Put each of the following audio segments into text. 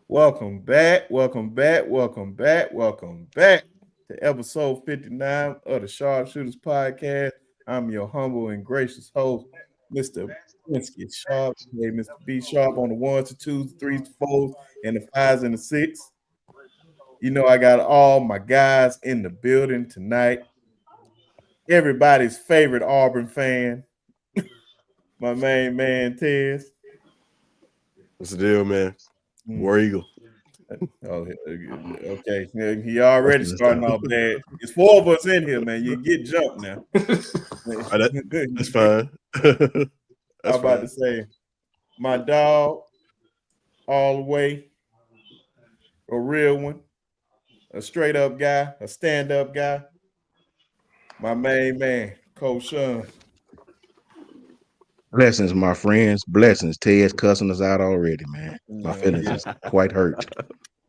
Welcome back, welcome back, welcome back, welcome back to episode 59 of the Sharpshooters Podcast. I'm your humble and gracious host, Mr. Blinsky Sharp. Hey, Mr. B Sharp on the ones, the twos, the threes, the fours, and the fives and the six. You know, I got all my guys in the building tonight. Everybody's favorite Auburn fan, my main man, Tez. What's the deal, man? Mm. War Eagle. Oh, okay. He already starting off bad. It's four of us in here, man. You get jumped now. That's fine. I'm about to say, my dog, all the way, a real one, a straight up guy, a stand up guy. My main man, Coach Sean. Blessings, my friends. Blessings. Ted's cussing us out already, man. My Yeah, feelings is quite hurt.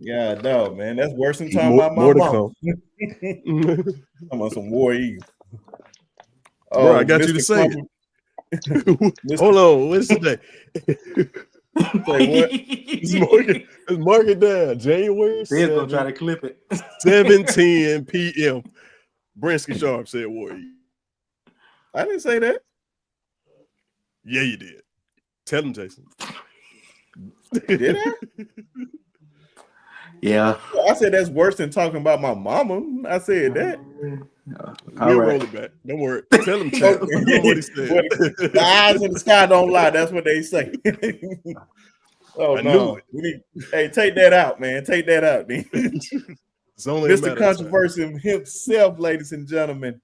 yeah, no, man. That's worse than talking more, about my more to mom. come. Talking about some War Eagle. Oh, Bro, I got you Mr. to say Crumpler. it. Hold on. What's today? Say what? Let's mark it down. January They're gonna try to clip it. 7:10 p.m. Brinsky Sharp said War Eagle. I didn't say that. Yeah, you did. Tell him, Jason. Did I? Yeah. I said that's worse than talking about my mama. I said that. We'll roll it back. Don't worry. Tell him, Chad. Tell him what he said. The eyes in the sky don't lie. That's what they say. Oh, I no. knew Hey, take that out, man. Take that out, man. It's only Mr. Controversy himself, ladies and gentlemen.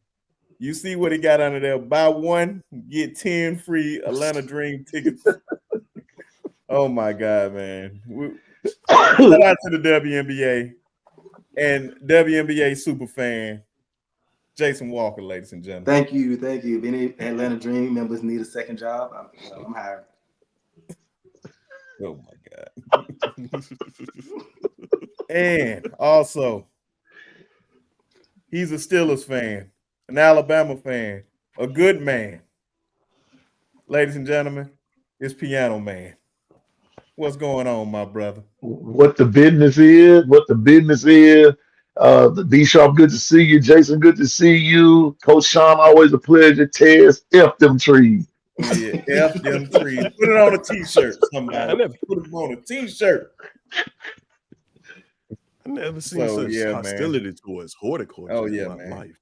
You see what he got under there. Buy one, get 10 free Atlanta Dream tickets. Oh, my God, man. Shout out to the WNBA and WNBA super fan, Jason Walker, ladies and gentlemen. Thank you. If any Atlanta Dream members need a second job, I'm hiring. Oh my God. And also, he's a Steelers fan, an Alabama fan, a good man. Ladies and gentlemen, it's Piano Man. What's going on, my brother? What the business is, the D Sharp, good to see you. Jason, good to see you. Coach Sean, always a pleasure. Tez, F them trees. Yeah, F them trees. Put it on a t-shirt, somebody. Put it on a t-shirt. I never seen such hostility towards horticulture in my life.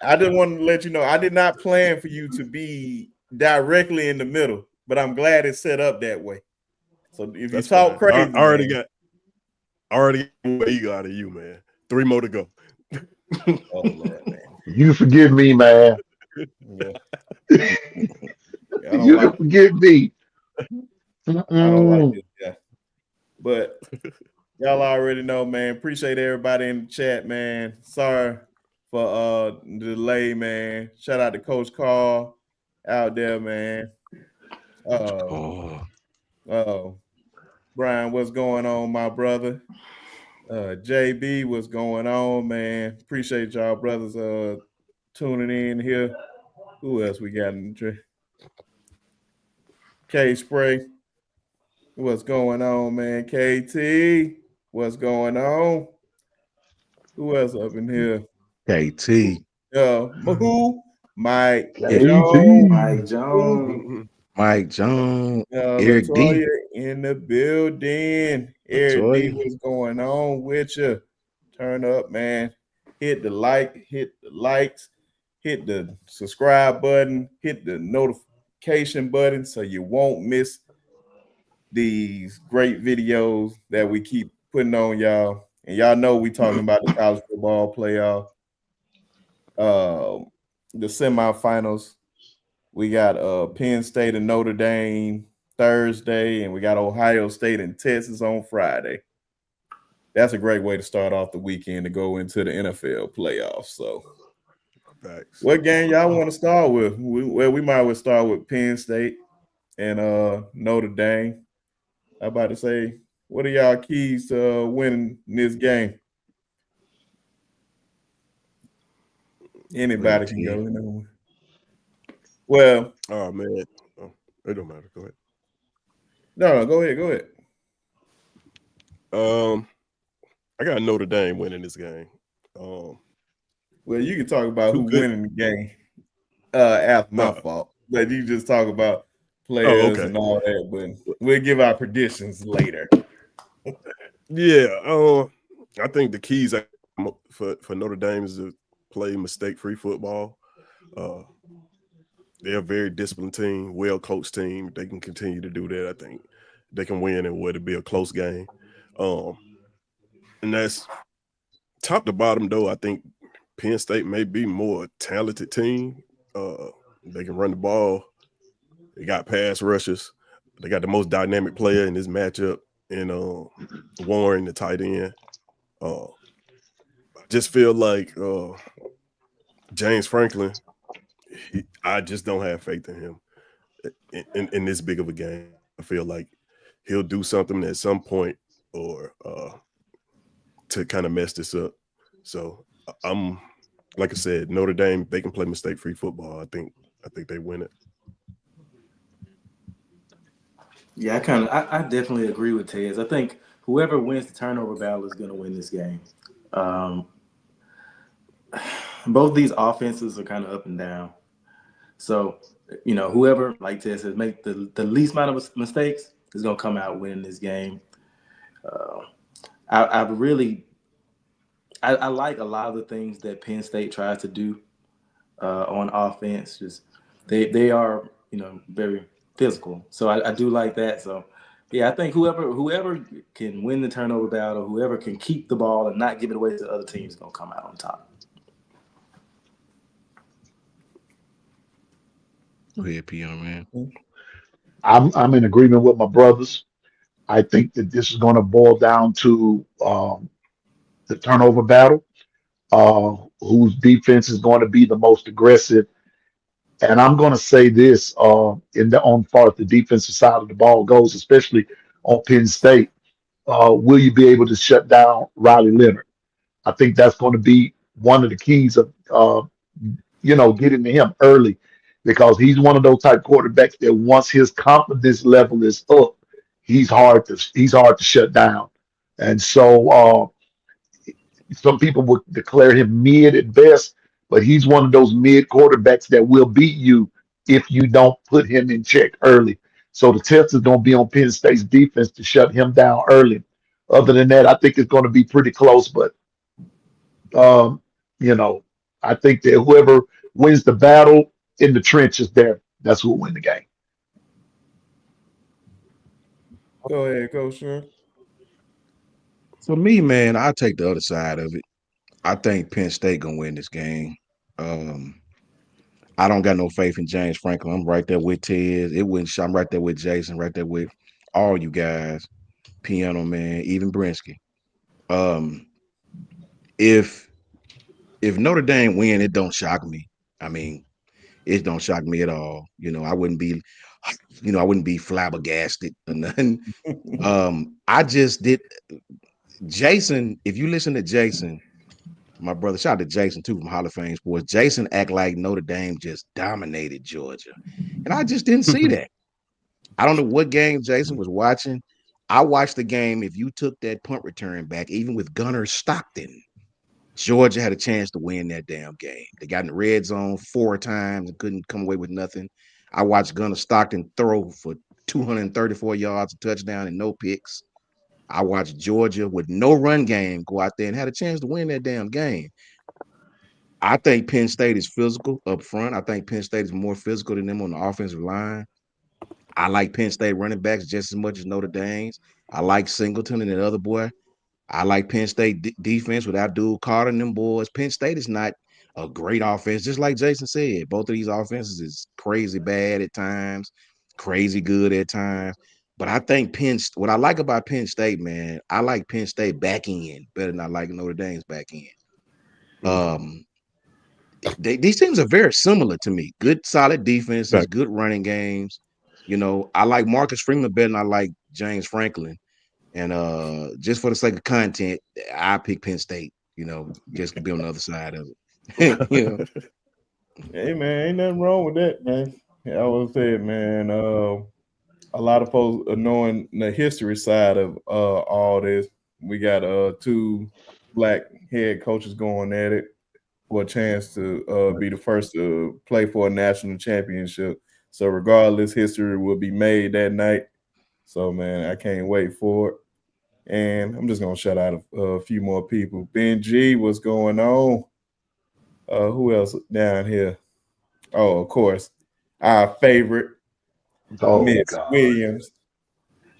I just wanted to let you know I did not plan for you to be directly in the middle, but I'm glad it's set up that way. So if you talk crazy, I already got what you got of you, man. 3 more to go. Oh Lord, man. You forgive me, man. Yeah. You can forgive me. I don't like this guy. But y'all already know, man. Appreciate everybody in the chat, man. Sorry for the delay, man. Shout out to Coach Carl out there, man. Brian, what's going on, my brother? JB, what's going on, man? Appreciate y'all brothers tuning in here. Who else we got in the tree? K Spray, what's going on, man? KT, what's going on? Who else up in here? KT. Who? Mike Jones. Mike Jones. Eric D. in the building. Eric D, what's going on with you? Turn up, man. Hit the likes, hit the subscribe button, hit the notification button so you won't miss these great videos that we keep putting on y'all. And y'all know we talking about the college football playoff, the semifinals. We got Penn State and Notre Dame Thursday, and we got Ohio State and Texas on Friday. That's a great way to start off the weekend to go into the NFL playoffs. So, what game y'all want to start with? We might as well start with Penn State and Notre Dame. I'm about to say, what are y'all keys to winning this game? Anybody can go. You know. Well, oh man, it don't matter. Go ahead. No, go ahead. I got Notre Dame winning this game. Well, you can talk about who good. winning the game after my fault. But you just talk about players and all that, but we'll give our predictions later. Yeah, I think the keys for Notre Dame is to play mistake-free football. They're a very disciplined team, well-coached team. They can continue to do that. I think they can win and it'll be a close game. And that's top to bottom, though. I think Penn State may be more talented team. They can run the ball. They got pass rushers. They got the most dynamic player in this matchup in Warren, the tight end. I just feel like James Franklin, I just don't have faith in him in this big of a game. I feel like he'll do something at some point or to kind of mess this up. So I'm, like I said, Notre Dame, they can play mistake-free football. I think they win it. Yeah, I definitely agree with Tez. I think whoever wins the turnover battle is going to win this game. Both these offenses are kind of up and down. So, whoever, like Tez says, make the least amount of mistakes is going to come out winning this game. I like a lot of the things that Penn State tries to do on offense. Just they are, very physical. So I do like that. So yeah, I think whoever can win the turnover battle, whoever can keep the ball and not give it away to the other teams, is gonna come out on top. Go ahead, Peon, man. I'm in agreement with my brothers. I think that this is going to boil down to the turnover battle, whose defense is going to be the most aggressive. And I'm going to say this on far as the defensive side of the ball goes, especially on Penn State. Will you be able to shut down Riley Leonard? I think that's going to be one of the keys of getting to him early, because he's one of those type quarterbacks that once his confidence level is up, he's hard to shut down. And so some people would declare him mid at best, but he's one of those mid quarterbacks that will beat you if you don't put him in check early. So the test is going to be on Penn State's defense to shut him down early. Other than that, I think it's going to be pretty close. But um, I think that whoever wins the battle in the trenches there, that's who will win the game. Go ahead, Coach. For me, man, I take the other side of it. I think Penn State gonna win this game. I don't got no faith in James Franklin. I'm right there with Ted. I'm right there with Jason. Right there with all you guys. Piano man, even Brinsky. If Notre Dame win, it don't shock me. I mean, it don't shock me at all. I wouldn't be flabbergasted or nothing. I just did. Jason, if you listen to Jason, my brother, shout out to Jason too from Hall of Fame Sports. Jason act like Notre Dame just dominated Georgia, and I just didn't see that. I don't know what game Jason was watching. I watched the game. If you took that punt return back, even with Gunnar Stockton, Georgia had a chance to win that damn game. They got in the red zone 4 times and couldn't come away with nothing. I watched Gunnar Stockton throw for 234 yards, a touchdown, and no picks. I watched Georgia with no run game go out there and had a chance to win that damn game. I think Penn State is physical up front. I think Penn State is more physical than them on the offensive line. I like Penn State running backs just as much as Notre Dame's. I like Singleton and that other boy. I like Penn State defense with Abdul Carter and them boys. Penn State is not a great offense, just like Jason said. Both of these offenses is crazy bad at times, crazy good at times. But I think what I like about Penn State, man, I like Penn State back end better than I like Notre Dame's back end. These teams are very similar to me. Good, solid defenses, good running games. I like Marcus Freeman better than I like James Franklin. And just for the sake of content, I pick Penn State, just to be on the other side of it. Hey man, ain't nothing wrong with that, man. I would say, man, a lot of folks knowing the history side of all this, we got two black head coaches going at it for a chance to be the first to play for a national championship. So regardless, history will be made that night. So man, I can't wait for it. And I'm just gonna shout out a few more people. Ben G, what's going on? Who else down here? Oh, of course, our favorite Oh Miss God. Williams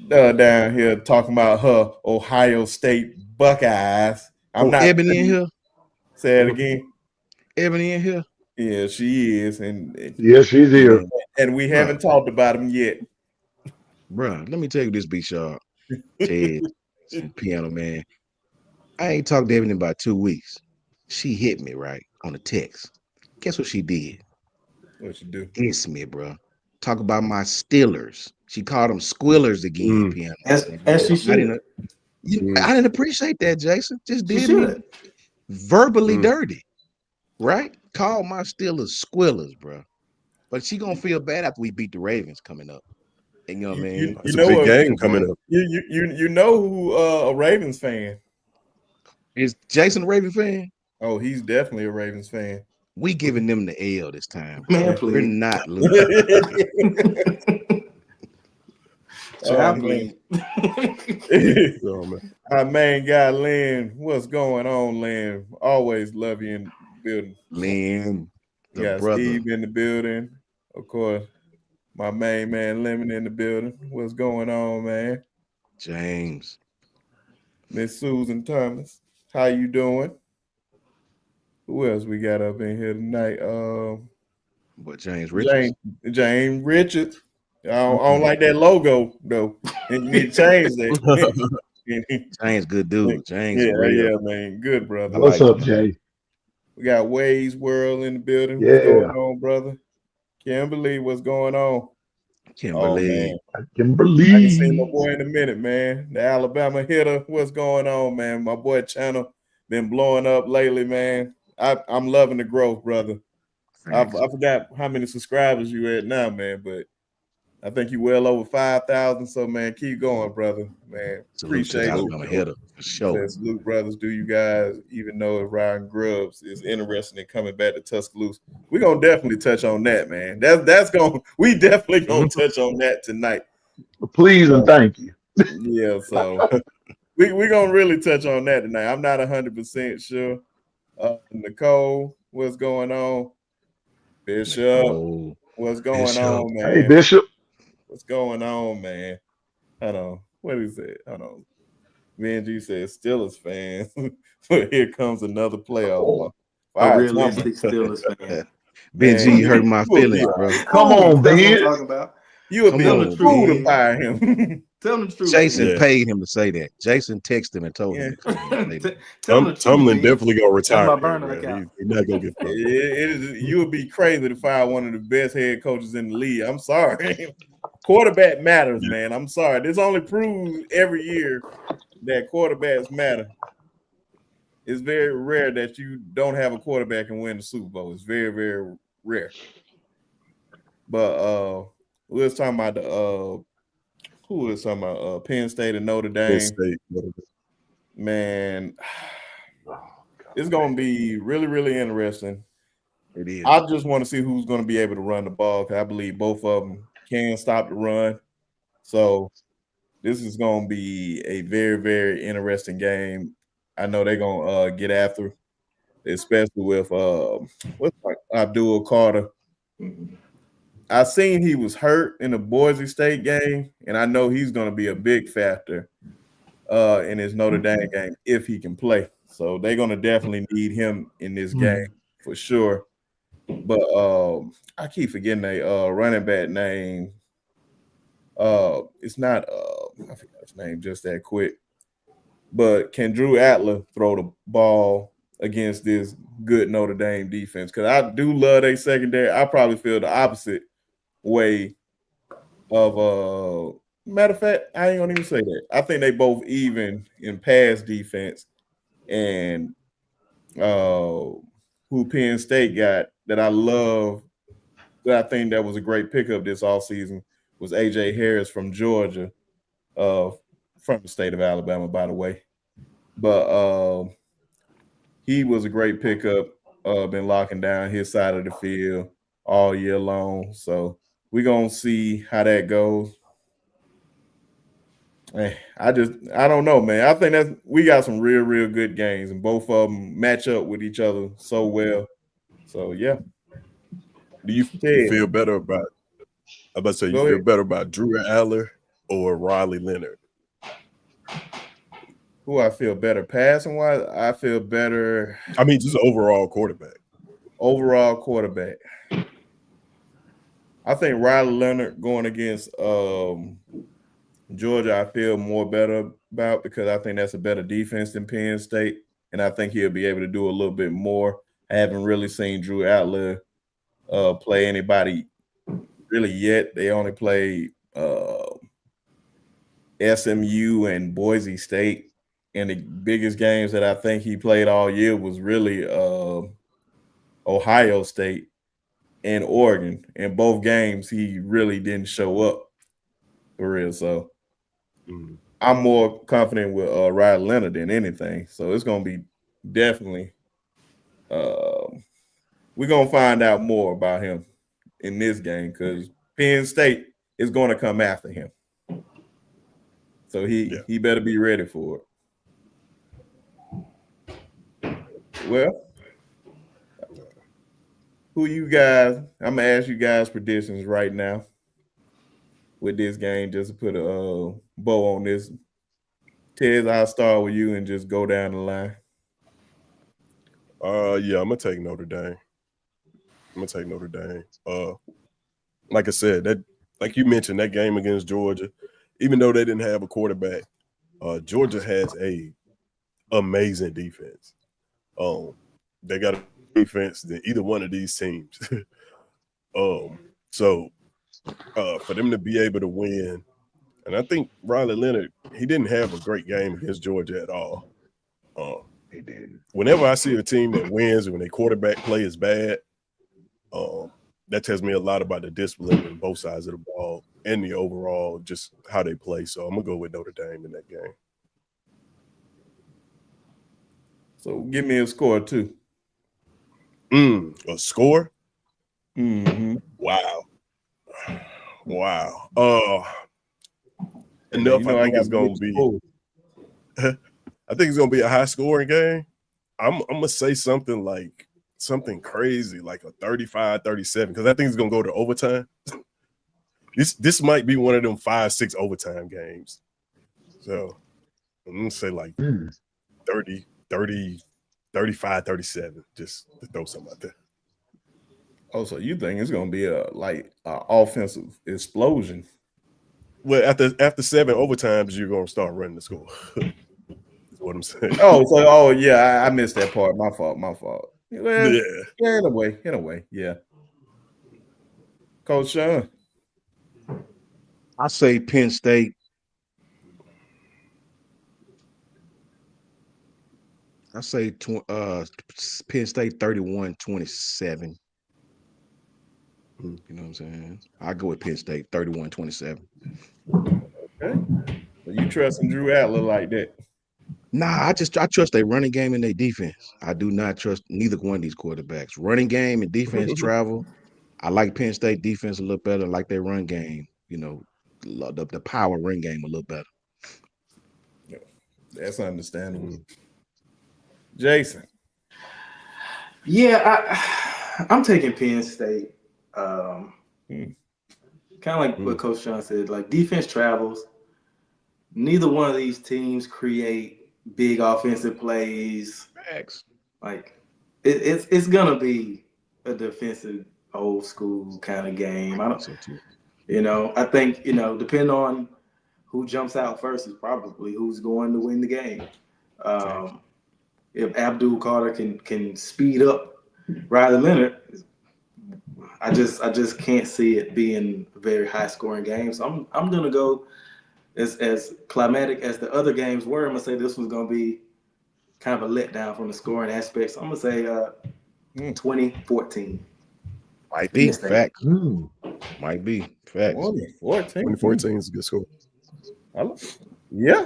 down here talking about her Ohio State Buckeyes. I'm Oh, not Ebony in here. say it again. Ebony in here. Yeah, she is, and Yeah, she's here. Man, and we bruh, haven't talked about him yet. bruh, let me tell you this, B Sharp, Ted, and Piano Man. I ain't talked to Ebony in about 2 weeks. She hit me right on the text. Guess what she did? What you do? Diss me, bruh. Talk about my Steelers. She called them squillers again, Mm, Piano. As she I didn't. should. I didn't appreciate that, Jason. Just She did me should. verbally mm. dirty, right? Call my Steelers squillers, bruh. But she gonna feel bad after we beat the Ravens coming up. And you know what I mean? You It's a know big what? game coming up. You know who a Ravens fan? Is Jason a Raven fan? Oh, he's definitely a Ravens fan. We giving them the L this time. Man, We're please. not losing. Oh Child, man. please. Oh, man. Our main guy, Lynn. What's going on, Lynn? Always love you in the building. Lynn, We the got brother, Steve in the building. Of course, my main man, Lemon in the building. What's going on, man? James. Miss Susan Thomas. How you doing? Who else we got up in here tonight? But James Richards. James Richards. I don't like that logo though. And you need to change that. James, good dude. James, Yeah, real. yeah, man. Good brother. What's Like up, Jay? We got Wade's World in the building. What's going Yeah, on, brother? Kimberly, what's going on? Oh Kimberly. man. I can I ain't seen my believe. boy in a minute, man. The Alabama hitter. What's going on, man? My boy channel been blowing up lately, man. I'm loving the growth, brother. I forgot how many subscribers you at now, man, but I think you well over 5,000. So, man, keep going, brother. Man, Salute to the appreciate you. Alabama hitter for sure. Says Luke Brothers, do you guys even know if Ryan Grubbs is interested in coming back to Tuscaloosa? We're gonna definitely touch on that, man. That's gonna we definitely gonna touch on that tonight. Please and thank you. Yeah, so we're gonna really touch on that tonight. I'm not 100% sure. Nicole, what's going on? Bishop, Oh, what's going Bishop. on, Hey, man? Bishop. What's going on, man? Hold on. What is it? Hold on. VNG says Steelers fans, but here comes another playoff. Oh, A Fire Thomas. realistic Steelers fan. Ben G, Man, you hurt my you will be feelings, bro. come on, That's what I'm Ben. talking about. You will Come be Tell a the on, truth, fool to Ben. Ben. fire him. Tell them the truth, Jason Ben. Yeah. paid him to say that. Jason texted him and told him Yeah. to come here and say that. Tell them the truth, Tomlin Ben. definitely gonna That's retire my there, burner man. account. He's not gonna get fired. You would be crazy to fire one of the best head coaches in the league. I'm sorry. Quarterback matters, Yeah. man. I'm sorry. This only proves every year that quarterbacks matter. It's very rare that you don't have a quarterback and win the Super Bowl. It's very, very rare. But we was talking about the who was talking about Penn State and Notre Penn Dame. State, whatever. Man, Oh, God. it's gonna be really, really interesting. It is. I just want to see who's going to be able to run the ball because I believe both of them can stop the run. So this is going to be a very, very interesting game. I know they're going to get after, especially with Abdul Carter. I seen he was hurt in the Boise State game, and I know he's going to be a big factor in his Notre Dame game if he can play. So they're going to definitely need him in this game for sure. But I keep forgetting a running back name. It's not I forgot his name just that quick. But can Drew Atler throw the ball against this good Notre Dame defense? Because I do love their secondary. I probably feel the opposite way of matter of fact, I ain't gonna even say that. I think they both even in pass defense and who Penn State got that I love that I think that was a great pickup this offseason was AJ Harris from Georgia, from the state of Alabama, by the way. but he was a great pickup. Been locking down his side of the field all year long. So we're gonna see how that goes. I don't know, man. I think that we got some real good games, and both of them match up with each other so well. So yeah, do you You Ted, feel better about? I'm about to say you go feel ahead? better about Drew Aller or Riley Leonard. Who I feel better passing wise? I feel better I mean, just overall quarterback. overall quarterback. I think Riley Leonard going against Georgia, I feel more better about because I think that's a better defense than Penn State, and I think he'll be able to do a little bit more. I haven't really seen Drew Outler play anybody really yet. They only played SMU and Boise State, and the biggest games that I think he played all year was really Ohio State and Oregon. In both games, he really didn't show up for real. So Mm. I'm more confident with Riley Leonard than anything. So it's gonna be definitely we're gonna find out more about him in this game because Penn State is gonna come after him. So Yeah. he better be ready for it. Well, who you guys? I'm gonna ask you guys predictions right now with this game just to put a bow on this. Tez, I'll start with you and just go down the line. Yeah, I'm gonna take Notre Dame. I'm gonna take Notre Dame. Like I said, that like you mentioned, that game against Georgia, even though they didn't have a quarterback, Georgia has a amazing defense. They got a defense than either one of these teams. So for them to be able to win, and I think Riley Leonard, he didn't have a great game against Georgia at all. He did. Whenever I see a team that wins when their quarterback play is bad, that tells me a lot about the discipline on both sides of the ball and the overall just how they play. So I'm gonna go with Notre Dame in that game. So give me a score too. A score? Mm-hmm. Wow. Wow. And then, Enough. I I think got it's to gonna get be. you. I think it's gonna be a high scoring game. I'm gonna say something crazy, like a 35-37, because I think it's gonna go to overtime. This might be one of them 5-6 overtime games. So I'm gonna say like 30, 35-37, just to throw something out there. Oh, so you think it's gonna be a offensive explosion? Well, after 7 overtimes, you're gonna start running the score. That's what I'm saying. Oh yeah, I missed that part. My fault. Well, Yeah. in a way, yeah. Coach Sean. I say Penn State. I say Penn State 31-27. You know what I'm saying? I go with Penn State 31-27. Okay. So you trusting Drew Adler like that? Nah, I trust their running game and their defense. I do not trust neither one of these quarterbacks. Running game and defense travel. I like Penn State defense a little better. I like their run game. You know, the power run game a little better. Yeah, that's understandable. Jason. Yeah, I'm taking Penn State. Kind of like what Coach Sean said, like defense travels. Neither one of these teams create big offensive plays. Facts. Like it's gonna be a defensive old school kind of game. I think depending on who jumps out first is probably who's going to win the game. If Abdul Carter can speed up Riley Leonard, I just can't see it being a very high scoring game. So I'm gonna go as climatic as the other games were. I'm gonna say this one's gonna be kind of a letdown from the scoring aspect. So I'm gonna say 2014. Might be facts. Might be facts. 2014. 2014 is a good score. Yeah.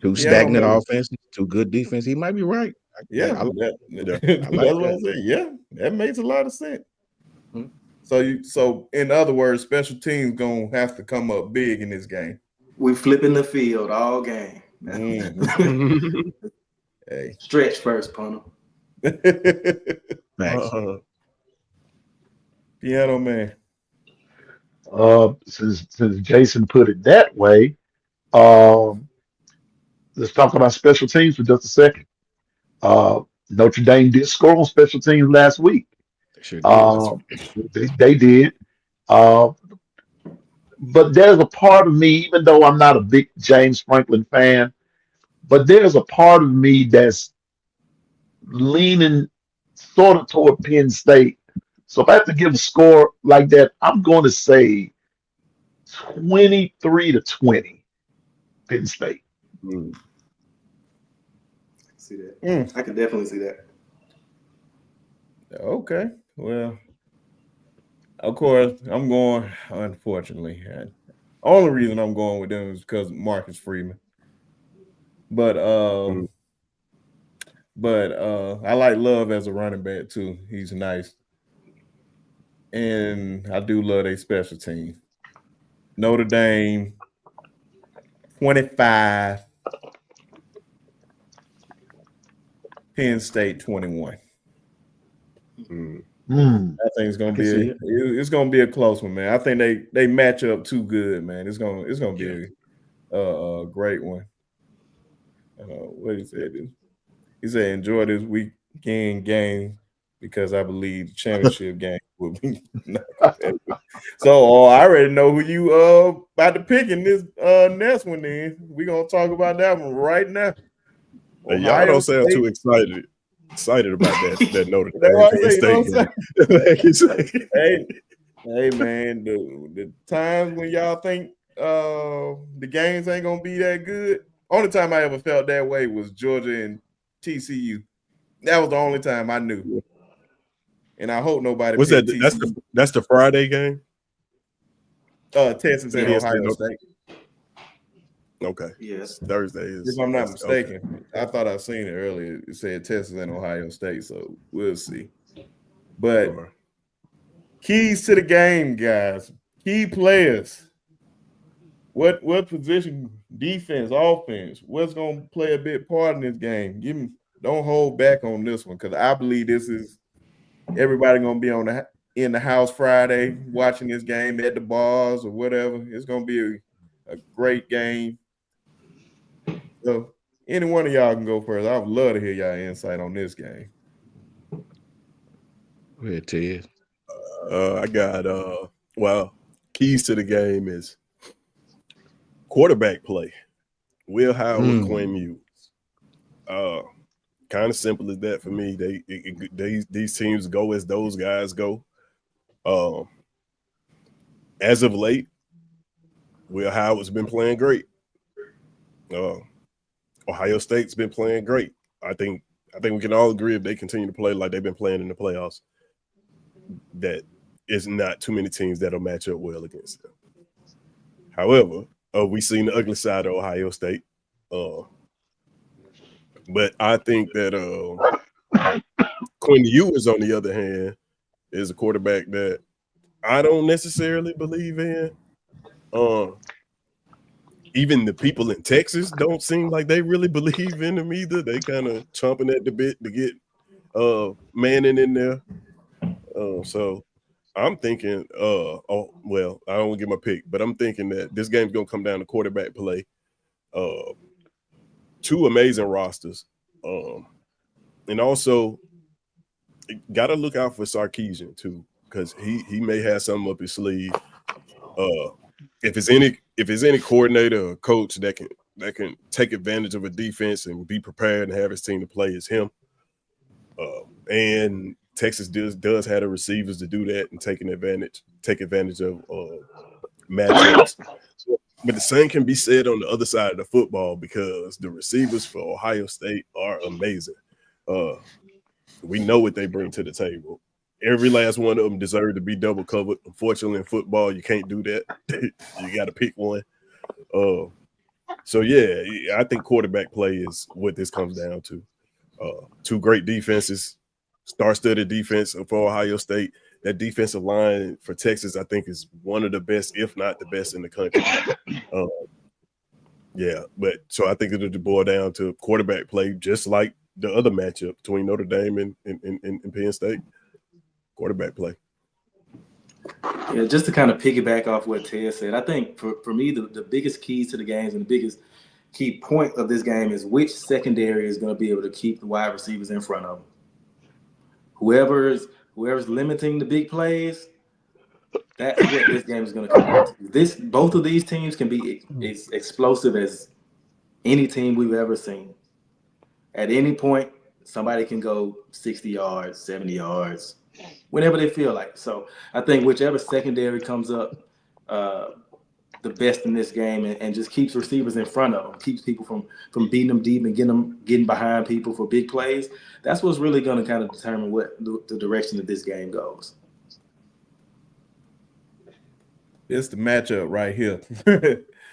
Two Piano stagnant Man. offenses, two good defense. He might be right. Yeah, I like that's that. what I'm saying. Yeah, that makes a lot of sense. Mhm. So in other words, special teams gonna have to come up big in this game. We flipping the field all game. Hey. Stretch first, punter. Facts. Piano Man. Since Jason put it that way, um, let's talk about special teams for just a second. Uh, Notre Dame did score on special teams last week. They sure did. Uh, they did. Uh, but there's a part of me, even though I'm not a big James Franklin fan, but there's a part of me that's leaning sort of toward Penn State. So if I have to give a score like that, I'm going to say 23-20, Penn State. See that? I can definitely see that. Okay. Well, of course, I'm going, unfortunately. Only reason I'm going with them is because Marcus Freeman. But I like Love as a running back too. He's nice. And I do love their special team. Notre Dame 25, Penn State 21. I think it's gonna be a close one, man. I think they match up too good, man. It's gonna be a great one. What he said? He said enjoy this weekend game because I believe the championship game will be. So I already know who you about to pick in this next one. Then we gonna talk about that one right now. Hey, y'all don't sound too excited about that Notre Dame State game. Hey man, the times when y'all think the games ain't gonna be that good. Only time I ever felt that way was Georgia and TCU. That was the only time I knew. And I hope nobody What's picked that? TCU. That's the Friday game? Texas and Ohio State. Okay. Yes. Thursday is. If I'm not mistaken. Okay. I thought I seen it earlier. It said Texas and Ohio State, so we'll see. But keys to the game, guys. Key players. What position, defense, offense, what's gonna play a big part in this game? Don't hold back on this one because I believe this is everybody gonna be in the house Friday watching this game at the bars or whatever. It's gonna be a great game. So any one of y'all can go first. I would love to hear y'all insight on this game. Go ahead, Ted. I got keys to the game is quarterback play. Will Howard, Quinn Ewers. Kind of simple as that for me. These teams go as those guys go. As of late, Will Howard's been playing great. Ohio State's been playing great. I think we can all agree if they continue to play like they've been playing in the playoffs, that is not too many teams that'll match up well against them. However, we've seen the ugly side of Ohio State. But I think that Quinn Ewers, on the other hand, is a quarterback that I don't necessarily believe in. Even the people in Texas don't seem like they really believe in him either. They kind of chomping at the bit to get Manning in there. So I'm thinking, I don't want to get my pick, but I'm thinking that this game's gonna come down to quarterback play. Two amazing rosters. And also gotta look out for Sarkisian too, because he may have something up his sleeve. If it's any coordinator or coach that can take advantage of a defense and be prepared and have his team to play, is him. And Texas does have the receivers to do that and take advantage of matchups. But the same can be said on the other side of the football, because the receivers for Ohio State are amazing. We know what they bring to the table. Every last one of them deserve to be double covered. Unfortunately, in football, you can't do that. You got to pick one. So yeah, I think quarterback play is what this comes down to. Two great defenses, star-studded defense for Ohio State. That defensive line for Texas, I think, is one of the best, if not the best, in the country. Yeah, but so I think it'll boil down to quarterback play, just like the other matchup between Notre Dame and Penn State. Quarterback play. Yeah, just to kind of piggyback off what Ted said, I think for me, the biggest keys to the games and the biggest key point of this game is which secondary is going to be able to keep the wide receivers in front of them. Whoever's limiting the big plays, that's what this game is going to come down to. Both of these teams can be as explosive as any team we've ever seen. At any point, somebody can go 60 yards, 70 yards, whenever they feel like. So I think whichever secondary comes up the best in this game and just keeps receivers in front of them, keeps people from beating them deep and getting behind people for big plays, that's what's really going to kind of determine what the direction of this game goes. It's the matchup right here.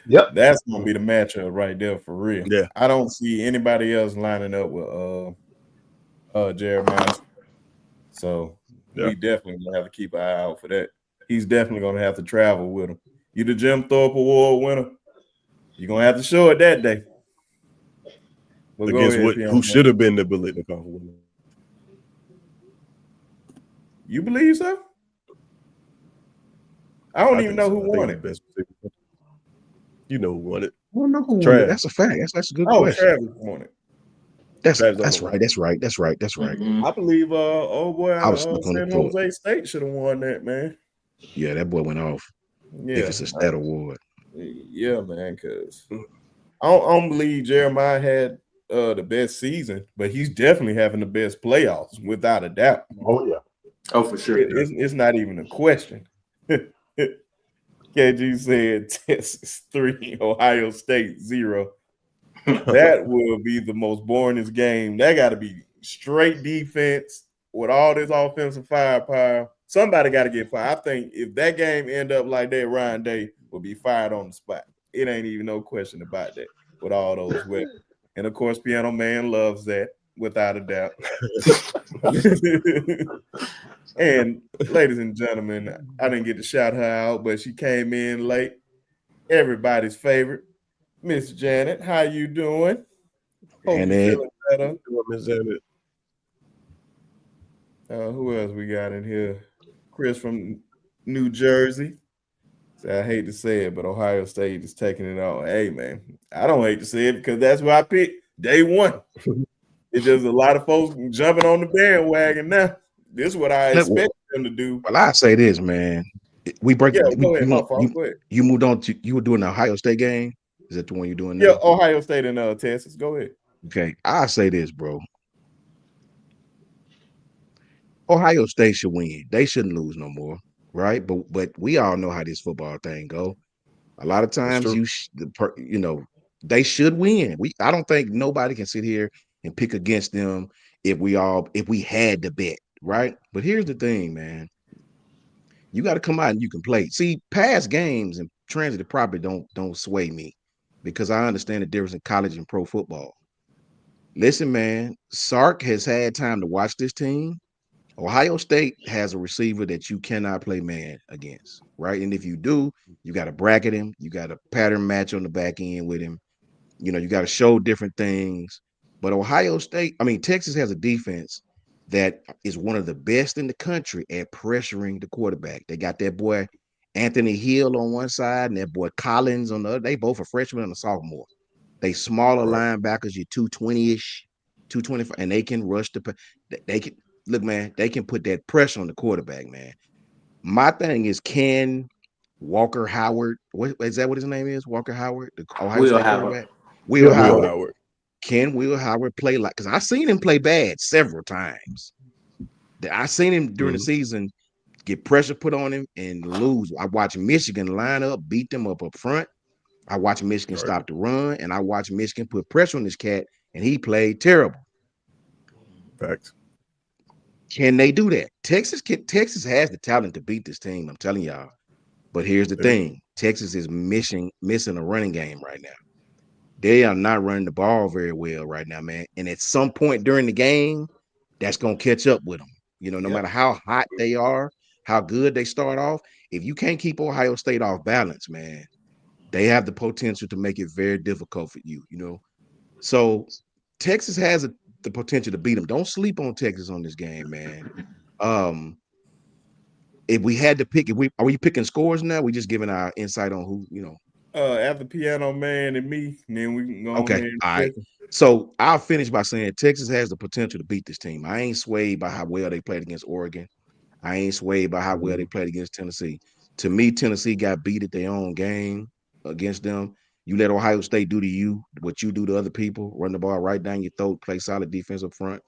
Yep. That's gonna be the matchup right there for real. Yeah. I don't see anybody else lining up with Jeremiah. So we definitely gonna have to keep an eye out for that. He's definitely gonna have to travel with him. You the Jim Thorpe Award winner. You're gonna have to show it that day. Well, against who should have been the Biletnikoff winner. You believe so? I don't even know who won it. Best you know who won it. I don't know who won it. That's a fact. That's a good question. Travis won it. That's right. Mm-hmm. I believe I was stuck on San Jose State should have won that, man. Yeah, that boy went off. Yeah, if it's a stat award. Yeah, man, because I don't believe Jeremiah had the best season, but he's definitely having the best playoffs, without a doubt. Oh, yeah. Oh, for sure. It's not even a question. KG said Texas 3, Ohio State 0. That will be the most boringest game. That got to be straight defense with all this offensive firepower. Somebody got to get fired. I think if that game end up like that, Ryan Day will be fired on the spot. It ain't even no question about that with all those weapons. And, of course, Piano Man loves that, without a doubt. And, ladies and gentlemen, I didn't get to shout her out, but she came in late. Everybody's favorite, Miss Janet. How you doing? Hope you're feeling better. Miss Janet. Who else we got in here? Chris from New Jersey. So I hate to say it, but Ohio State is taking it all. Hey, man, I don't hate to say it because that's what I picked day one. It's just a lot of folks jumping on the bandwagon now. This is what I expect them to do. Well, I say this, man. We break. Yeah, go ahead. You moved on to. You were doing the Ohio State game. Is that the one you're doing now? Yeah, Ohio State and Texas. Go ahead. Okay, I say this, bro. Ohio State should win. They shouldn't lose no more, right? But we all know how this football thing go. A lot of times, they should win. I don't think nobody can sit here and pick against them if we had the bet, right? But here's the thing, man. You got to come out and you can play. See, past games and transitive property don't sway me because I understand the difference in college and pro football. Listen, man, Sark has had time to watch this team. Ohio State has a receiver that you cannot play man against, right? And if you do, you got to bracket him. You got to pattern match on the back end with him. You got to show different things. But Texas has a defense that is one of the best in the country at pressuring the quarterback. They got that boy Anthony Hill on one side and that boy Collins on the other. They both a freshman and a sophomore. They smaller linebackers, you're 220-ish, 225, and they can rush they can look, man, they can put that pressure on the quarterback, man. My thing is, can Walker Howard, is that what his name is? Walker Howard, the Ohio State quarterback? Will Howard. Can Will Howard play like? Because I've seen him play bad several times. I seen him during the season get pressure put on him and lose. I watched Michigan line up, beat them up front. I watched Michigan stop the run, and I watched Michigan put pressure on this cat, and he played terrible. Fact. Can they do that? Texas has the talent to beat this team. I'm telling y'all. But here's the thing: Texas is missing a running game right now. They are not running the ball very well right now, man. And at some point during the game, that's gonna catch up with them. You know, no Yep. matter how hot they are, how good they start off, if you can't keep Ohio State off balance, man, they have the potential to make it very difficult for you. You know, so Texas has the potential to beat them. Don't sleep on Texas on this game, man. Um, if we had to pick, if we are we picking scores now? We just giving our insight on who, you know. After Piano Man and me, and then we can go on Okay, there and all right. discuss So I'll finish by saying Texas has the potential to beat this team. I ain't swayed by how well they played against Oregon. I ain't swayed by how well they played against Tennessee. To me, Tennessee got beat at their own game against them. You let Ohio State do to you what you do to other people, run the ball right down your throat, play solid defense up front.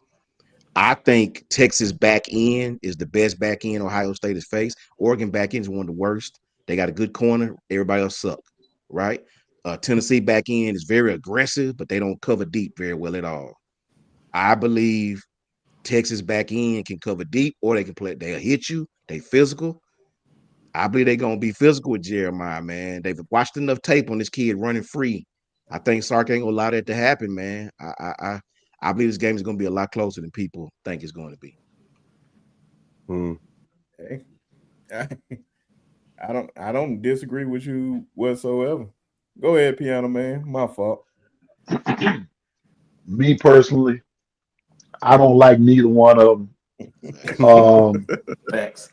I think Texas back end is the best back end Ohio State has faced. Oregon back end is one of the worst. They got a good corner. Everybody else suck, right? Tennessee back end is very aggressive, but they don't cover deep very well at all. I believe Texas back end can cover deep, or they can play. They'll hit you. They physical. I believe they're gonna be physical with Jeremiah, man. They've watched enough tape on this kid running free. I think Sark ain't gonna allow that to happen, man. I believe this game is gonna be a lot closer than people think it's going to be. Mm. it. Hey, I don't disagree with you whatsoever. Go ahead, Piano Man. My fault. Me personally, I don't like neither one of them. Um, Facts.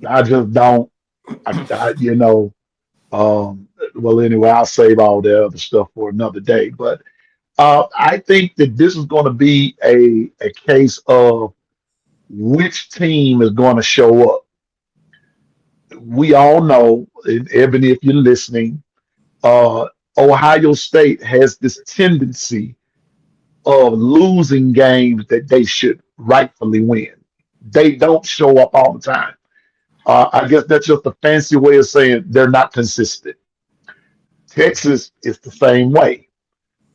I just don't. You know. Well, anyway, I'll save all the other stuff for another day. But I think that this is going to be a case of which team is going to show up. We all know, and Ebony, if you're listening, uh, Ohio State has this tendency of losing games that they should rightfully win. They don't show up all the time. I guess that's just a fancy way of saying they're not consistent. Texas is the same way.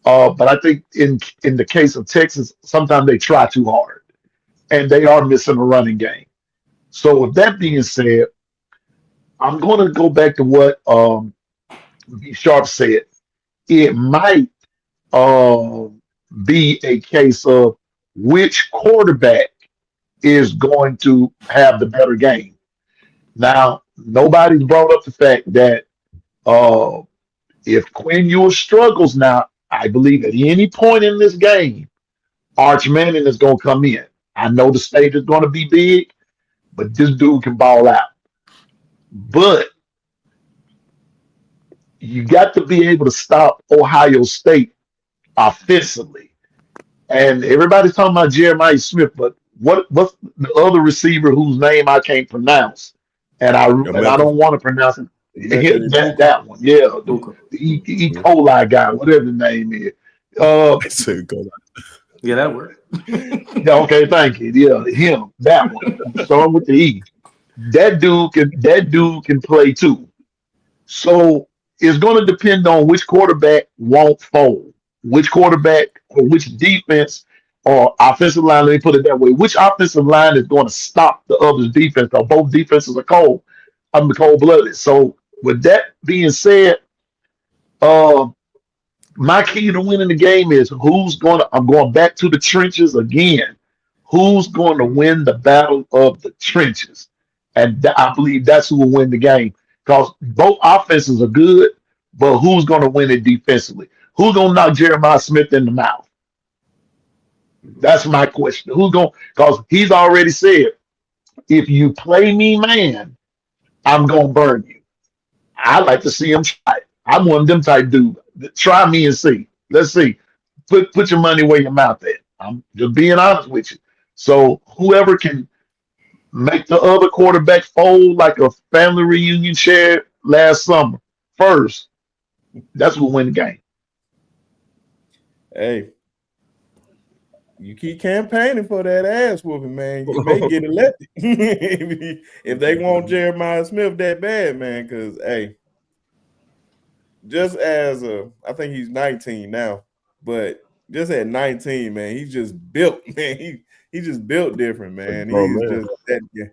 But I think in the case of Texas, sometimes they try too hard and they are missing a running game. So with that being said, I'm going to go back to what B Sharp said. It might um, be a case of which quarterback is going to have the better game. Now, nobody's brought up the fact that uh, if Quinn Ewers struggles now, I believe at any point in this game, Arch Manning is going to come in. I know the stage is going to be big, but this dude can ball out. But you got to be able to stop Ohio State offensively. And everybody's talking about Jeremiah Smith, but what's the other receiver whose name I can't pronounce? And I America, don't want to pronounce it. That Buka. that one, yeah, Booker. the E. mm. coli guy, whatever the name is. Uh, I said go. Yeah, that worked. yeah, okay, thank you. Yeah, him, that one. Starting with the E. That dude can play too. So it's going to depend on which quarterback won't fold, which quarterback or which defense or offensive line. Let me put it that way: which offensive line is going to stop the other's defense? Because both defenses are cold. I'm cold blooded. So with that being said, uh, my key to winning the game is who's going to. I'm going back to the trenches again. Who's going to win the battle of the trenches? And I believe that's who will win the game because both offenses are good, but who's going to win it defensively? Who's going to knock Jeremiah Smith in the mouth? That's my question. Who's going? Because he's already said, if you play me, man, I'm going to burn you. I like to see him try. I'm one of them type dudes. Try me and see. Let's see. Put your money where your mouth at. I'm just being honest with you. So whoever can make the other quarterback fold like a family reunion shared last summer first, that's what win the game. Hey, you keep campaigning for that ass whooping, man. You may get elected if they want Jeremiah Smith that bad, man. Because hey, just as I think he's 19 now, but just at 19, man, he's just built, man. He just built different, A man. He grown is man. just that.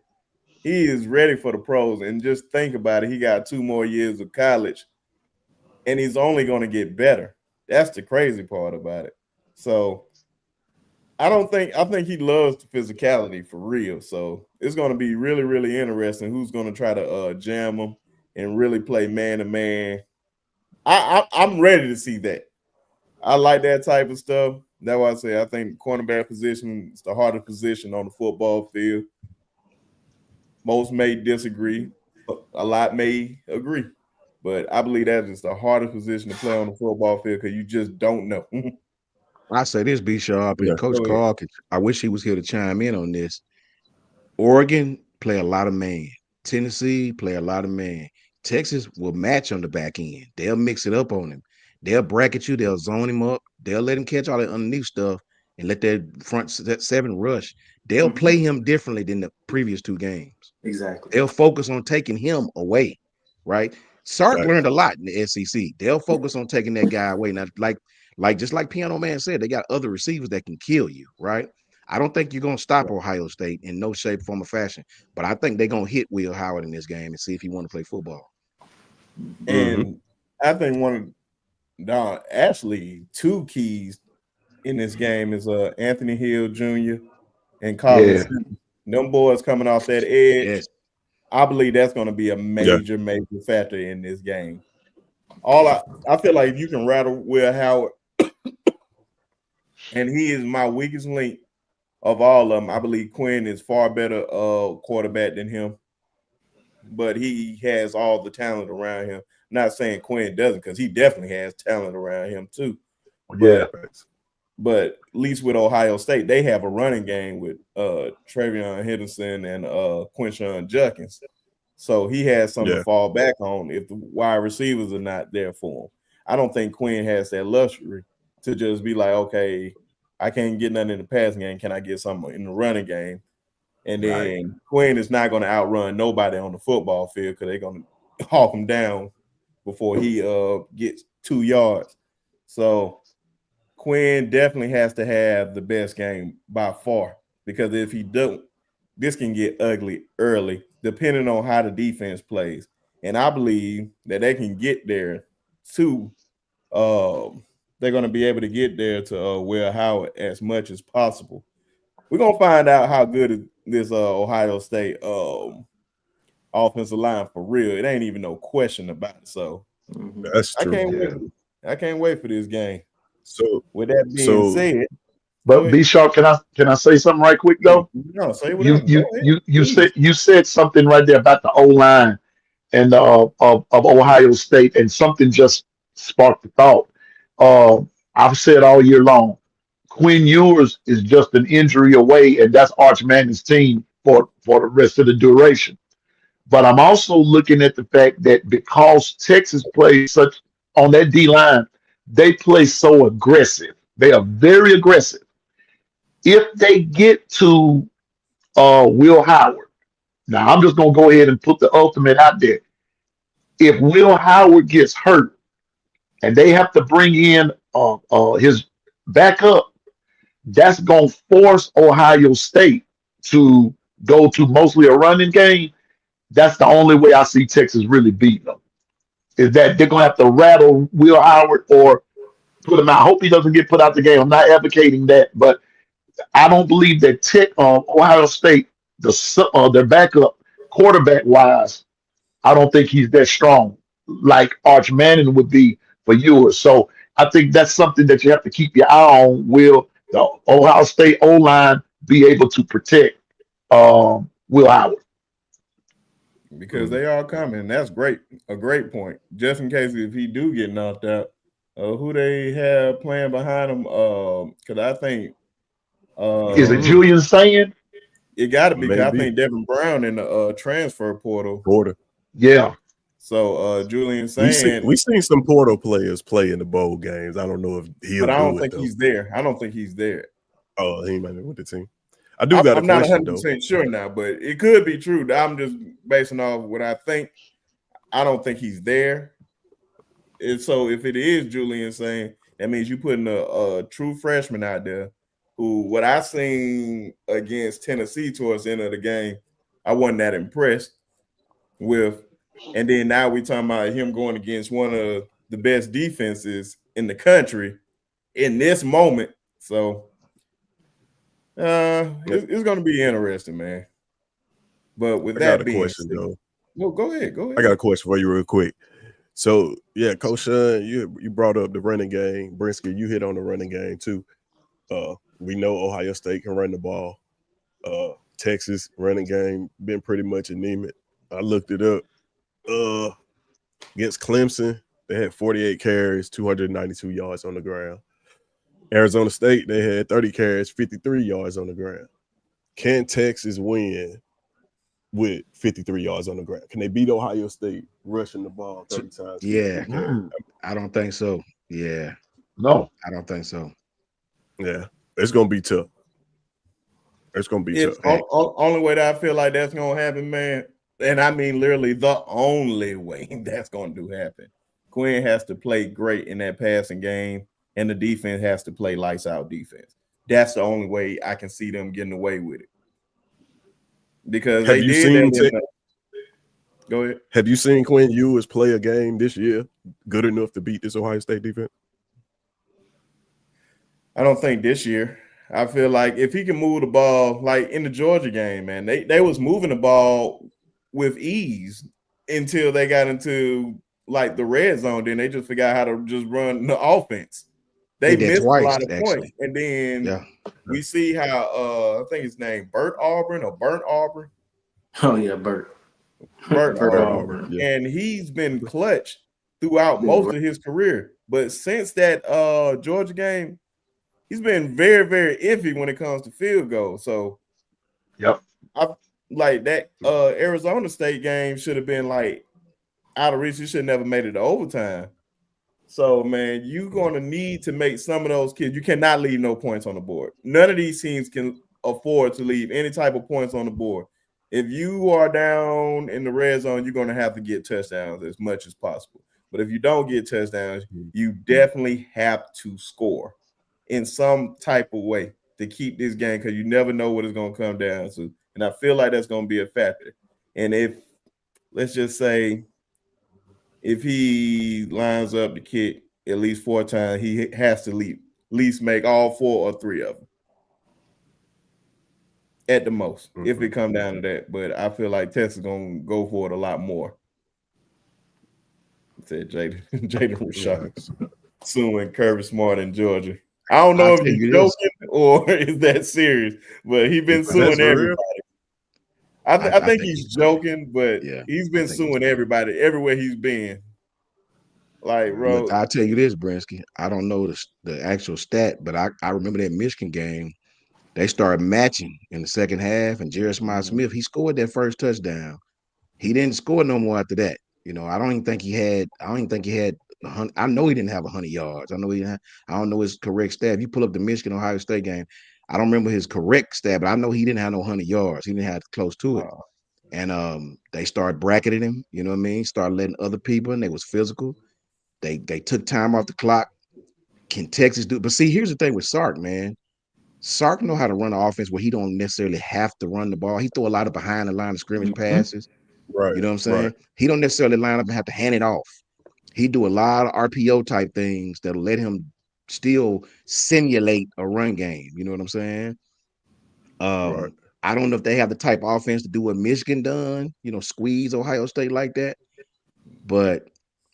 He is ready for the pros. And just think about it, he got 2 more years of college, and he's only going to get better. That's the crazy part about it. So I think he loves the physicality for real. So it's going to be really, really interesting who's going to try to jam him and really play man to man. I'm ready to see that. I like that type of stuff. That's why I say I think cornerback position is the hardest position on the football field. Most may disagree, a lot may agree, but I believe that is the hardest position to play on the football field because you just don't know. I say this, B Sharp Yeah. and Coach Go ahead. Carl. I wish he was here to chime in on this. Oregon play a lot of man. Tennessee play a lot of man. Texas will match on the back end. They'll mix it up on him. They'll bracket you. They'll zone him up. They'll let him catch all that underneath stuff and let that front seven rush. They'll play him differently than the previous two games. Exactly. They'll focus on taking him away, right? Sark Right. learned a lot in the SEC. They'll focus on taking that guy away. Now, just like Piano Man said, they got other receivers that can kill you, right? I don't think you're gonna stop Ohio State in no shape, form, or fashion. But I think they're gonna hit Will Howard in this game and see if he want to play football. And I think actually two keys in this game is Anthony Hill Jr. and Colin Yeah. Simmons. Them boys coming off that edge. Yes. I believe that's going to be a major, major factor in this game. I feel like if you can rattle Will Howard, and he is my weakest link of all of them. I believe Quinn is far better quarterback than him, but he has all the talent around him. Not saying Quinn doesn't, because he definitely has talent around him too. Yeah. But at least with Ohio State, they have a running game with Travion Henderson and Quinshon Judkins. So he has something to fall back on if the wide receivers are not there for him. I don't think Quinn has that luxury to just be like, okay, I can't get nothing in the passing game. Can I get something in the running game? And then Quinn is not going to outrun nobody on the football field because they're going to hawk him down before he gets 2 yards. So Quinn definitely has to have the best game by far, because if he don't, this can get ugly early, depending on how the defense plays. And I believe that they can get there to they're going to be able to get there to Will Howard as much as possible. We're going to find out how good this Ohio State offensive line for real. It ain't even no question about it. So That's true. I can't wait for this game. So With that being said, but B Sharp, can I say something right quick though? No, say You whatever. you said something right there about the O line and of Ohio State, and something just sparked the thought. I've said all year long, Quinn Ewers is just an injury away, and that's Arch Manning's team for the rest of the duration. But I'm also looking at the fact that because Texas plays such on that D line, they play so aggressive. They are very aggressive. If they get to Will Howard, now I'm just gonna go ahead and put the ultimate out there. If Will Howard gets hurt and they have to bring in his backup, that's gonna force Ohio State to go to mostly a running game. That's the only way I see Texas really beating them. Is that they're gonna have to rattle Will Howard or put him out. I hope he doesn't get put out the game. I'm not advocating that, but I don't believe that Ohio State, their backup quarterback wise, I don't think he's that strong like Arch Manning would be for yours. So I think that's something that you have to keep your eye on. Will the Ohio State O line be able to protect Will Howard? Because they are coming. That's great. A great point. Just in case if he do get knocked out, who they have playing behind him? Because I think Is it Julian saying? It got to be. Because I Maybe. think Devin Brown in the transfer portal. Yeah. So Julian saying we seen some portal players play in the bowl games. I don't know if he'll. But I don't do think it, he's there. I don't think he's there. Oh, he might be with the team. I do got a question. I'm not 100% sure now, but it could be true. I'm just basing off what I think. I don't think he's there. And so if it is Julian saying, that means you putting a true freshman out there who, what I seen against Tennessee towards the end of the game, I wasn't that impressed with. And then now we're talking about him going against one of the best defenses in the country in this moment. So it's going to be interesting, man. But with I got that a being question said, though. no, go ahead. I got a question for you real quick. So yeah, Coach Sean, you brought up the running game. Brinsky, you hit on the running game too. We know Ohio State can run the ball. Texas running game been pretty much anemic. I looked it up. Against Clemson, they had 48 carries, 292 yards on the ground. Arizona State, they had 30 carries, 53 yards on the ground. Can Texas win with 53 yards on the ground? Can they beat Ohio State rushing the ball 30 times, 53 Yeah, carries? I don't think so. Yeah, No. I don't think so. Yeah, it's gonna be tough. It's gonna be It's tough. only way that I feel like that's going to happen, man. And I mean, literally the only way that's going to happen. Quinn has to play great in that passing game, and the defense has to play lights out defense. That's the only way I can see them getting away with it. Because Have they you did seen that. Go ahead. Have you seen Quinn Ewers play a game this year good enough to beat this Ohio State defense? I don't think this year. I feel like if he can move the ball, like in the Georgia game, man, they was moving the ball with ease until they got into like the red zone. Then they just forgot how to just run the offense. They Did that missed a twice, lot of points, actually. and then Yeah. we see how I think his name Burnt Auburn. Oh yeah, Bert. Burt Bert Auburn, Auburn. Yeah. and he's been clutch throughout Been most great. of his career. But since that Georgia game, he's been very, very iffy when it comes to field goals. So, Yep. I like that Arizona State game should have been like out of reach. You should have never made it to overtime. So, man, you're going to need to make some of those kids. You cannot leave no points on the board. None of these teams can afford to leave any type of points on the board. If you are down in the red zone, you're going to have to get touchdowns as much as possible. But if you don't get touchdowns, you definitely have to score in some type of way to keep this game, because you never know what it's going to come down to. And I feel like that's going to be a factor. And if, let's just say, if he lines up the kick at least 4 times, he has to at least make all 4 or 3 of them at the most, if it come down to that. But I feel like Texas is going to go for it a lot more. Said Jaden Rashad suing Kirby Smart in Georgia. I don't know if he's joking or is that serious, but he's been suing everybody. I think he's joking, but he's been suing everybody everywhere he's been. Like, bro, Look, I'll tell you this, Brinsky. I don't know the actual stat, but I remember that Michigan game. They started matching in the second half, and Jerry Smith, he scored that first touchdown. He didn't score no more after that. You know, I don't even think he had 100. I know he didn't have 100 yards. I don't know his correct stat. If you pull up the Michigan Ohio State game, I don't remember his correct stat, but I know he didn't have no 100 yards. He didn't have close to it. And they started bracketing him. You know what I mean? Started letting other people, and they was physical. They took time off the clock. Can Texas do it? But see, here's the thing with Sark, man. Sark know how to run an offense where he don't necessarily have to run the ball. He throw a lot of behind the line of scrimmage passes. Right. You know what I'm saying? Right. He don't necessarily line up and have to hand it off. He do a lot of RPO type things that'll let him still simulate a run game. You know what I'm saying? Right. I don't know if they have the type of offense to do what Michigan done, squeeze Ohio State like that. But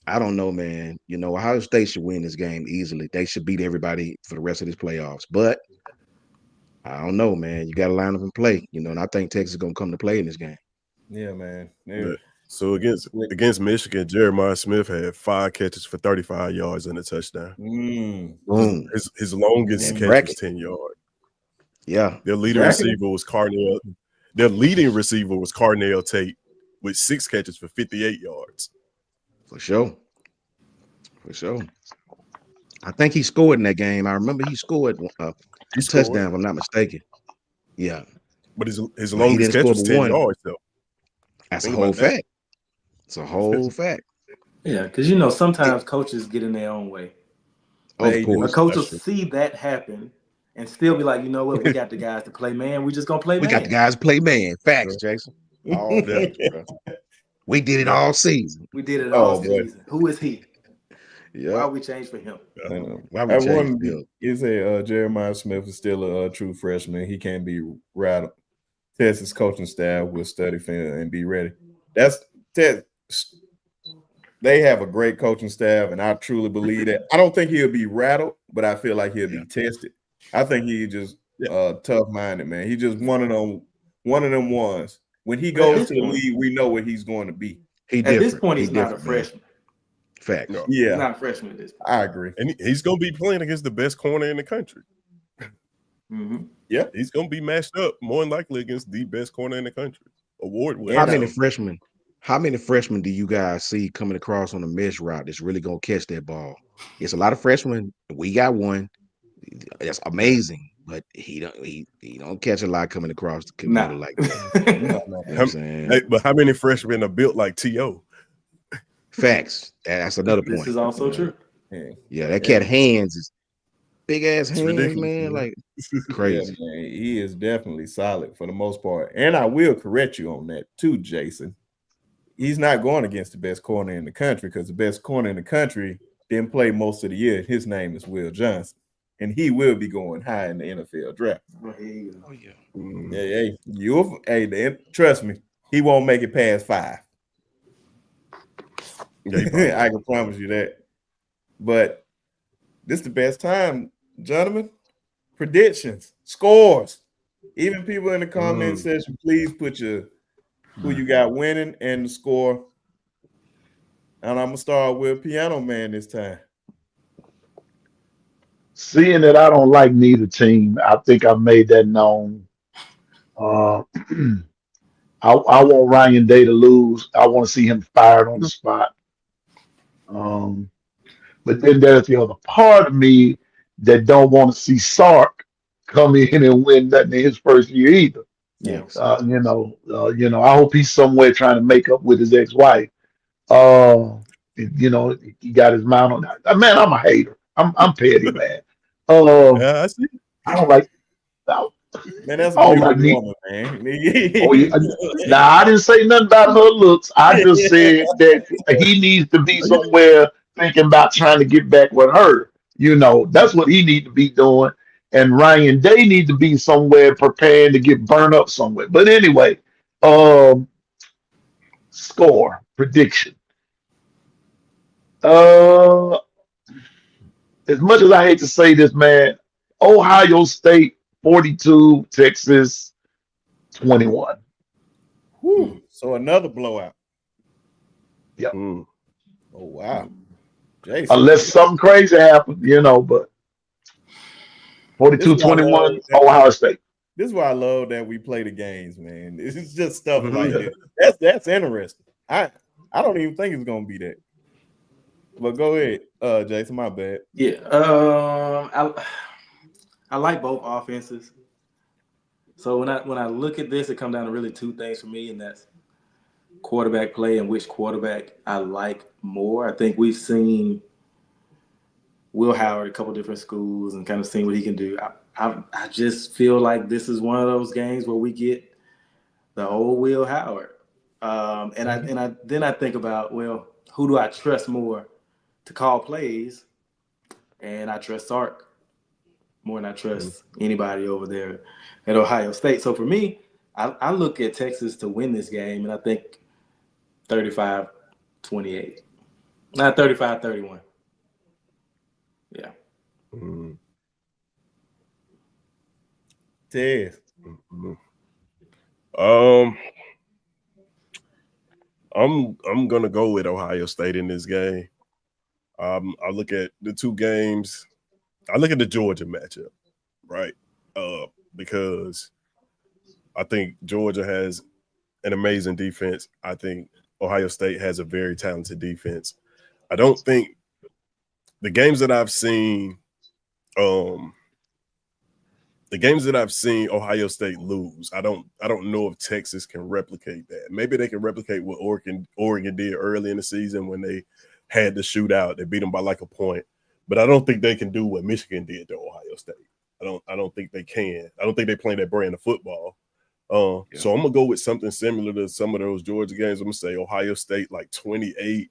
I don't know, man. Ohio State should win this game easily. They should beat everybody for the rest of this playoffs. But I don't know, man. You got to line up and play, and I think Texas is going to come to play in this game. Yeah, man. Yeah. So against Michigan, Jeremiah Smith had 5 catches for 35 yards and a touchdown. Boom. His longest catch was 10 yards. Yeah. Their leading receiver was Carnell. Their leading receiver was Carnell Tate with 6 catches for 58 yards. For sure. I think he scored in that game. I remember he scored a touchdown, if I'm not mistaken. Yeah. But his longest catch was 10 yards, though. That's a whole fact. It's a whole fact. Yeah, because sometimes coaches get in their own way. Of course. A coach will see that happen and still be like, you know what, we got the guys to play man. We just gonna play man. We got the guys to play man. Facts, Jason. All facts, bro. We did it all season. We did it all season. Who is he? Yeah. we change for him? Why we I change wonder, field? you say Jeremiah Smith is still a true freshman. He can't be rattled. Texas coaching staff will study film and be ready. That's they have a great coaching staff, and I truly believe that. I don't think he'll be rattled, but I feel like he'll be tested. I think he's just tough-minded, man. He just one of them ones. When he But at goes this to the point, league, we know what he's going to be. He at this different. point, He he's not a different, man. freshman. Facts. No. He's Yeah, not a freshman at this point. I agree. And he's gonna be playing against the best corner in the country. Mm-hmm. Yeah, He's gonna be matched up more than likely against the best corner in the country. Award winner. How And, many freshmen? How many freshmen do you guys see coming across on the mesh route that's really gonna catch that ball? It's a lot of freshmen. We got one. That's amazing, but he don't catch a lot coming across the middle like that. no, You know what I'm saying? But how many freshmen are built like T.O.? Facts. That's another This point. is also true. Yeah, that cat hands is big ass It's hands, ridiculous, man. Like Yeah, crazy. man, he is definitely solid for the most part. And I will correct you on that too, Jason. He's not going against the best corner in the country because the best corner in the country didn't play most of the year. His name is Will Johnson, and he will be going high in the NFL draft. Oh, here you go. Oh yeah. Trust me, he won't make it past 5. Yeah, he probably I can promise you that. But this is the best time, gentlemen. Predictions, scores. Even people in the comment section, please put who you got winning and the score. And I'm gonna start with Piano Man this time. Seeing that I don't like neither team, I think I've made that known. Uh, I want Ryan Day to lose. I want to see him fired on the spot. Um, but then there's the other part of me that don't want to see Sark come in and win nothing in his first year either. Yeah. Thanks. I hope he's somewhere trying to make up with his ex-wife. Uh, he got his mind on that. Man, I'm a hater. I'm petty, man. I see. I don't like. I Man, that's a don't beautiful like me. woman, man. Oh, yeah. Now, I didn't say nothing about her looks. I just said that he needs to be somewhere thinking about trying to get back with her. That's what he needs to be doing. And Ryan Day need to be somewhere preparing to get burned up somewhere. But anyway, score prediction. Uh, as much as I hate to say this, man, Ohio State 42, Texas 21. Whew, so another blowout. Yep. Mm. Oh wow, Jason. Unless something crazy happens, but 42-21, Ohio State. This is why I love that we play the games, man. It's just stuff like this. That's interesting. I don't even think it's gonna be that. But go ahead, Jason. My bad. Yeah. I like both offenses. So when I look at this, it comes down to really two things for me, and that's quarterback play and which quarterback I like more. I think we've seen Will Howard at a couple different schools and kind of seen what he can do. I just feel like this is one of those games where we get the old Will Howard. Then I think about, well, who do I trust more to call plays? And I trust Sark more than I trust anybody over there at Ohio State. So for me, I look at Texas to win this game, and I think 35-28. Not 35-31. Yeah. Ted. I'm gonna go with Ohio State in this game. I look at the two games. I look at the Georgia matchup, right? Because I think Georgia has an amazing defense. I think Ohio State has a very talented defense. I don't think the games that I've seen, Ohio State lose. I don't know if Texas can replicate that. Maybe they can replicate what Oregon did early in the season when they had the shootout. They beat them by like a point. But I don't think they can do what Michigan did to Ohio State. I don't think they can. I don't think they play that brand of football. So I'm gonna go with something similar to some of those Georgia games. I'm gonna say Ohio State like 28,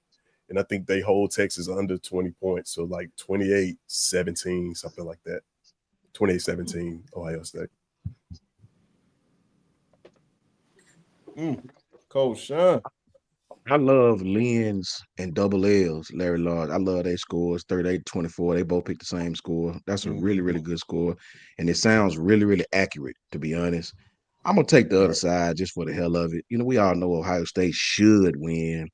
and I think they hold Texas under 20 points, so like 28-17, something like that. 28-17, Ohio State. Coach Sean. I love Lynn's and double L's, Larry Lodge. I love their scores, 38-24. They both picked the same score. That's a really, really good score. And it sounds really, really accurate, to be honest. I'm gonna take the other side just for the hell of it. We all know Ohio State should win.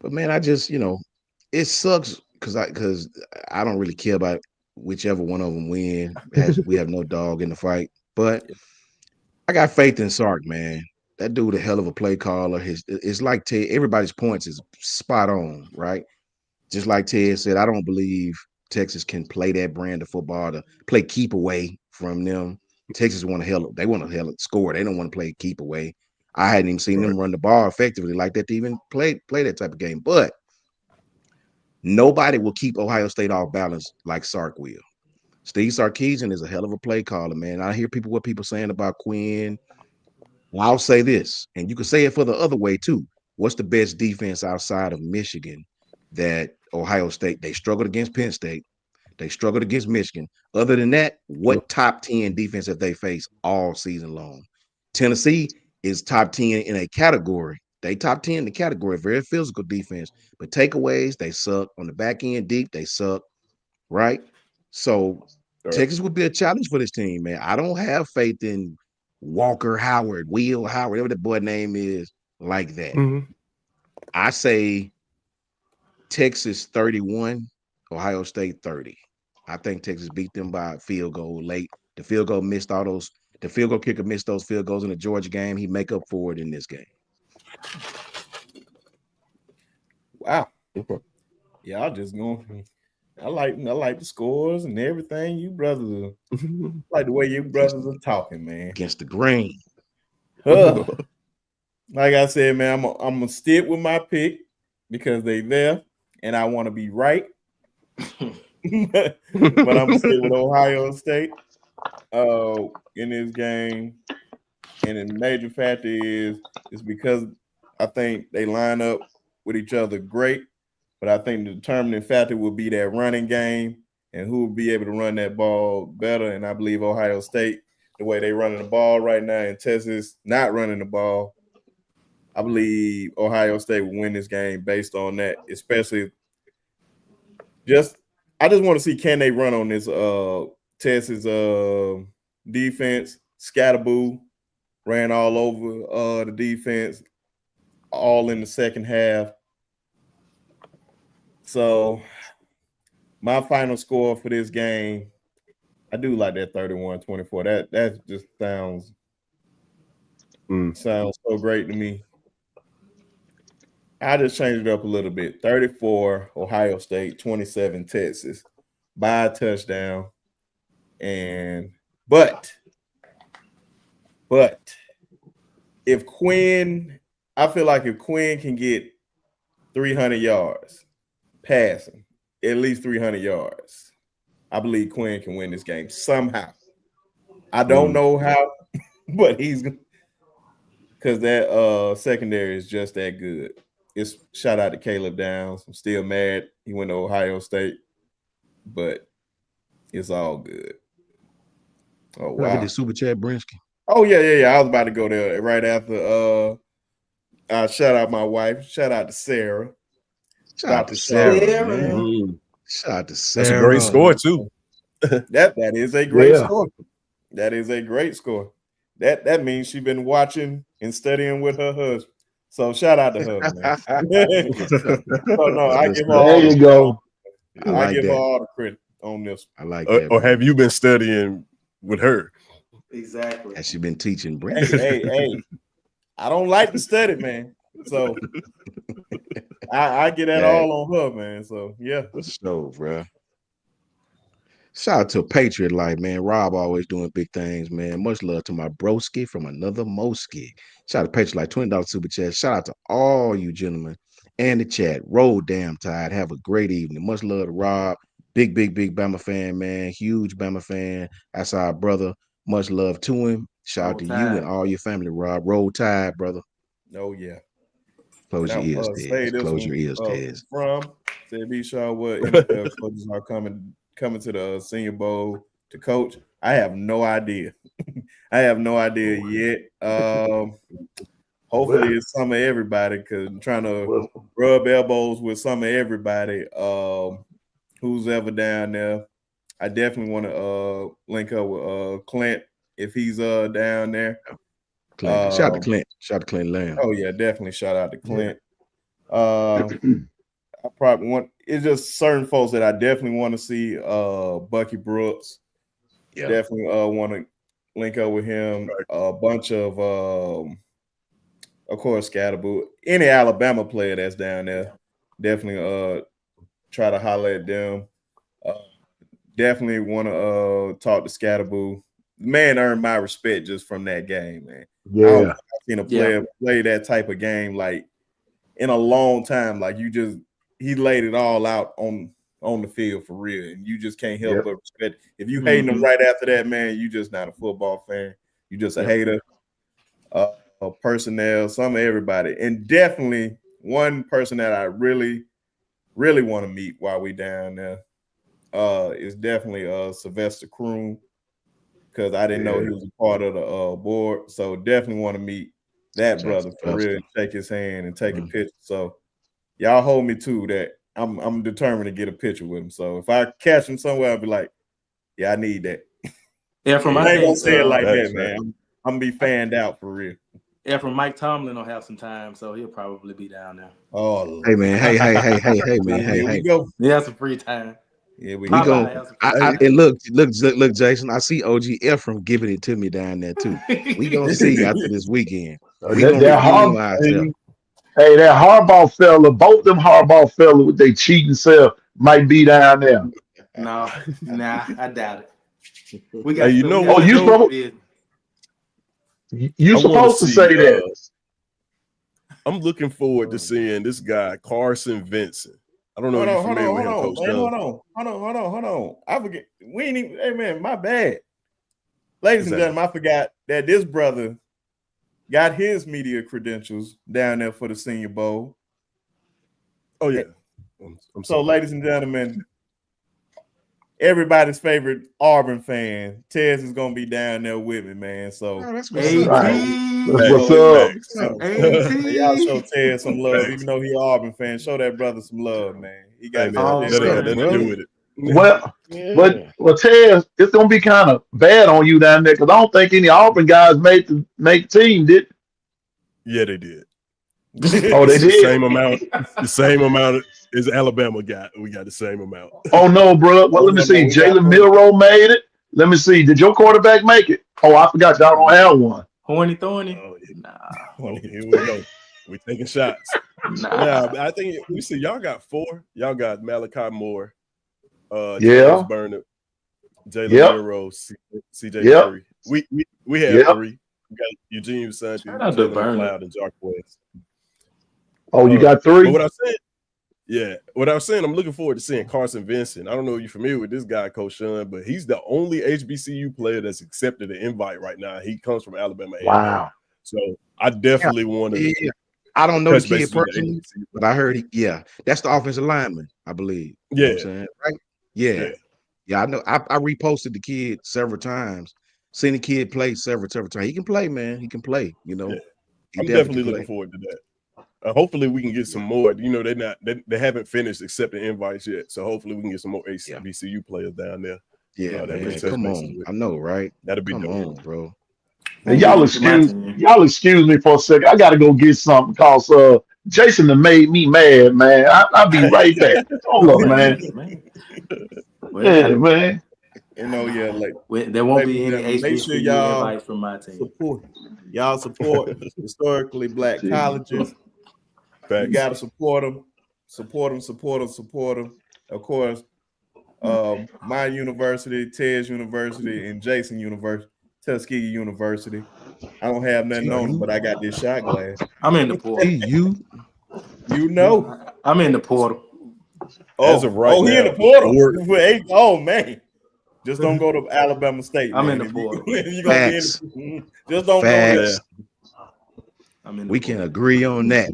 But man, I just, it sucks because I don't really care about whichever one of them win. As we have no dog in the fight. But I got faith in Sark, man. That dude, a hell of a play caller. It's like Ted. Everybody's points is spot on, right? Just like Ted said, I don't believe Texas can play that brand of football to play keep away from them. Texas want to hell score. They don't want to play keep away. I hadn't even seen them run the ball effectively like that to even play that type of game. But nobody will keep Ohio State off balance like Sark will. Steve Sarkisian is a hell of a play caller, man. I hear what people saying about Quinn. I'll say this, and you can say it for the other way too. What's the best defense outside of Michigan that Ohio State? They struggled against Penn State. They struggled against Michigan. Other than that, what top 10 defense have they faced all season long? Tennessee is top 10 in a category. They top 10 in the category, very physical defense. But takeaways, they suck. On the back end deep, they suck, right? So Texas would be a challenge for this team, man. I don't have faith in Walker Howard, Will Howard, whatever the boy name is, like that. I say Texas 31, Ohio State 30. I think Texas beat them by a field goal late. The field goal kicker missed those field goals in the Georgia game. He make up for it in this game. Wow. Yeah, I'm just going. I like the scores and everything. You brothers like the way you brothers are talking, man. Against the grain. Like I said, man, I'm gonna stick with my pick because they there and I want to be right. But I'm gonna stick with Ohio State in this game. And the major factor is because I think they line up with each other great. But I think the determining factor will be that running game and who will be able to run that ball better. And I believe Ohio State, the way they running the ball right now, and Texas not running the ball, I believe Ohio State will win this game based on that. Especially, I just want to see, can they run on this Texas defense. Scatterboo ran all over the defense, all in the second half. So my final score for this game, I do like that 31-24. That just sounds so great to me. I just changed it up a little bit. 34 Ohio State, 27 Texas by a touchdown. But if Quinn, I feel like if Quinn can get 300 yards passing, at least 300 yards, I believe Quinn can win this game somehow. I don't know how, but he's because that secondary is just that good. It's shout out to Caleb Downs. I'm still mad he went to Ohio State, but it's all good. Oh wow! Did Super Chat Brinsky? Oh yeah. I was about to go there right after. Shout out my wife. Shout out to Sarah. Shout out to Sarah. Shout out to Sarah. That's a great score too. That is a great score. That is a great score. That means she's been watching and studying with her husband. So shout out to her, man. I give her all there you go. I give her all the credit on this. I like that. Or have you been studying with her? Exactly. Has she been teaching Brent? Hey. I don't like to study, man. So I get that all on her, man. So yeah. So, bro. Shout out to Patriot Life, man. Rob always doing big things, man. Much love to my broski from another Moski. Shout out to Patriot Life, $20 super chat. Shout out to all you gentlemen and the chat. Roll damn tide. Have a great evening. Much love to Rob. Big Bama fan, man. Huge Bama fan. That's our brother. Much love to him. Shout out to you and all your family, Rob. Roll tide, brother. Oh, yeah. Close your ears, Say Tez. this Close one your ears, Tez. from said B. Shaw, what NFL coaches are coming to the Senior Bowl to coach? I have no idea. I have no idea yet. Hopefully Well, it's some of everybody because I'm trying to well, rub elbows with some of everybody. Who's ever down there. I definitely want to link up with Clint if he's down there. Clint. Shout out to Clint. Shout out to Clint Lamb. Oh yeah, definitely shout out to Clint. I probably want it's just certain folks that I definitely want to see. Bucky Brooks. Yeah. Definitely want to link up with him. A bunch of course, Scatterboo. Any Alabama player that's down there, definitely try to holler at them. Definitely want to talk to Scatterboo. Man earned my respect just from that game, man. I don't think I've seen a player play that type of game like in a long time. Like he laid it all out on the field for real, and you just can't help but respect. If you hating him right after that, man, you just not a football fan. You just a hater. Personnel, some of everybody, and definitely one person that I really, really want to meet while we down there is definitely Sylvester Kroon, because I didn't know he was a part of the board. So definitely want to meet that brother for real, shake his hand and take a picture. So y'all hold me to that. I'm determined to get a picture with him. So if I catch him somewhere, I'll be like, yeah, I need that. Yeah, from I I ain't gonna think say it like that, man. I'm gonna be fanned out for real. Yeah, from Mike Tomlin will have some time, so he'll probably be down there. Oh, hey man, hey man, here we go. He has some free time. Yeah, we go. Hey. And look, Jason. I see OG Ephraim giving it to me down there too. We gonna see after this weekend. We gonna redeem ourselves. Hey, that Harbaugh fella, both them Harbaugh fella with their cheating self might be down there. No, I doubt it. We got. Hey, you know what? You supposed to say that. I'm looking forward to seeing this guy, Carson Vincent. I don't know if you're familiar with him, Coach. Hold on. I forget. We ain't even. Hey man, my bad. Ladies and gentlemen, I forgot that this brother got his media credentials down there for the Senior Bowl. Oh yeah. So, ladies and gentlemen, everybody's favorite Auburn fan, Tez is gonna be down there with me, man. So that's what's up. Y'all show Tez some love, even though he's an Auburn fan. Show that brother some love, man. He got nothing to do with it. Well, but Tez, it's gonna be kind of bad on you down there because I don't think any Auburn guys make the team, did? Yeah, they did. Oh, they did. The same amount as Alabama got. We got the same amount. Oh no, bro. Well, let me see. Jalen Milroe made it. Let me see. Did your quarterback make it? Oh, I forgot y'all don't have one. Thorny. Oh, nah. Here we go. We taking shots. Yeah, I think we see y'all got 4. Y'all got Malachi Moore, James Burnett, Jalen Milroe, CJ 3. We have 3. We got Eugene Santi, Jalen McLeod, and Jark West. Oh, you got 3? But what I was saying, I'm looking forward to seeing Carson Vincent. I don't know if you're familiar with this guy, Coach Sean, but he's the only HBCU player that's accepted an invite right now. He comes from Alabama. Wow. So I definitely want to. Yeah. I don't know the kid personally, but I heard that's the offensive lineman, I believe. You know what I'm saying? Right? Yeah. I know. I reposted the kid several times. Seen the kid play several times. He can play, man. He can play. You know. I'm definitely looking forward to that. Hopefully we can get some more. You know, they haven't finished accepting invites yet. So hopefully we can get some more HBCU players down there. Yeah, man. Come on. I know, right? That'll be dope, bro. And y'all excuse me for a second. I gotta go get something because Jason done made me mad, man. I'll be right back. Hold up, man. Man. You know, there won't be any HBCU invites from my team. Support historically Black colleges. You gotta support them. Of course, my university, Ted's University, and Jason University, Tuskegee University. I don't have nothing on them, but I got this shot glass. I'm in the portal. You know, I'm in the portal. As of right now, he in the portal. Oh man. Just don't go to Alabama State. I'm in the portal. Just don't go there. We can agree on that.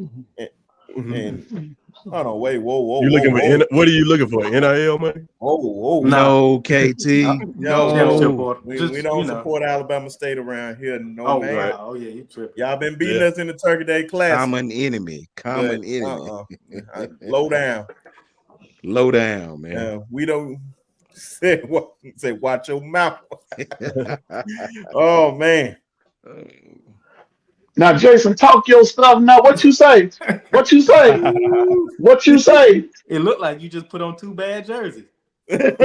And hold on, wait, whoa. You looking for what are you looking for? NIL money? Whoa. No, KT. Championship No. order. We don't support Alabama State around here. No, Oh, man. wow. Oh, yeah, you tripping. Y'all been beating us in the Turkey Day Classic. Common enemy. Common enemy. Low down. Low down, man. We don't say watch your mouth. Oh man. Now, Jason, talk your stuff now. What you say? What you say? What you say? It looked like you just put on 2 bad jerseys. There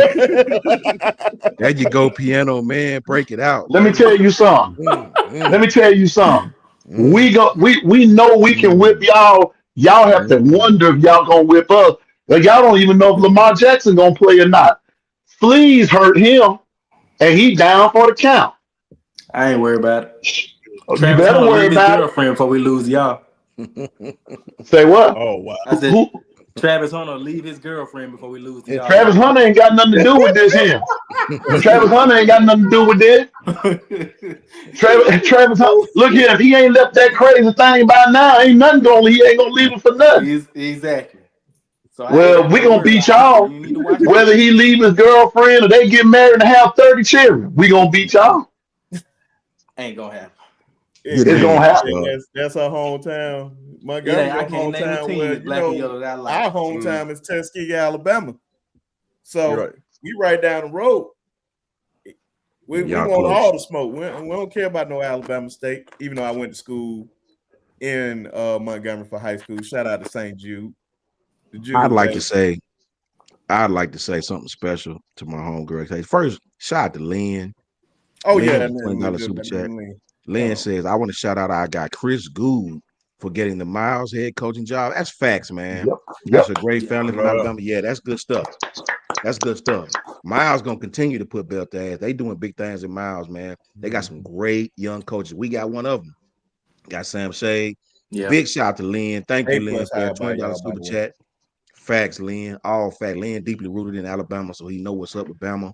you go, piano man. Break it out. Let me tell you something. Let me tell you something. We know we can whip y'all. Y'all have to wonder if y'all gonna whip us. Like y'all don't even know if Lamar Jackson gonna play or not. Fleas hurt him, and he down for the count. I ain't worried about it. You Travis better Hunter worry leave his about girlfriend before we lose y'all. it. Say what? Oh wow. I said Who- Travis Hunter leave his girlfriend before we lose to y'all. Travis Hunter ain't got nothing to do with this here. Travis Hunter ain't got nothing to do with this. Travis Hunter, look here, if he ain't left that crazy thing by now, ain't nothing going. He ain't gonna leave it for nothing. Exactly. So Well, we gonna beat y'all. You need to watch Whether he leave his girlfriend or they get married and have 30 children, we gonna beat y'all. Ain't gonna happen. It's gonna happen. That's our hometown. Montgomery, Yeah, I can't name a team that's black and yellow that I like. Our hometown is Tuskegee, Alabama. So we right down the road. We want all the smoke. We don't care about no Alabama State, even though I went to school in Montgomery for high school. Shout out to St. Jude. I'd like to say something special to my homegirl. First, shout out to Lynn. Oh, Lynn, yeah. $20 super chat. Lynn says, I want to shout out our guy Chris Gould for getting the Miles head coaching job. That's facts, man. Yep. That's a great family from Alabama. Yeah, that's good stuff. That's good stuff. Miles gonna continue to put belt ass. They doing big things in Miles, man. They got some great young coaches. We got one of them. Got Sam Shade. Yeah. Big shout out to Lynn. Thank you, Lynn, for that $20 $20 super chat. Facts, Lynn. All fact. Lynn deeply rooted in Alabama, so he know what's up with Bama.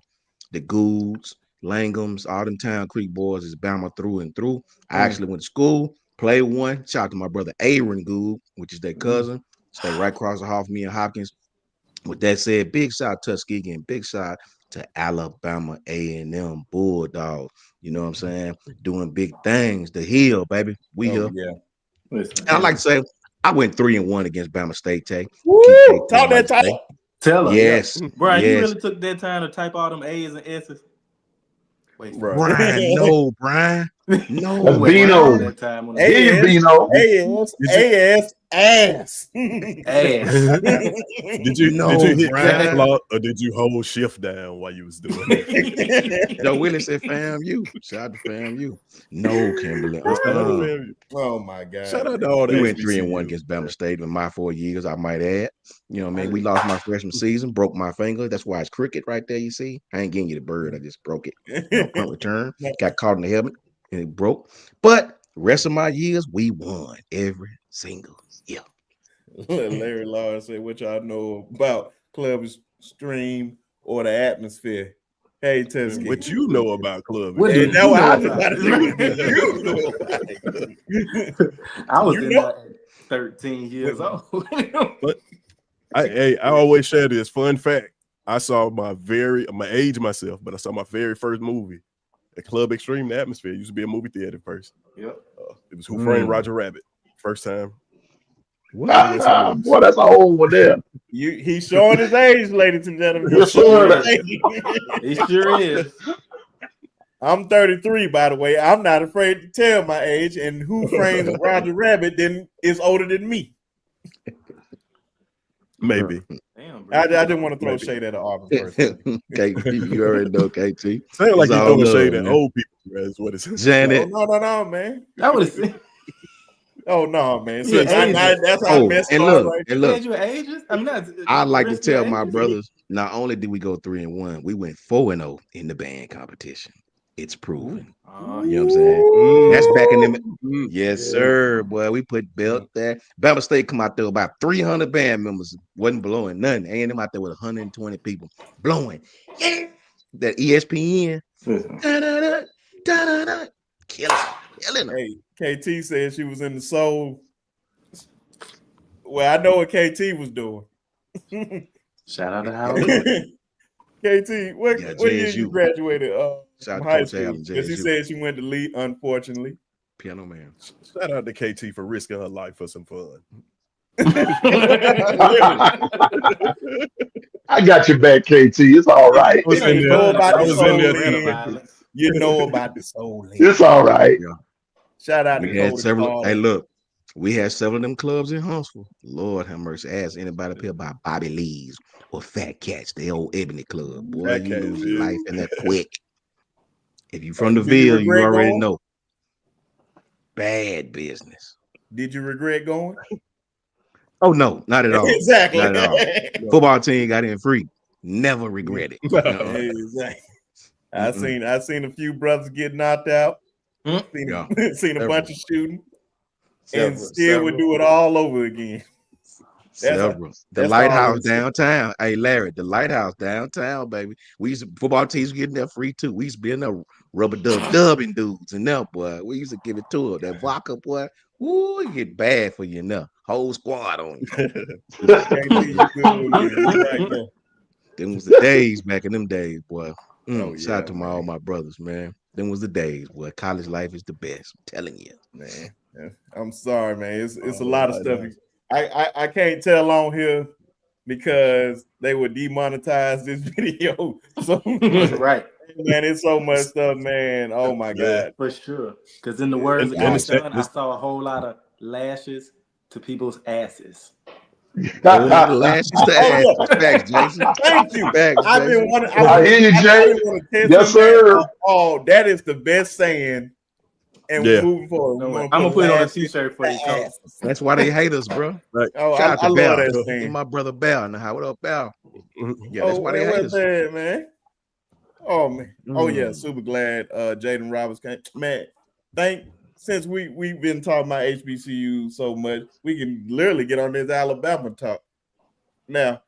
The Goulds, Langhams, all them Town Creek boys is Bama through and through. I actually went to school, played one. Shout out to my brother Aaron Gould, which is their cousin. Stay right across the hall from me and Hopkins. With that said, big shout out to Tuskegee and big shout out to Alabama A&M Bulldogs. You know what I'm saying? Doing big things. The Hill, baby. We here. Yeah. Listen, And I like to say, I went 3-1 against Bama State, Tay. Talk that talk. Tell her. Yes. Brian, yes. you really took that time to type all them A's and S's? Wait, Brian, no, Brian. No. That's Bino. That time on Hear you, Bino. ass. Ass. Did you hit caps lock or did you hold shift down while you was doing it? Joe Willie said, "Fam, you." Shout out to Fam, you. No, Kimberly. Oh my God. Shout out to all that. We went 3-1 against Bama State in my 4 years, I might add. You know what I mean? We lost my freshman season, broke my finger. That's why it's cricket right there, you see. I ain't getting you the bird, I just broke it. Punt return. Got caught in the helmet and it broke. But the rest of my years, we won every single year. Larry Lawrence said, what y'all know about Club Stream or the atmosphere? Hey, Tuskegee. What you know about Club? What do you know about it? I was in that 13 years old. But I always share this fun fact. I saw my age myself, but I saw my very first movie at Club Extreme. The Atmosphere used to be a movie theater first. Yep. It was Who Framed Roger Rabbit. First time. Boy, that's an old one there. He's showing his age, ladies and gentlemen. Yes, sir. He sure is. I'm 33, by the way. I'm not afraid to tell my age. And Who Framed Roger Rabbit is older than me. Maybe. Damn, I didn't want to throw shade at an Auburn person. KT, you already know, KT. Sound like you throwing shade at old people. Is what it's Janet. No, man. That would have. Oh no, man! See, that's how I messed and up. look, Right and look. You ages? I mean, I'd like to tell my brothers. Not only did we go 3-1, we went 4-0 in the band competition. It's proven. You know what I'm saying? That's back in the yes, sir. Boy, we put belt there. Bama State come out there with about 300 band members. Wasn't blowing nothing. And them out there with 120 people blowing. Yeah, that ESPN. Da-da-da, da-da-da. Killing. Hey, KT said she was in the soul. Well, I know what KT was doing. Shout out to Howard. KT, what Yeah, year you JSU. graduated Shout from out to high Coach school? Allen, Because she JSU. said she went to Lee, unfortunately. Piano man. Shout out to KT for risking her life for some fun. I got your back, KT. It's all right. was in You there. know about I the was in soul there Threat of end. violence. You know about the soul end. It's all right. Yeah. Shout out to We had Cody several. Carter. Hey, look, we had several of them clubs in Huntsville. Lord have mercy. Ask anybody up here about Bobby Lee's or Fat Cats, the old Ebony Club. Boy, Fat you Cats, lose your yeah. life in that quick. If you from the Did you Ville, you regret already going? know. Bad business. Did you regret going? Oh no, not at all. Exactly. Not at all. Football team got in free. Never regret it. Exactly. I seen a few brothers get knocked out. Yeah. Seen a bunch of shooting, and Several, still would do it all over again. Several. The that's lighthouse always- downtown. Hey Larry, the lighthouse downtown, baby. We used to football teams getting there free too. We used to be in there rubber dubbing dudes and there, boy. We used to give it to her. That vodka, boy. Ooh, it get bad for you now. Whole squad on you. KT, you good with me. You right there. Them was the days back in them days, boy. Oh, Shout out yeah, to all my brothers, man. Them was the days, boy. College life is the best. I'm telling you. Man, yeah. I'm sorry, man. It's a Oh, lot of right stuff. now. I can't tell on here because they would demonetize this video. So right, man, it's so much stuff, man. Oh my Yeah. god. for sure. Because in the words of And Coach the- Dunn, I saw a whole lot of lashes to people's asses. Lashes to ass. Oh, yeah. Facts, Jason. Thank you. Facts, I've been Jason. wanting. I hear you, Jay. want to test Yes, him back. sir. Oh, that is the best saying. And Yeah. moving forward, I'm we're gonna put it on a lashes t-shirt for you, to Coach. asses. That's why they hate us, bro. Oh, Shout out I to love Bell. that And saying. my brother Bell. Now, what up, Bell? Yeah, that's Oh, why they man, hate what's us. that, man? Oh man. Oh yeah, Mm. super glad Jaden Roberts came. Man, since we've been talking about HBCU so much, we can literally get on this Alabama talk. Now,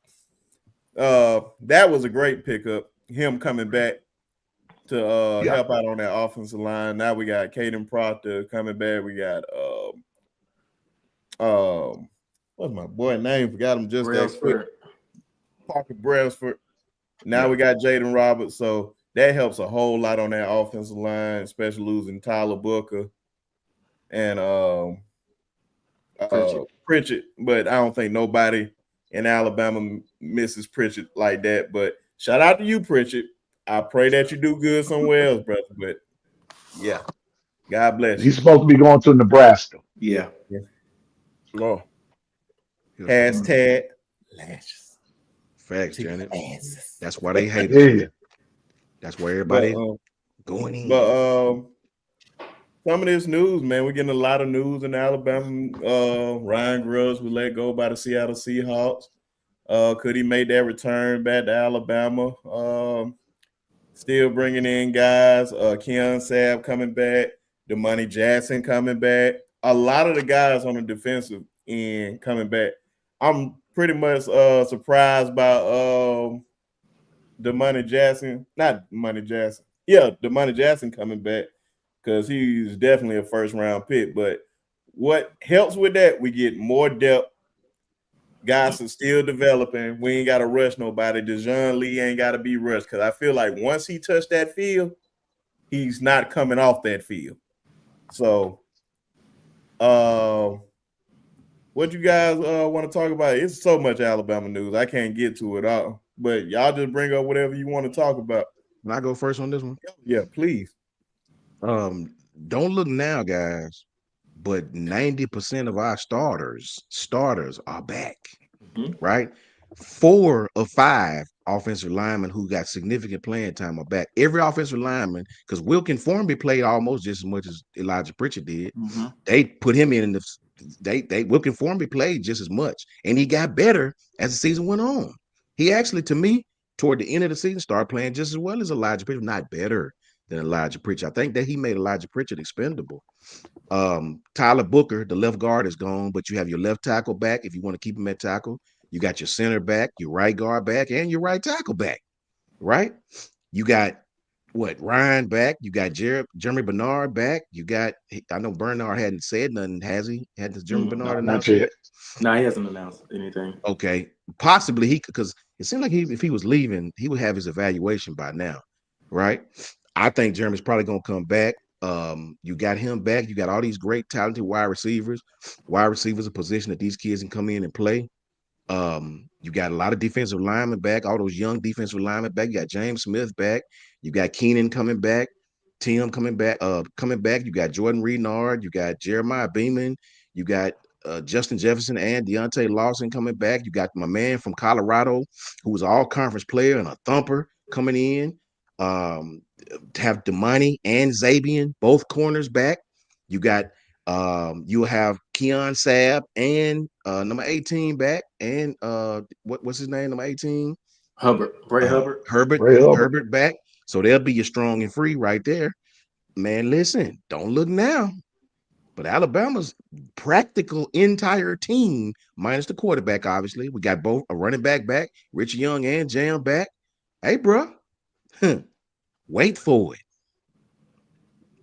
that was a great pickup, him coming back to Yeah. help out on that offensive line. Now we got Caden Proctor coming back. We got what's my boy name? Forgot him just that quick. Brailsford. Parker Brailsford. Now Yeah. we got Jaden Roberts, so that helps a whole lot on that offensive line, especially losing Tyler Booker and Pritchett. But I don't think nobody in Alabama misses Pritchett like that. But shout out to you, Pritchett. I pray that you do good somewhere else, brother. But yeah, God bless you. He's supposed to be going to Nebraska. Yeah. Oh, Hashtag lashes. Facts, Janet. Asses. That's why they hate us. Yeah. That's why everybody But, going in. But some of this news, man, we're getting a lot of news in Alabama. Ryan Grubbs was let go by the Seattle Seahawks. Could he make that return back to Alabama? Still bringing in guys. Keon Sabb coming back. Damani Jackson coming back. A lot of the guys on the defensive end coming back. I'm pretty much surprised by Damani Jackson. Not Damani Jackson. Yeah, Damani Jackson coming back because he's definitely a first-round pick. But what helps with that, we get more depth. Guys are still developing. We ain't got to rush nobody. Dejon Lee ain't got to be rushed because I feel like once he touched that field, he's not coming off that field. So, what you guys want to talk about? It's so much Alabama news. I can't get to it all. But y'all just bring up whatever you want to talk about. Can I go first on this one? Yeah, please. Don't look now, guys, but 90% of our starters are back, right? 4 of 5 offensive linemen who got significant playing time are back. Every offensive lineman, because Wilkin Formby played almost just as much as Elijah Pritchett did. They put him in the Wilkin Formby played just as much, and he got better as the season went on. He actually, to me, toward the end of the season, started playing just as well as Elijah Pritchett, not better than Elijah Pritchett. I think that he made Elijah Pritchett expendable. Tyler Booker, the left guard, is gone, but you have your left tackle back if you want to keep him at tackle. You got your center back, your right guard back, and your right tackle back, right? You got what, Ryan back. You got Jeremy Bernard back. I know Bernard hadn't said nothing, has he? Had the Jeremy Mm. Bernard Not announced it? yet. No, he hasn't announced anything. Okay, possibly he could, because it seemed like if he was leaving, he would have his evaluation by now, right? I think Jeremy's probably gonna come back. You got him back. You got all these great talented wide receivers. Wide receivers, a position that these kids can come in and play. You got a lot of defensive linemen back, all those young defensive linemen back. You got James Smith back. You got Keenan coming back, Tim coming back. You got Jordan Renard, you got Jeremiah Beeman, you got Justin Jefferson and Deontay Lawson coming back. You got my man from Colorado, who was an all-conference player and a thumper coming in. To have Demani and Zabian, both corners back. You got you'll have Keon Sabb and number 18 back, and what's his name? Number 18, Bray Hubbard. Herbert Ray Hubbard. Herbert back. So they'll be your strong and free right there. Man, listen, don't look now. But Alabama's practical entire team, minus the quarterback, obviously. We got both a running back, Rich Young and Jam back. Hey, bro, wait for it.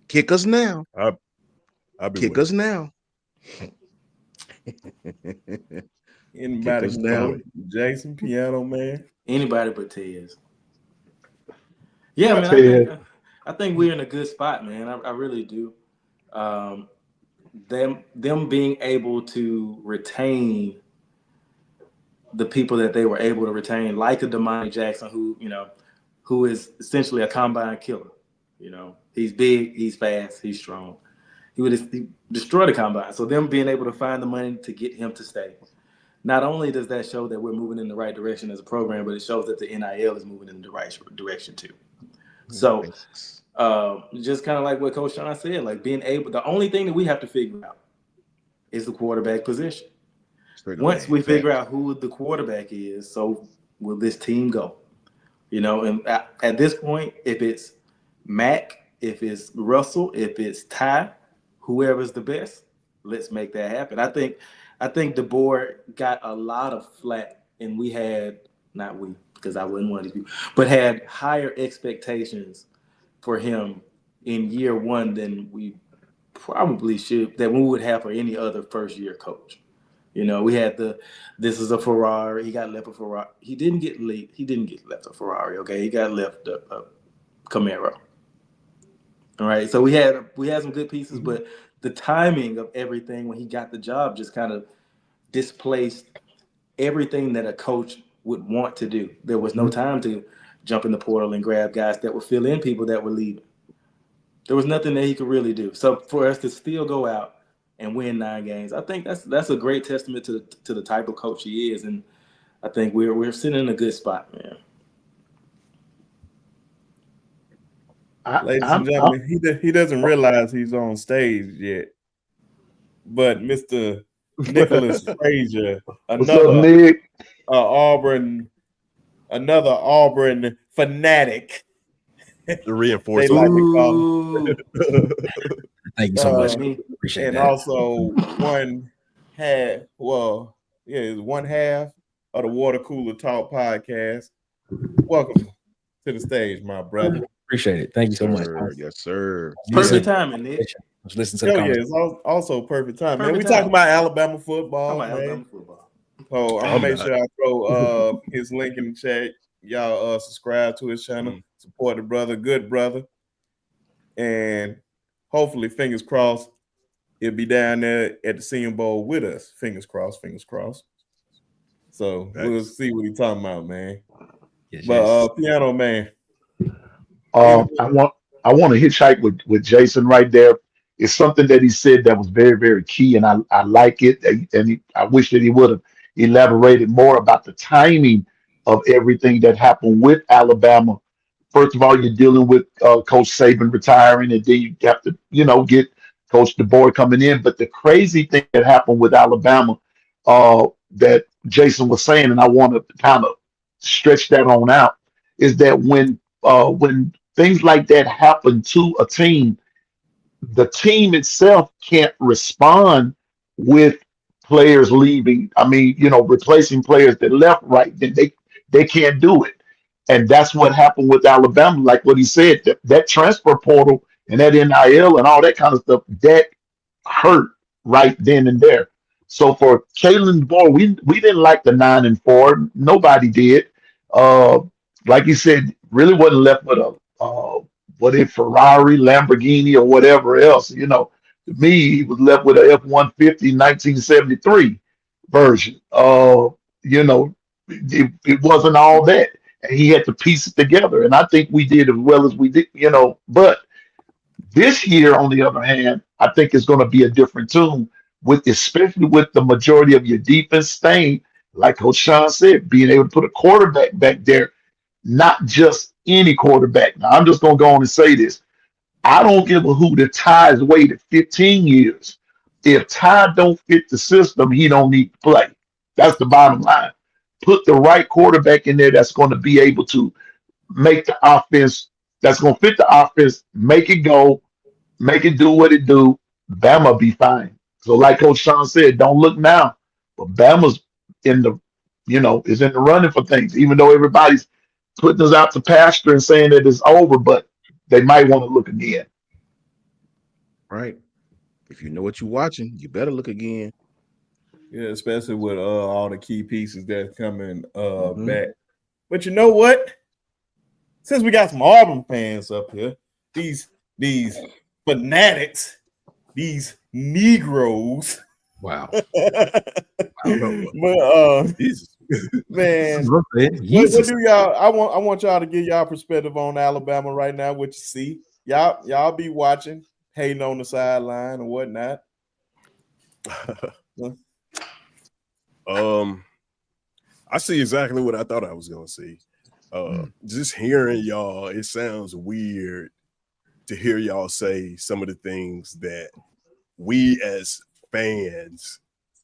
Kick us now. I'll be Kick waiting. us now. Anybody us can down. go. Jason, Piano Man. Anybody but Tez. Yeah, man. I think we're in a good spot, man. I really do. Them being able to retain the people that they were able to retain, like a Damani Jackson, who is essentially a combine killer. He's big, he's fast, he's strong. He destroy the combine. So them being able to find the money to get him to stay. Not only does that show that we're moving in the right direction as a program, but it shows that the NIL is moving in the right direction too. So just kind of like what Coach Sean said, like the only thing that we have to figure out is the quarterback position. Once we figure out who the quarterback is, so will this team go? And at this point, if it's Mac, if it's Russell, if it's Ty, whoever's the best, let's make that happen. I think the board got a lot of flack, and we had, not we, because I wasn't one of these people, but had higher expectations for him in year one than we probably that we would have for any other first-year coach. We had this is a Ferrari. He got left a Ferrari. He didn't get left a Ferrari. Okay, he got left a Camaro. All right, so we had some good pieces, but the timing of everything when he got the job just kind of displaced everything that a coach would want to do. There was no time to jump in the portal and grab guys that would fill in people that were leaving. There was nothing that he could really do. So for us to still go out and win 9 games, I think that's a great testament to the type of coach he is, and I think we're sitting in a good spot, man. Ladies and gentlemen, he doesn't realize he's on stage yet. But Mr. Nicholas Frazier, another Auburn fanatic. To reinforce they like to call him. Thank you so much. Appreciate and that. also one half of the Water Cooler Talk podcast. Welcome to the stage, my brother. Appreciate it. Thank you so much. Yes, sir. Perfect timing, Nick. Let's listen to the conversation. It's also perfect time, man. We talking about Alabama football, So I'm gonna make sure I throw his link in the chat. Y'all subscribe to his channel, support the brother, good brother, and hopefully, fingers crossed, he'll be down there at the Senior Bowl with us. Fingers crossed, fingers crossed. So we'll see what he's talking about, man. Yes, but Piano Man, I want to hitchhike with Jason right there. It's something that he said that was very, very key, and I like it. And I wish that he would have elaborated more about the timing of everything that happened with Alabama. First of all, you're dealing with Coach Saban retiring, and then you have to, get Coach DeBoer coming in. But the crazy thing that happened with Alabama that Jason was saying, and I want to kind of stretch that on out, is that when things like that happen to a team, the team itself can't respond with players leaving. I mean, replacing players that left, right. Then they can't do it. And that's what happened with Alabama. Like what he said, that transfer portal and that NIL and all that kind of stuff, that hurt right then and there. So for Kalen Ball, we didn't like the 9-4. Nobody did. Uh, like you said, really wasn't left with a what if Ferrari, Lamborghini, or whatever else. To me, he was left with a F-150 1973 version. It wasn't all that, and he had to piece it together. And I think we did as well as we did. But this year, on the other hand, I think it's going to be a different tune, especially with the majority of your defense staying, like Coach Sean said, being able to put a quarterback back there, not just any quarterback. Now, I'm just going to go on and say this. I don't give a hoot if Ty's waited 15 years. If Ty don't fit the system, he don't need to play. That's the bottom line. Put the right quarterback in there that's going to be able to make the offense, that's going to fit the offense, make it go, make it do what it do. Bama be fine. So like Coach Sean said, don't look now. But Bama's in the, is in the running for things, even though everybody's putting us out to pasture and saying that it's over, but they might want to look again. Right. If you know what you're watching, you better look again. Yeah, especially with all the key pieces that's coming back. But you know what? Since we got some Auburn fans up here, these fanatics, these Negroes. Wow. Jesus. Man, what do y'all? I want y'all to give y'all perspective on Alabama right now. What you see, y'all be watching, hating on the sideline and whatnot. I see exactly what I thought I was gonna see. Just hearing y'all, it sounds weird to hear y'all say some of the things that we as fans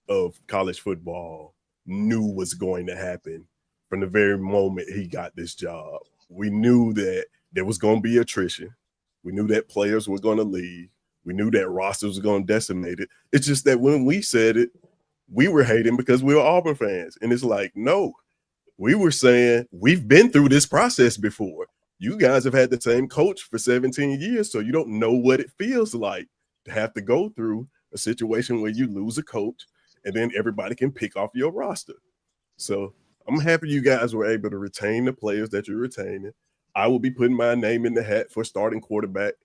of college football knew was going to happen from the very moment he got this job. We knew that there was going to be attrition. We knew that players were going to leave. We knew that rosters were going to decimate it. It's just that when we said it, we were hating because we were Auburn fans. And it's like, no, we were saying we've been through this process before. You guys have had the same coach for 17 years, so you don't know what it feels like to have to go through a situation where you lose a coach and then everybody can pick off your roster. So I'm happy you guys were able to retain the players that you're retaining. I will be putting my name in the hat for starting quarterback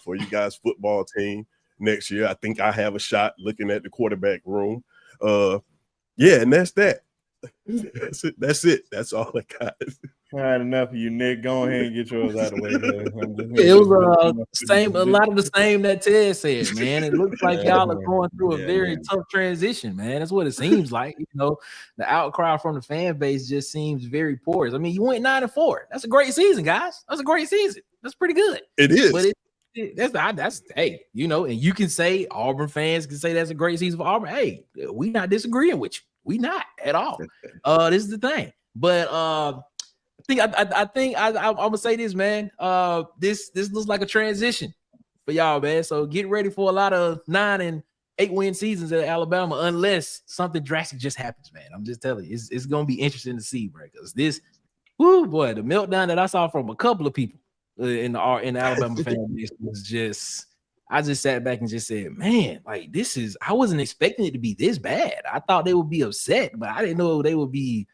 for you guys' football team next year. I think I have a shot looking at the quarterback room. And that's that. That's it. That's all I got. All right, enough of you, Nick. Go ahead and get yours out of the way. It was a lot of the same that Ted said, man. It looks like y'all are going through a very tough transition, man. That's what it seems like. The outcry from the fan base just seems very porous. I mean, you went 9-4. That's a great season, guys. That's a great season. That's pretty good. It is. But that's hey, and you can say Auburn fans can say that's a great season for Auburn. Hey, we not disagreeing with you. We not at all. This is the thing. But I think I'm gonna say this, man. This looks like a transition for y'all, man. So get ready for a lot of 9 and 8 win seasons at Alabama, unless something drastic just happens, man. I'm just telling you, it's gonna be interesting to see, bro. Because the meltdown that I saw from a couple of people in the Alabama fan base was just. I just sat back and just said, man, like I wasn't expecting it to be this bad. I thought they would be upset, but I didn't know they would be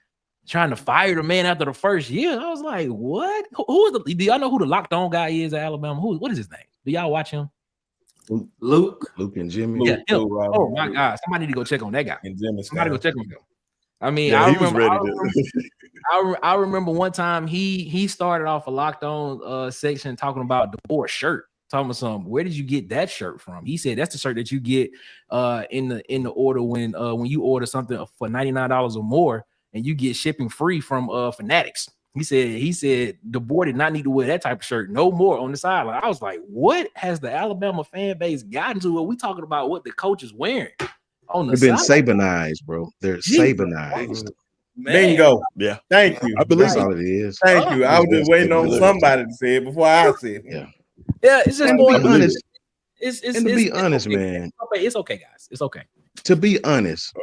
trying to fire the man after the first year. I was like, what? Do y'all know who the locked on guy is at Alabama? What is his name? Do y'all watch him? Luke and Jimmy. Yeah, oh my God. Somebody need to go check on that guy. And Jimmy, somebody go check on him. I mean, I remember one time he started off a locked on section talking about the DeBoer shirt. Talking about where did you get that shirt from? He said that's the shirt that you get in the order when you order something for $99 or more and you get shipping free from Fanatics. He said DeBoer did not need to wear that type of shirt no more on the sideline. I was like, what has the Alabama fan base gotten to? Are we talking about what the coach is wearing on the They've been Sabanized, bro. They're Sabanized. Bingo. Yeah. Thank you. I believe that's all it is. Thank you. I was just waiting on somebody to say it before I said it. Yeah, it's just more. Honest, to be honest, man. It's okay, guys. It's okay. To be honest,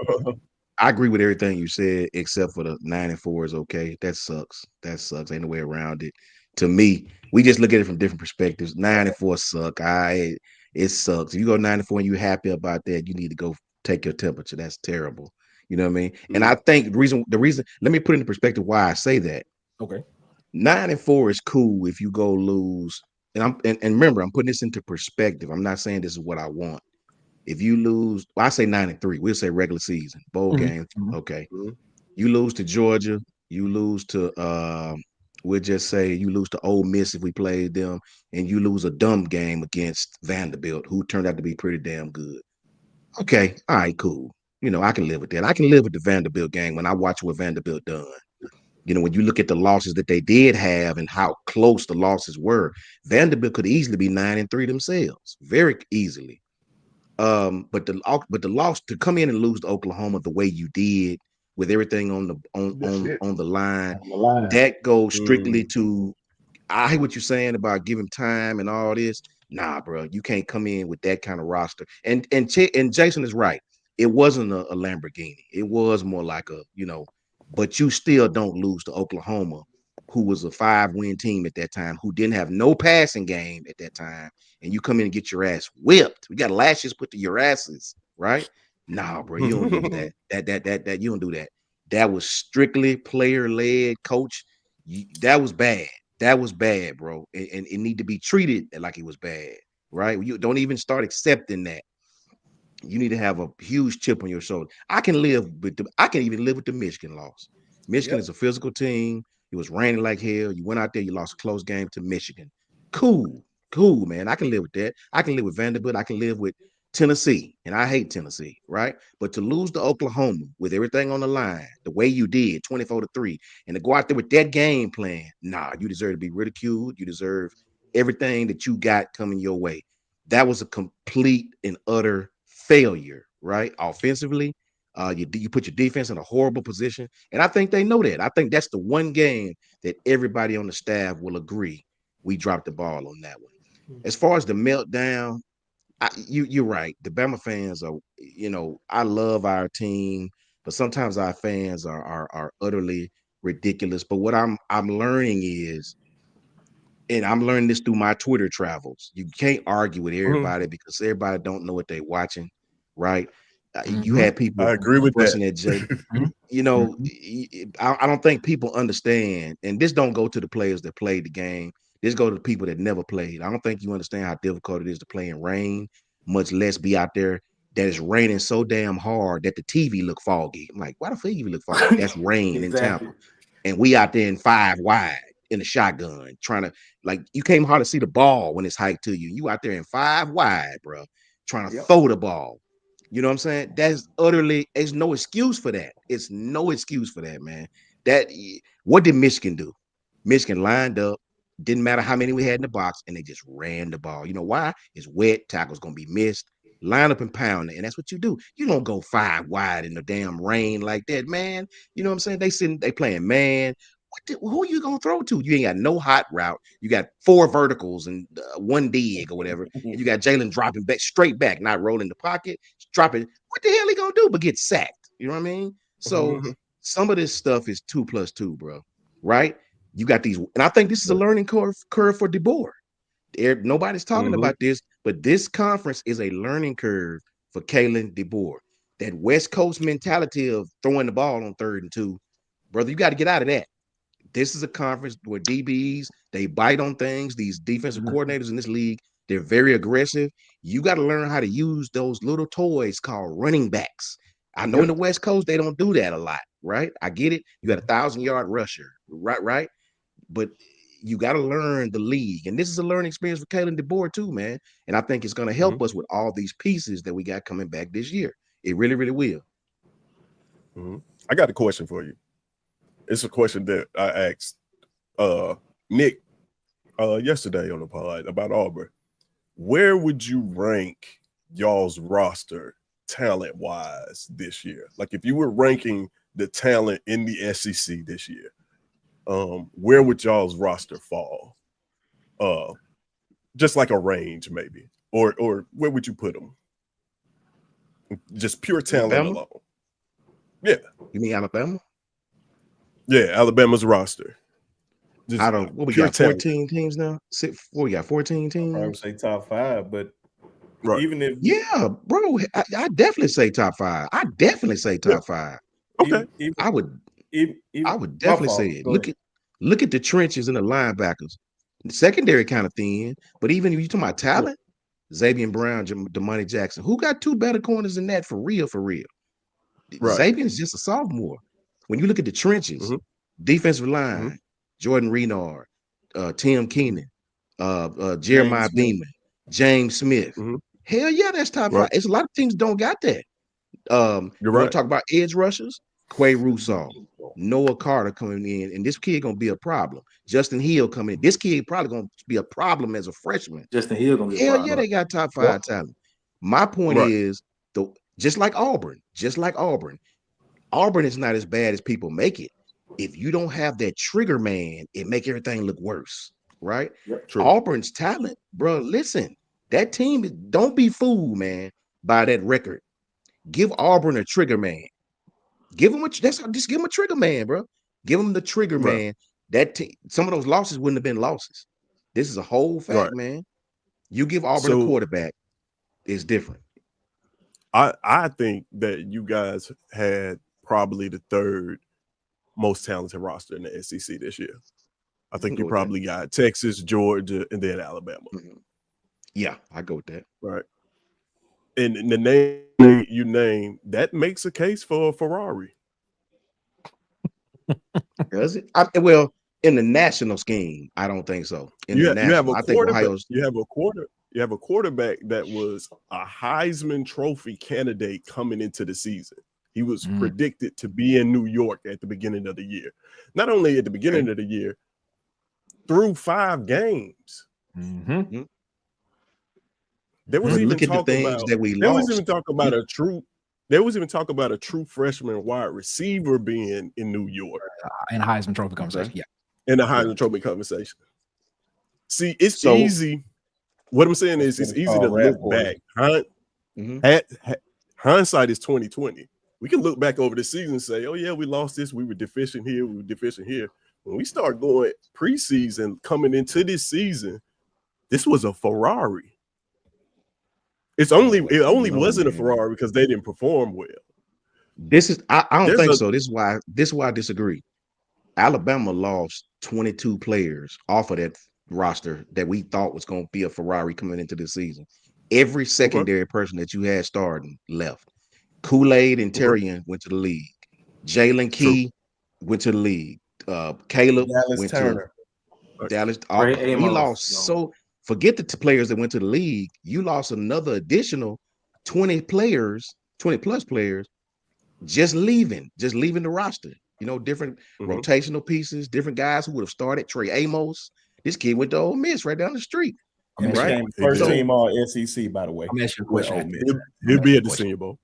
I agree with everything you said, except for the 9-4 is okay. That sucks. That sucks. Ain't no way around it. To me, we just look at it from different perspectives. 9-4 suck. It sucks. If you go 9-4 and you're happy about that, you need to go take your temperature. That's terrible. You know what I mean? And I think the reason, let me put into perspective why I say that. Okay. 9-4 is cool if you go lose. And remember, I'm putting this into perspective. I'm not saying this is what I want. If you lose, well, I say 9-3. We'll say regular season, bowl games. Okay. You lose to Georgia, you lose to we'll just say you lose to Ole Miss if we played them, and you lose a dumb game against Vanderbilt, who turned out to be pretty damn good. Okay, all right, cool. I can live with that. I can live with the Vanderbilt game when I watch what Vanderbilt done. When you look at the losses that they did have and how close the losses were, Vanderbilt could easily be 9-3 themselves, very easily. But the loss to come in and lose to Oklahoma the way you did with everything on the That's it. on the line, On the line. that goes strictly to. I hear what you're saying about giving time and all this. Nah, bro, you can't come in with that kind of roster. And Jason is right. It wasn't a Lamborghini. It was more like but you still don't lose to Oklahoma, who was a 5-win team at that time, who didn't have no passing game at that time, and you come in and get your ass whipped. We got lashes put to your asses, right? Nah, bro, you don't lose that. That you don't do that. That was strictly player led, coach. That was bad. That was bad, bro. And it need to be treated like it was bad, right? You don't even start accepting that. You need to have a huge chip on your shoulder. I can even live with the Michigan loss. Michigan is a physical team. It was raining like hell. You went out there, you lost a close game to Michigan. Cool, man. I can live with that. I can live with Vanderbilt. I can live with Tennessee. And I hate Tennessee, right? But to lose to Oklahoma with everything on the line, the way you did, 24-3, and to go out there with that game plan, nah, you deserve to be ridiculed. You deserve everything that you got coming your way. That was a complete and utter failure, right? Offensively, you put your defense in a horrible position, and I think they know that. I think that's the one game that everybody on the staff will agree we dropped the ball on that one. As far as the meltdown, you're right. The Bama fans are, I love our team, but sometimes our fans are utterly ridiculous. But what I'm learning is, and I'm learning this through my Twitter travels. You can't argue with everybody because everybody don't know what they're watching, right? You had people I agree with expressing that. that, Jay. I don't think people understand, and this don't go to the players that played the game. This go to the people that never played. I don't think you understand how difficult it is to play in rain, much less be out there that is raining so damn hard that the TV look foggy. I'm like, why the TV look foggy? That's rain in Exactly. Tampa, and we out there in 5 wide in a shotgun trying to, like, you can't hardly see the ball when it's hiked to you. You out there in 5 wide, bro, trying to throw the ball. You know what I'm saying? There's no excuse for that. It's no excuse for that, man. What did Michigan do? Michigan lined up, didn't matter how many we had in the box, and they just ran the ball. You know why? It's wet, tackle's gonna be missed. Line up and pound it, and that's what you do. You don't go 5 wide in the damn rain like that, man. You know what I'm saying? They playing man. Who are you gonna throw to? You ain't got no hot route. You got 4 verticals and 1 dig or whatever, and you got Jalen dropping back straight back, not rolling the pocket, dropping. What the hell he gonna do but get sacked? You know what I mean? So some of this stuff is 2+2, bro. Right? You got these, and I think this is a learning curve for DeBoer. Nobody's talking about this, but this conference is a learning curve for Kalen DeBoer. That West Coast mentality of throwing the ball on 3rd and 2, brother, you got to get out of that. This is a conference where DBs, they bite on things. These defensive coordinators in this league, they're very aggressive. You got to learn how to use those little toys called running backs. I know in the West Coast, they don't do that a lot, right? I get it. You got a 1,000-yard rusher, right? But you got to learn the league. And this is a learning experience for Kalen DeBoer too, man. And I think it's going to help us with all these pieces that we got coming back this year. It really, really will. I got a question for you. It's a question that I asked Nick yesterday on the pod about Auburn. Where would you rank y'all's roster talent-wise this year? Like, if you were ranking the talent in the SEC this year, where would y'all's roster fall? Just like a range, maybe, or where would you put them? Just pure talent alone. Yeah. You mean Alabama? Yeah, Alabama's roster. Just I don't. What we pure got? talent. 14 teams now. What we got? 14 I would teams. say top 5, but Right. even if Yeah, bro. I definitely say top 5. I definitely say Yeah. top 5. Okay. even, I would. even, I would my definitely fault. say it. Go ahead. Look at the trenches and the linebackers. The secondary kind of thin, but even if you talking about talent, Xavier Brown, Damani Jackson, who got 2 better corners than that for real? For real. Right. Xavier's just a sophomore. When you look at the trenches, Mm-hmm. defensive line, Mm-hmm. Jordan Renard, Tim Keenan, Jeremiah James Smith. Beeman, James Smith. Mm-hmm. Hell yeah, that's top 5. Right. It's a lot of teams don't got that. You're You right. want to talk about edge rushers? Quay Russaw, Noah Carter coming in, and this kid gonna be a problem. Justin Hill coming in. This kid probably gonna be a problem as a freshman. Justin Hill gonna be a Hell problem. yeah, they got top 5 Well, talent. My point Right. is, just like Auburn, Auburn is not as bad as people make it. If you don't have that trigger man, it make everything look worse, right? Yep. True. Auburn's talent, bro. Listen, that team, don't be fooled, man, by that record. Give Auburn a trigger man. Give them just give them a trigger man, bro. Give them the trigger Right. man. Some of those losses wouldn't have been losses. This is a whole fact, Right. man. You give Auburn a So quarterback, it's different. I think that you guys had probably the 3rd most talented roster in the SEC this year. I think you probably got Texas, Georgia, and then Alabama. Mm-hmm. Yeah, I go with that. Right. And the name you name, that makes a case for a Ferrari. Does it? Well, in the national scheme, I don't think so. You have a I think quarterback. Ohio's. You have a quarterback that was a Heisman Trophy candidate coming into the season. He was predicted to be in New York at the beginning of the year. Not only at the beginning of the year, through 5 games. Mm-hmm. There was even talk about that we there lost. was even talk about a true. There was even talk about a true freshman wide receiver being in New York In a Heisman Trophy conversation. Yeah. in the Heisman Trophy conversation. See, it's easy. What I'm saying is, it's easy to look back. Hindsight is 2020. We can look back over the season and say, "Oh yeah, we lost this. We were deficient here. We were deficient here." When we start going preseason, coming into this season, this was a Ferrari. It only wasn't a Ferrari because they didn't perform well. I don't think so. This is why I disagree. Alabama lost 22 players off of that roster that we thought was going to be a Ferrari coming into the season. Every secondary person that you had starting left. Kool-Aid and Terrian went to the league. Jalen Key went to the league. Caleb went Turner. to Dallas. We lost forget the players that went to the league. You lost another additional 20 plus players just leaving the roster. You know, different rotational pieces, different guys who would have started. Trey Amos, this kid went to Ole Miss right down the street. And became first team all SEC, by the way. I'm asking a question. He'll be at the Senior Bowl.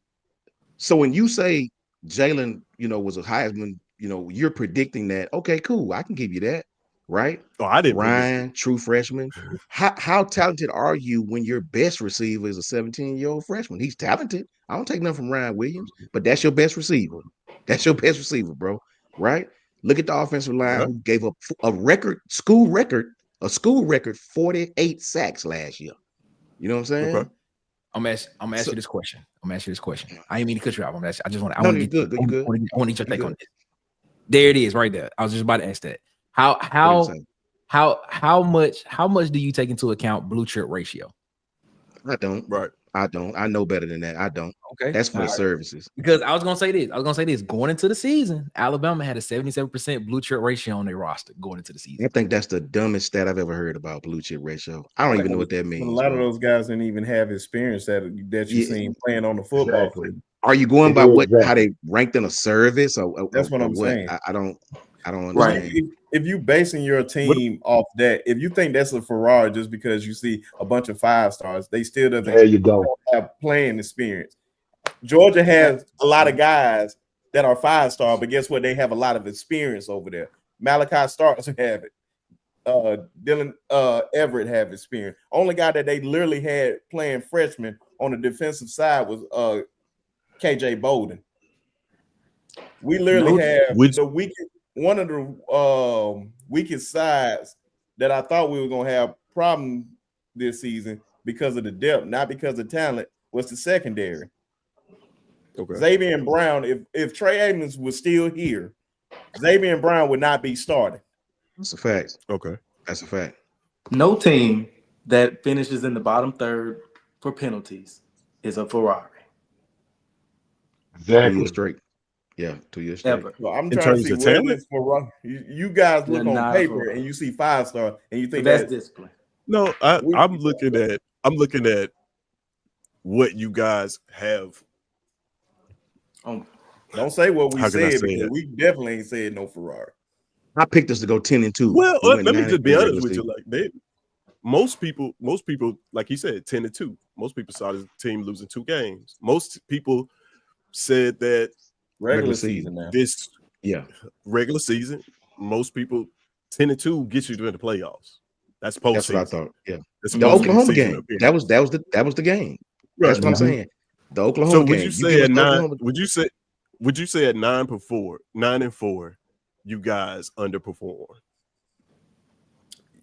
So when you say Jalen, was a Heisman, you're predicting that. Okay, cool. I can give you that, right? Oh, I didn't. Ryan, true freshman. How talented are you when your best receiver is a 17-year-old freshman? He's talented. I don't take nothing from Ryan Williams, but that's your best receiver. That's your best receiver, bro. Right? Look at the offensive line who gave up a school record 48 sacks last year. You know what I'm saying? Okay. I'm asking you this question. I ain't mean to cut you off. I just want. I want to get I want to get your take on this. There it is, right there. I was just about to ask that. How much do you take into account blue chip ratio? I don't. Right. I don't. I know better than that. I don't. Okay. That's for the services. Because I was gonna say this. Going into the season, Alabama had a 77% blue chip ratio on their roster going into the season. I think that's the dumbest stat I've ever heard about blue chip ratio. I don't even know what that means. A lot of those guys didn't even have experience that you've seen playing on the football field. Are you going by how they ranked in a service? Or that's what I'm saying. I don't understand. If you basing your team off that, if you think that's a Ferrari just because you see a bunch of 5 stars, they still don't have playing experience. Georgia has a lot of guys that are 5-star, but guess what? They have a lot of experience over there. Malachi Starks have it. Dylan Everett have experience. Only guy that they literally had playing freshman on the defensive side was KJ Bolden. We literally have Which- the weakest, one of the weakest sides that I thought we were gonna have problem this season because of the depth, not because of talent, was the secondary. Okay. Xavier and Brown, if Trey Abrams was still here, Xavier and Brown would not be starting. That's a fact. Okay. That's a fact. No team that finishes in the bottom third for penalties is a Ferrari. 2 Exactly. years straight. Yeah, 2 years straight. Ever. So I'm In trying to terms see of where talent? this Ferrari. You guys look They're on not a paper Ferrari. and you see 5-star and you So think that's that discipline. No, I'm looking at what you guys have. don't say what we How can I said say because it? we definitely ain't said no Ferrari. I picked us to go 10-2. Well, We went let me just be 9-3 honest regular with you. season. Like most people, like he said, 10-2. Most people saw the team losing 2 games. Most people said that Regular season. season now. this Yeah. regular season, most people 10-2 gets you to the playoffs. That's postseason. That's what I thought. Yeah. That's The most Oklahoma season game. appearance. That was the game. Right. That's what I'm Mhm. saying. The Oklahoma So game. would you say give at us 9? Oklahoma- Would you say at 9-4, you guys underperform?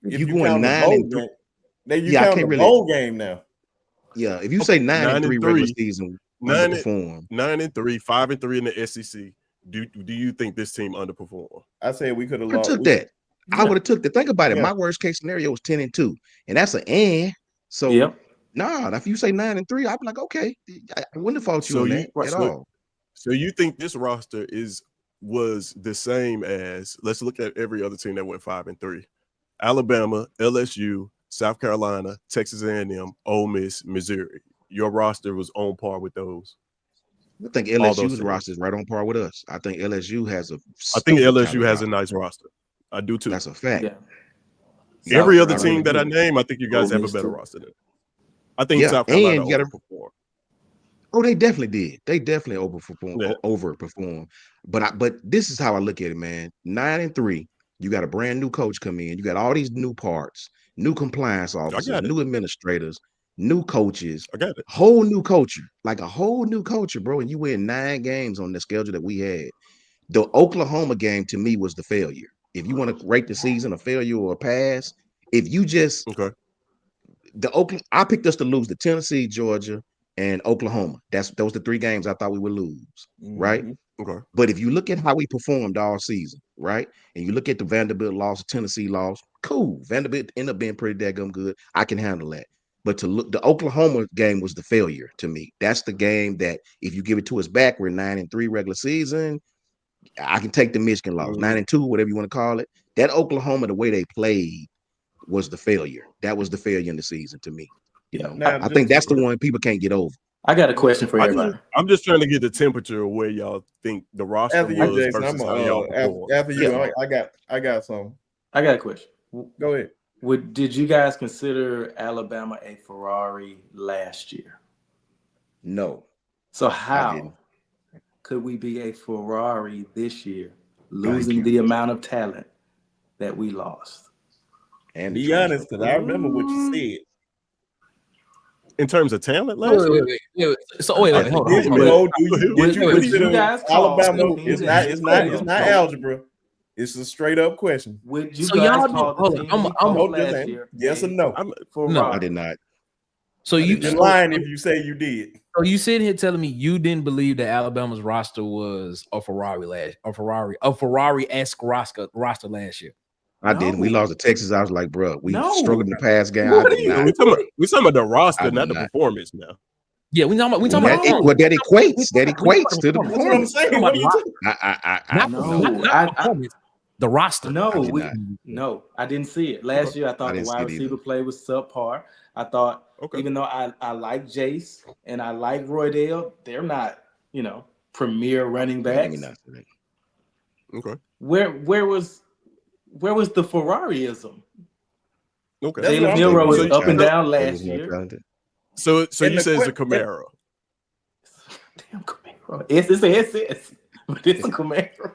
If If you you going count the 9-3, bowl game, then you Yeah, I count can't the really- bowl game now. yeah. If you say 9-3 regular 9-3, season, 9 underperform. 9-3, 5-3 in the SEC. Do you think this team underperformed? I said we could have I lost. took that. I would have took that. Think about it. Yeah. My worst case scenario was 10-2, and that's an and. So Yep. nah, if you say 9-3, I'd be like, okay, I wouldn't have fought you So on you- that at so- all. So you think this roster was the same as, let's look at every other team that went 5-3. Alabama, LSU, South Carolina, Texas A&M, Ole Miss, Missouri. Your roster was on par with those. I think all those LSU's teams. roster is right on par with us. I think LSU has a. I think stupid LSU talent has a roster. nice roster. I do too. That's a fact. Yeah. Every South other Carolina team that I too. name, I think you guys Ole have a Miss better too. roster than. I think Yeah, South Carolina and you gotta- overperformed. Oh, they definitely did. They definitely overperformed. Yeah. Overperformed. But this is how I look at it, man. 9-3. You got a brand new coach come in. You got all these new parts, new compliance officers, got it. new administrators, new coaches, I got it. whole new culture, like a whole new culture, bro. And you win 9 games on the schedule that we had. The Oklahoma game to me was the failure. If you want to rate the season a failure or a pass, if you just Okay. I picked us to lose to Tennessee, Georgia, and Oklahoma. Those the 3 games I thought we would lose, right? Mhm. Okay. But if you look at how we performed all season, right, and you look at the Vanderbilt loss, Tennessee loss, cool. Vanderbilt ended up being pretty daggum good. I can handle that. But the Oklahoma game was the failure to me. That's the game that if you give it to us back, we're 9-3 regular season. I can take the Michigan loss, 9-2, whatever you want to call it. That Oklahoma, the way they played, was the failure. That was the failure in the season to me. You know, Now, I think that's the one people can't get over. I got a question for everybody. I'm just trying to get the temperature of where y'all think the roster After you, was Jason, versus how y'all performed. after you, Yeah. I got some. I got a question. Go ahead. Did you guys consider Alabama a Ferrari last year? No. So I how didn't. could we be a Ferrari this year, you. losing the amount of talent that we lost? And Be honest, because I remember what you said. In terms of talent last year? Wait. So wait, hold on. Did Hold you, on. did you Would consider you guys call Alabama? the It's team not. that It's you not. coached? It's not algebra. It's a straight up question. Would you So guys y'all call don't- hold the on, team I'm- we I'm- coached No, just last saying. year? Yes a or no? Ferrari? No. I did not. So I you did not. You're lying if you say you did. So you sitting here telling me you didn't believe that Alabama's roster was a Ferrari-esque roster last year. I didn't. We No. lost to Texas. I was like, bro, we No. struggled in the past game. What I do did you- not. We're talking about the roster, I not did the not. performance now. Yeah, we talking about That equates. That equates to the That's what I'm performance. saying. What are you talking? Not No, performance, the roster. No, I did not. no, I didn't see it. Last year, I thought the didn't see wide it either. receiver play was subpar. I thought, Okay. even though I like Jace and I like Roydale, they're not, premier running Let me backs. not say that. Okay. Where was the Ferrariism? Okay. That's what Jalen I'm Milrow was saying. up and down They last was more year. talented. So And you the say it's a que- Camaro. Damn Camaro. It's SS, but it's a Camaro.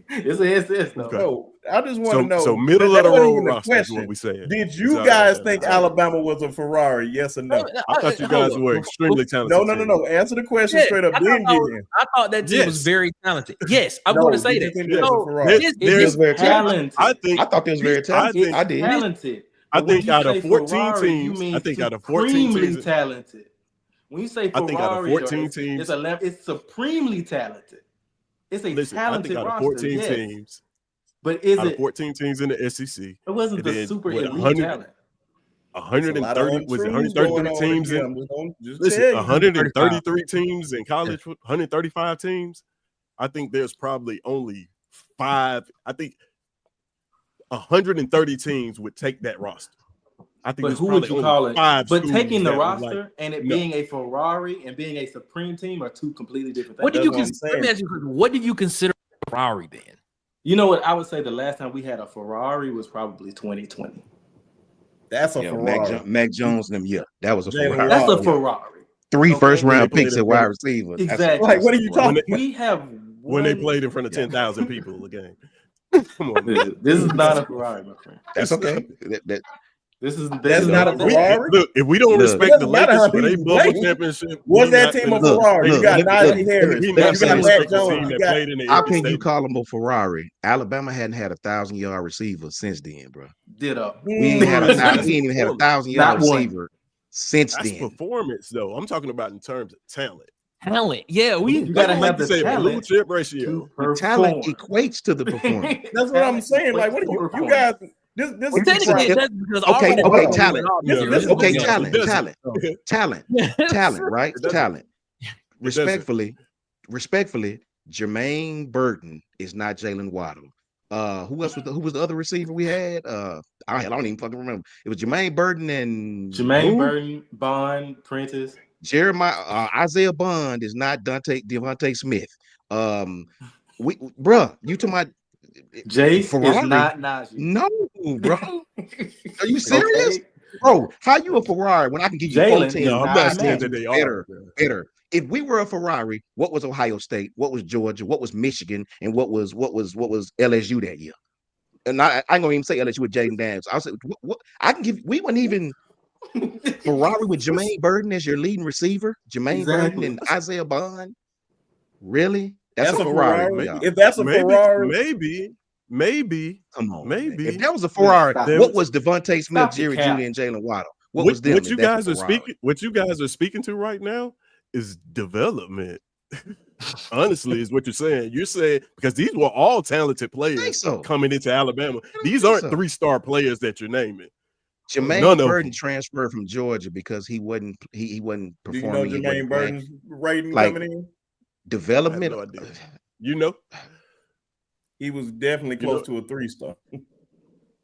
It's a SS though. Okay. No, I just want to know. So middle that of the wasn't road even the roster is question. what we saying. Did you guys think Alabama. Alabama was a Ferrari? Yes or no? I thought you guys were extremely talented. No. Answer the question Yeah, straight up. Then get in. I thought that team was Yes. very talented. Yes, I'm No, going to say you that. think that's a So, Ferrari? this- It was this- very Talented. I think I thought they was very talented. I did. Talented. I But when think you out of say 14 Ferrari, teams, you mean I think out of 14 supremely teams, talented. When you say I think out of Ferrari, 14 it's, teams- it's supremely talented. It's a listen, I talented think out of roster, 14 yes. teams, But is out of it? 14 teams in the SEC, It wasn't and the then super with elite 100 talent. 130 was it untruths going 133 on teams here. in I'm just gonna just listen, tell you. 133 teams in college, 135 teams. I think there's probably only 5. I think 130 teams would take that roster. I think But there's who would probably you only call it? 5 But schools taking the that would roster like, and it no. being a Ferrari and being a supreme team are two completely different things. What did That's you what I'm consider? Let me saying. ask you a question. What did you consider Ferrari then? You know what? I would say the last time we had a Ferrari was probably 2020. That's a Yeah, Ferrari. Mac Jones and them, yeah, that was a Jalen Ferrari. That's a Wow. Ferrari. 3 Okay. first-round They played picks in at front wide of- receiver. Exactly. Like, what are you talking? We have when they one- played in front of Yeah. 10,000 people again. Come on, man. This is not a Ferrari, my friend. That's okay. This is That's not a We- Ferrari? look, if we don't Look. respect It the doesn't matter Lakers how for their many bubble play. championship, Was we're that not team a gonna Ferrari? You look, got look, Najee look, Harris. we You not Let me got gonna say Matt respect the Jones. team You that got played in the How empty can you stadium. call them a Ferrari? Alabama hadn't had a 1,000-yard receiver since then, bro. Ditto. We ain't had a That's thousand, we ain't even had a 1,000-yard Not one. receiver since That's then. performance, though. I'm talking about in terms of talent. Talent. Yeah, You gotta Like have you the say, blue talent chip to ratio. The talent perform. equates to the performance. That's what I'm saying. Like, what are you guys? This Well, is technically, the it does because Okay, Auburn okay, has talent. all No, year. this is Okay, the- talent, it doesn't. talent, right? It doesn't. Talent. doesn't. Respectfully, Jermaine Burton is not Jalen Waddle. Who else was who was the other receiver we had? I don't even fucking remember. It was Jermaine Burton and Jermaine who? Burton, Bond, Prentice. Jeremiah Isaiah Bond is not Devontae Smith. Bruh, you talking about Jace Ferrari? is not Najee. No, bro. Are you serious? Okay. Bro, how you a Ferrari when I can give you Jalen 14 is No, I'm not not saying Najee. that they better, are. better? If we were a Ferrari, what was Ohio State? What was Georgia? What was Michigan? And what was LSU that year? And I ain't gonna even say LSU with Jaden Daniels. I'll say what I can give. We weren't even Ferrari with Jermaine Burton as your leading receiver. Jermaine Burton Exactly. and Isaiah Bond. Really? That's That's a Ferrari. Maybe. If that's a Ferrari, Maybe. Come on, Maybe. man. If that was a Ferrari, Stop what it. was Devontae Smith, Stop the Jerry cap. Jeudy, and Jalen Waddle? What was them? What if you that's a guys are Ferrari? speaking? What you guys are speaking to right now is development. Honestly, is what you're saying. You're saying because these were all talented I think players so. coming into Alabama. These think aren't so. 3-star players that you're naming. Jermaine None of Burton them. transferred from Georgia because he wasn't do you know performing. He Jermaine wasn't playing. Burton's rating Like, coming in? I have Development. no idea. You know? He was definitely You close know- to a 3-star.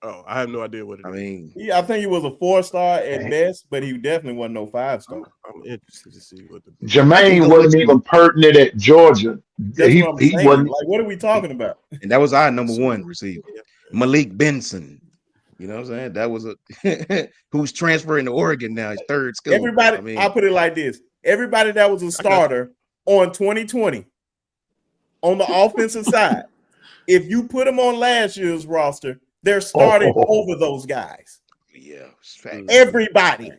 Oh, I have no idea what it I is. mean, Yeah, I think he was a 4-star at best, but he definitely wasn't no 5-star. I'm interested to see what the Jermaine wasn't even pertinent at Georgia. That's He what I'm he saying. wasn't. Like, what are we talking about? and that was our number one receiver, Malik Benson. You know what I'm saying? That was a who's transferring to Oregon now. His third school. Everybody, I mean, I'll put it like this: everybody that was a starter on 2020 on the offensive side, if you put them on last year's roster, they're starting over those guys. yeah, it's fact. Everybody,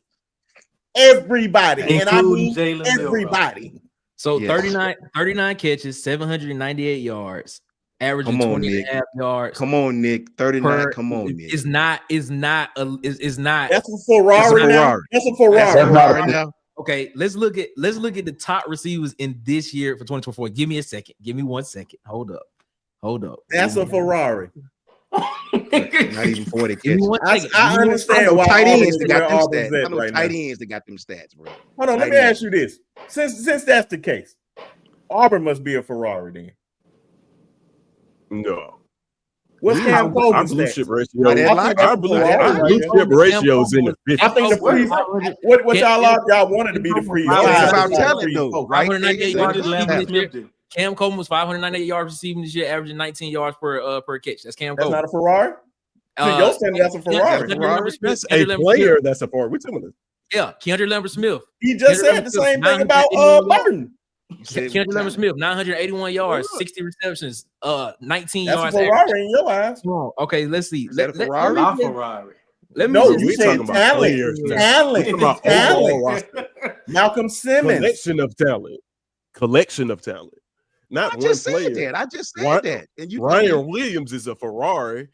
and I Including mean Jalen Milroe. everybody. So Yes. 39 catches, 798 yards, averaging Come on, 20 and Nick. a half yards. Come on, Nick. 39. per- Come on, Nick. Is not. That's a Ferrari. That's a Now. Ferrari. That's a That's Ferrari. a That's not a- Ferrari now. Okay, let's look at the top receivers in this year for 2024. Give me a second. Give me 1 second. Hold up. That's a Ferrari. Not even 40 Give me catches. 1 I second. I understand know why tight Auburn ends is that where got them Auburn's stats. I at know right tight now. ends that got them stats, bro. Hold on, let Tight me ends. ask you this: since that's the case, Auburn must be a Ferrari then. No. What's Cam Our Coleman's blue stats? chip ratio. Not that I like- think that's Our a blue Ferrari. chip ratio is in the 50s. I think the free. What y'all wanted to be the free. It's Five. about talent, though, right? 598 What yards did receiving Lamar this year. Smith do? Cam Coleman was 598 yards receiving this year, averaging 19 yards per catch. That's Cam That's Coleman. not a Ferrari. To your standard, that's a Ferrari. Keandre Lambert-Smith. That's a player that's a forward. We're talking about Yeah, Keandre Lambert-Smith. He just Kendrick said the Lamar same Smith, thing about 980 yards. Burton. Kendrick Lamar Smith, 981 yards, 60 receptions, 19 That's yards. a Ferrari in your eyes. Okay, let's see. Is that a Ferrari? La Ferrari. Let me No, just- you we said talking about talent. players now. Talent. We talking about Talent. overall roster. Malcolm Simmons. Collection of talent. Not I one just said player. that. I just said Ryan- that. And you Ryan Williams is a Ferrari.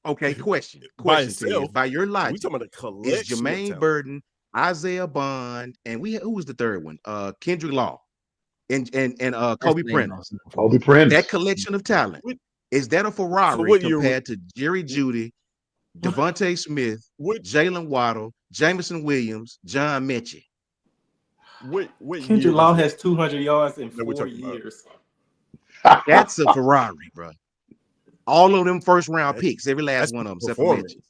okay? Question By to you. itself. By your We logic, talking about a is collection. of Jermaine talent. Burton, Isaiah Bond, and who was the third one? Kendrick Law, and Kobe Prentice. Kobe Prentice. That collection of talent, What- is that a Ferrari what year compared to Jerry Jeudy, Devontae Smith, What Jalen Waddle, Jameson Williams, John Mechie? what Kendrick year Law was has 200 yards in that we're 4 talking about? years. That's a Ferrari, bro. All of them first round That's- picks, every last That's one of them, except for performance. Mechie.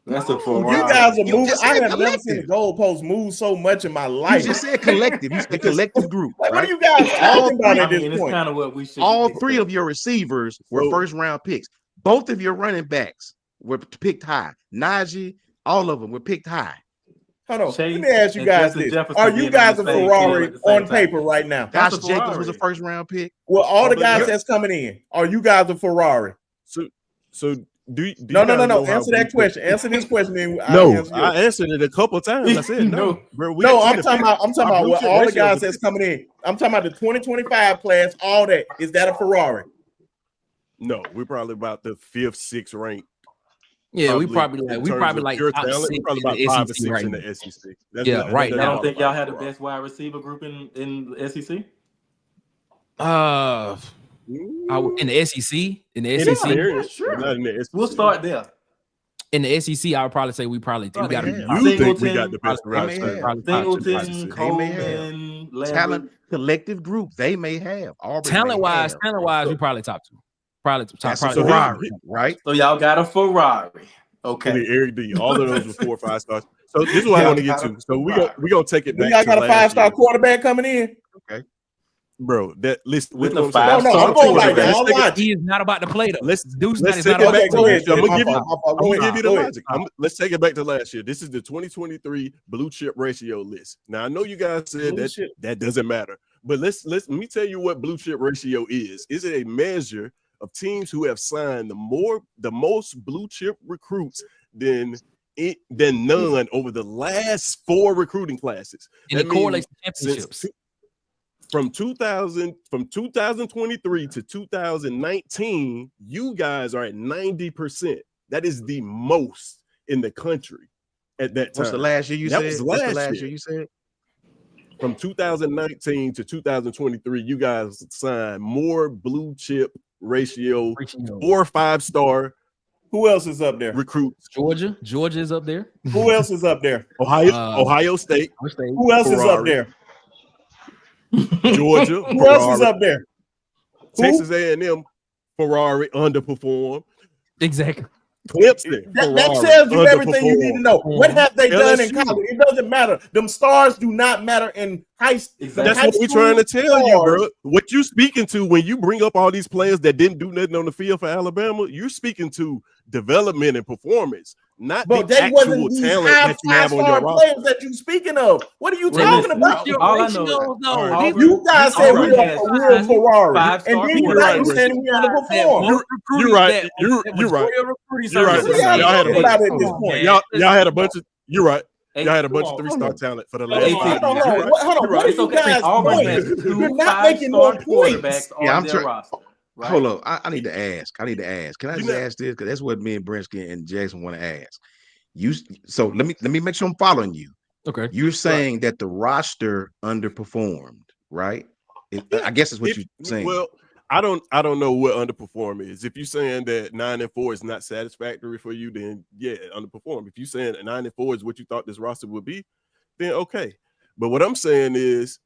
That's a You Ferrari. guys are You moving. just I said have never seen the goalpost move so much in my You life. just said collective. You said collective group, Like, what right? are you guys talking about I at this mean, it's point? kind of what we should. All expect. three of your receivers were So- first round picks. Both of your running backs were picked high. Najee, all of them were picked high. Hold on. Chase Let me ask you and guys Justin this. Jefferson Are you being on guys the a same Ferrari field at the same on time. paper right now? That's Josh a Jacobs was a Ferrari. first round pick. Well, all the guys Yeah. that's coming in, are you guys a Ferrari? So do you No. guys know how Answer that we- question. Answer this question. Then I'll No, answer yours. I answered it a couple of times. I said no, No. bro. We No, got I'm the talking fifth- about. I'm talking our about blue what chip all the ratio guys is that's coming in. I'm talking about the 2025 class. All that is that a Ferrari? No, we're probably about the 5th, 6th rank. Yeah, we in probably terms of like pure top talent. 6 We're probably in about the 5 or SEC 6 right in now. the SEC. That's Yeah, not- right that now. I doesn't don't think qualify y'all had for the Ferrari. best wide receiver group in the SEC. In the SEC, In SEC, experience, sure. but not in the SEC. We'll start there. in the SEC, I would probably say we got may to have. You think we got the best They may roster? have. Singleton, They may have. Coleman, Lambert. Talent collective group. They may have. Auburn may talent-wise, have. we probably top 2. Probably top. That's a Probably Ferrari, right? So y'all got a Ferrari. Okay. Okay. Eric D. All of those were 4 or 5 stars. So this is what I want to get to. So we gonna take it We back got to a last 5-star year. quarterback coming in. Bro, that list With listen the what I'm saying. No, five-star I'm going like quarterback. y'all logic. He is not about to play though. Let's Dude's let's not take it back Okay, to go ahead. last year. I'm gonna give you. My fault. I'm gonna give you the Go ahead. logic. Let's take it back to last year. This is the 2023 blue chip ratio list. Now I know you guys said Blue that chip. that doesn't matter, but let me tell you what blue chip ratio is. Is it a measure of teams who have signed the most blue chip recruits than none over the last 4 recruiting classes? And it correlates to championships. From 2023 to 2019, you guys are at 90%. That is the most in the country at that time. What's the last year you That said? was What's the last last year. year you said? From 2019 to 2023, you guys signed more blue chip ratio 4 or 5-star Who else is up there? recruits. Georgia is up there. Who else is up there? Ohio State, Who else is up Ferrari. there? Georgia, Who else is Ferrari, up there? Who? Texas A&M, Ferrari underperformed. Exactly. Clemson, That Ferrari, tells you everything you need to know. underperformed. What have they done in LSU. college? It doesn't matter. Them stars do not matter in high school. Exactly. That's what we're trying to tell you, bro. What you speaking to when you bring up all these players that didn't do nothing on the field for Alabama, you're speaking to development and performance, not But the they actual wasn't these talent high that you have on your five-star roster. players that you speaking of. What are you Well, talking listen, about? all I know is Auburn- You guys said Auburn we has are a Ferrari, five-star and then you quarterbacks. guys saying we underperform. You're right. You're right. You're right. What are y'all Y'all had a talking bunch- about at this point? Y'all had a bunch of. You're right. Hey, Y'all had a bunch come of on. 3-star talent for the Hey, last hey, 5 Hold years. on, You're right. hold on. You're What right. are you guys Auburn pointing? has 2 You're not making more 5-star points. quarterbacks Yeah, on I'm their trying- roster. Right? Hold up. I need to ask. Can I You just know- ask this? Because that's what me and Brinsky and Jackson want to ask. So let me make sure I'm following you. Okay. You're saying that the roster underperformed, right? I guess that's what you're saying. Well, I don't know what underperform is. If you're saying that 9-4 is not satisfactory for you, then yeah, underperform. If you're saying that 9-4 is what you thought this roster would be, then okay. But what I'm saying is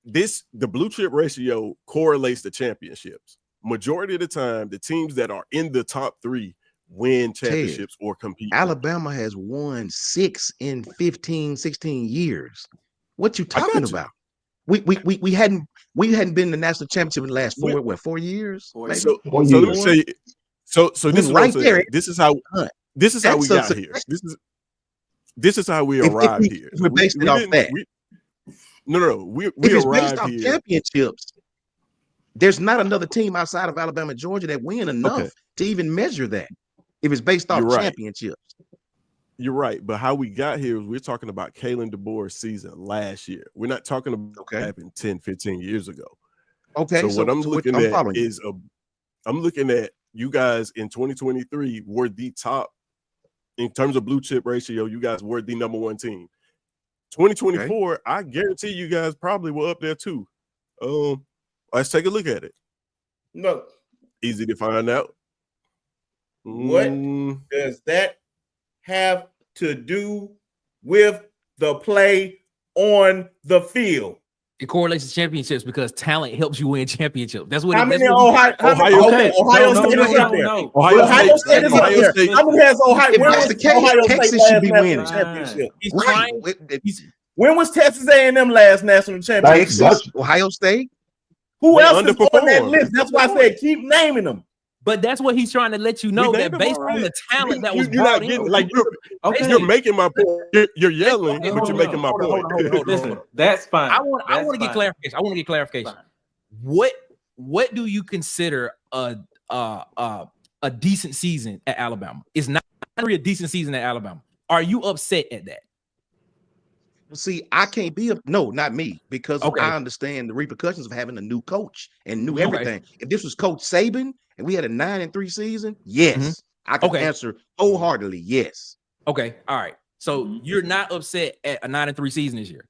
the blue chip ratio correlates to championships. Majority of the time, the teams that are in the top 3 win championships or compete. Alabama has won 6 in 15, 16 years. What you I got talking you. about? We hadn't been in the national championship in the last 4 years? Four Maybe? So, What so year? let me say. So this We're is what I'm right saying. there. This is how Hunt. we That's got here. This is how we If arrived we- here. if we're based it off didn't- that. No. We If it's based arrived off here. championships, there's not another team outside of Alabama and Georgia that win enough to even measure that. If it's based off You're right. championships. You're right, but how we got here is we're talking about Kalen DeBoer's season last year. We're not talking about what happened 10, 15 years ago. Okay, so what I'm looking at following is I'm looking at you guys in 2023 were the top in terms of blue chip ratio. You guys were the number one team. 2024, I guarantee you guys probably were up there too. Let's take a look at it. No, easy to find out. What does that have to do with the play on the field? It correlates to championships because talent helps you win championships. That's what. How many Ohio State is up there? Ohio State is up there. How many has Ohio? When was Ohio State last national championship? When was Texas A&M last national championship? Texas, Ohio State. Who else is on that list? That's why I said keep naming them. But that's what he's trying to let you know that based on the talent that was brought in. Like you're making my point. You're yelling, but you're making my point. Listen, that's fine. I want to get clarification. I want to get clarification. What do you consider a decent season at Alabama? It's not a decent season at Alabama. Are you upset at that? See, I can't be not me, because I understand the repercussions of having a new coach and new everything. If this was Coach Saban and we had a 9-3 season, yes, I can answer wholeheartedly yes. Okay, all right. So you're not upset at a 9-3 season this year?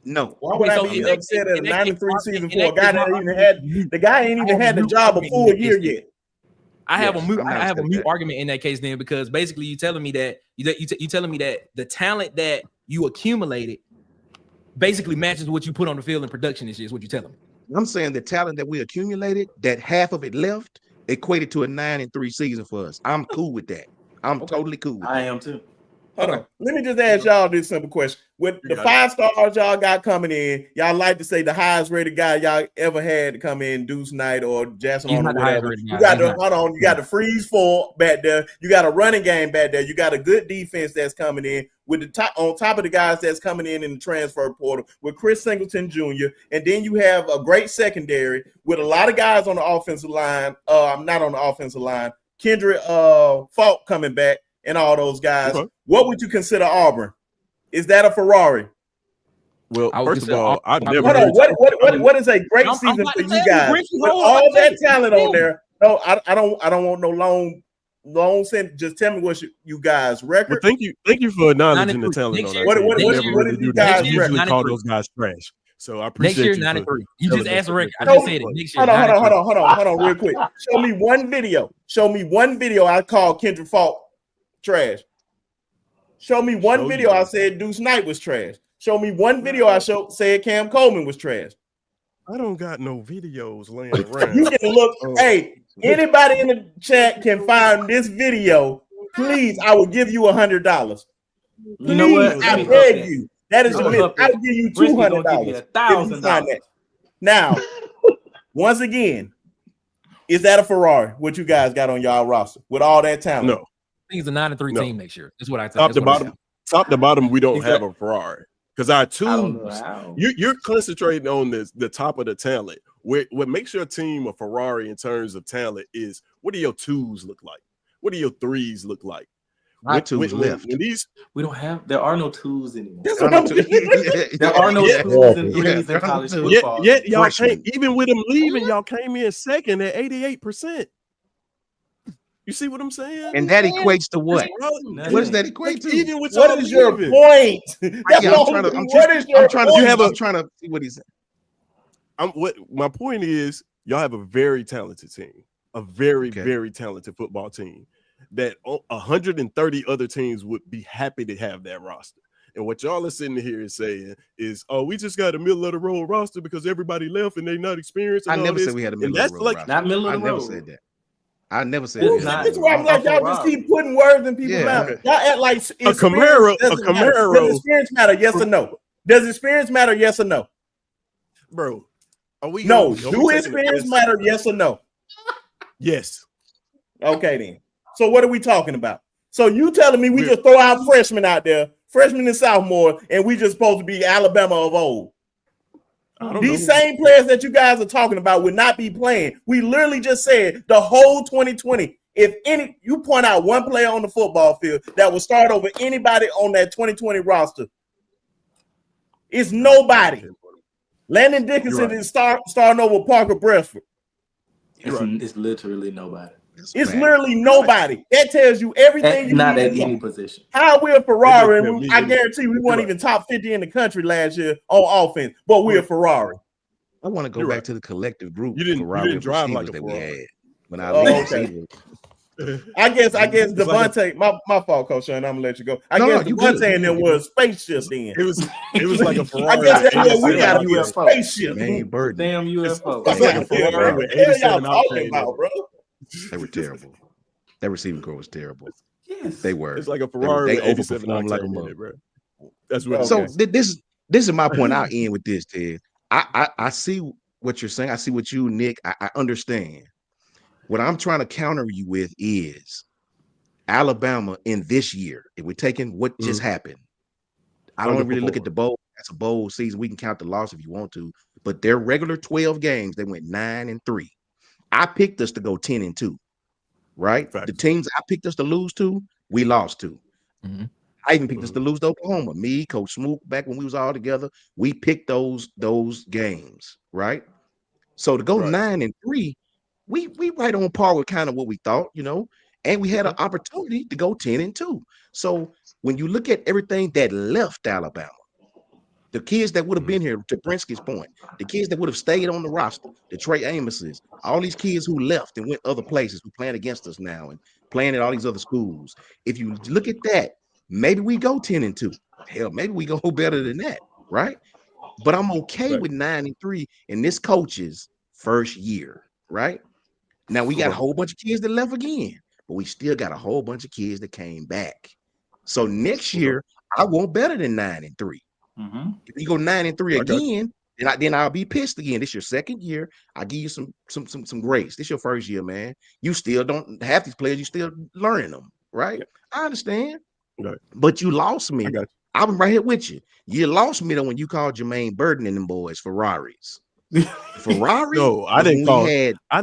No. Why would I be upset at a 9-3 season for a guy that ain't even had the job a full year yet? I have a moot argument in that case then, because basically you're telling me that you telling me that the talent that you accumulated basically matches what you put on the field in production this year is what you're telling me. I'm saying the talent that we accumulated, that half of it left, equated to a 9-3 season for us. I'm cool with that. I'm totally cool with that. I am too. Hold on. Let me just ask y'all this simple question. With the 5 stars y'all got coming in, y'all like to say the highest rated guy y'all ever had to come in, Deuce Knight or Jackson on or whatever. You got you got the freeze 4 back there. You got a running game back there. You got a good defense that's coming in with the top on top of the guys that's coming in the transfer portal with Chris Singleton Jr. And then you have a great secondary with a lot of guys on the offensive line. Not on the offensive line. Kendrick Falk coming back and all those guys. What would you consider Auburn? Is that a Ferrari? Well, first of all, I've never. What is a great season for you guys with all that talent on there? No, I don't want no long sentence. Just tell me what you guys record. Well, thank you for acknowleding the talent on that. What did you guys usually call those guys trash? So I appreciate next year, 93. You just asked a record. I just said it. Next year, hold on, real quick. Show me one video. I call Kendrick Falk trash. Show me one video I said Deuce Knight was trash. Show me one video I said Cam Coleman was trash. I don't got no videos laying around. You can look. Hey, anybody in the chat can find this video. Please, I will give you $100. You know what? I beg you. That is a myth. I'll give you $200. $1,000. Now, once again, is that a Ferrari? What you guys got on y'all roster with all that talent? No. I think it's a 9-3 team next year. That's what I think. Top to bottom, we don't have a Ferrari because our twos. You're concentrating on the top of the talent. What makes your team a Ferrari in terms of talent is what do your twos look like? What do your threes look like? My twos left. We don't have. There are no twos anymore. There are no twos and threes in college football. Yet y'all came, even with them leaving, y'all came in second at 88%. You see what I'm saying? And that equates to what? What does that equate to? Even with what is your point? I'm trying to see what he's saying. My point is, y'all have a very talented team, a very talented football team that 130 other teams would be happy to have that roster. And what y'all are sitting here and saying is, oh, we just got a middle of the road roster because everybody left and they not experienced. I never said we had a middle of the road roster. Not middle of the road. I never said that. I never said that. That's why I'm like, y'all just keep putting words in people's mouth. Y'all act like a Camaro. Does experience matter? Yes or no? Does experience matter? Yes or no? Bro, are we? No. Do experience matter? Yes or no? Yes. Okay then. So what are we talking about? So you telling me we just throw out freshmen out there, freshmen and sophomore, and we just supposed to be Alabama of old? I don't These know. same players that you guys are talking about would not be playing. We literally just said the whole 2020. If you point out one player on the football field that will start over anybody on that 2020 roster, it's nobody. Landon Dickinson is starting over Parker Bressford. It's literally nobody. It's literally nobody. That tells you everything you Not need at to know. any position. How we're Ferrari, and I guarantee we weren't even top 50 in the country last year on offense, but we're Ferrari. I want to go back to the collective group. You didn't drive like a that Ferrari. we had when I lead okay. I guess Devontae, my fault, Coach, and I'm gonna let you go. I guess Devontae and them was spaceships then. It was like a Ferrari. I guess that's what we got to get spaceship. Damn UFO. It's like a Ferrari with 87 talking about, bro. They were terrible. That receiving core was terrible. Yes, they were. It's like a Ferrari. They overperformed like a mother, bro. That's what. So this is my point. I'll end with this, Ted. I see what you're saying. I see what you, Nick. I understand. What I'm trying to counter you with is Alabama in this year. If we're taking what just happened, I don't really look at the bowl. That's a bowl season. We can count the loss if you want to, but their regular 12 games, they went 9-3. I picked us to go 10-2. Right? Fact. The teams I picked us to lose to, we lost to. I even picked us to lose to Oklahoma. Me, Coach Smook, back when we was all together, we picked those games, right? So to go 9-3, we right on par with kind of what we thought, and we had an opportunity to go 10-2. So when you look at everything that left Alabama, the kids that would have been here, to Brinsky's point, the kids that would have stayed on the roster, the Trey Amoses, all these kids who left and went other places, who playing against us now and playing at all these other schools. If you look at that, maybe we go 10-2. Hell, maybe we go better than that, right? But I'm okay with 9-3 in this coach's first year, right? Now we got a whole bunch of kids that left again, but we still got a whole bunch of kids that came back. So next year, I want better than 9-3. If you go 9-3 again, then I'll be pissed again. This your second year. I'll give you some grace. This your first year, man. You still don't have these players. You still learning them, right? I understand. But you lost me. I'm right here with you. You lost me though when you called Jermaine Burton and them boys Ferraris. Ferrari? No, I didn't call. I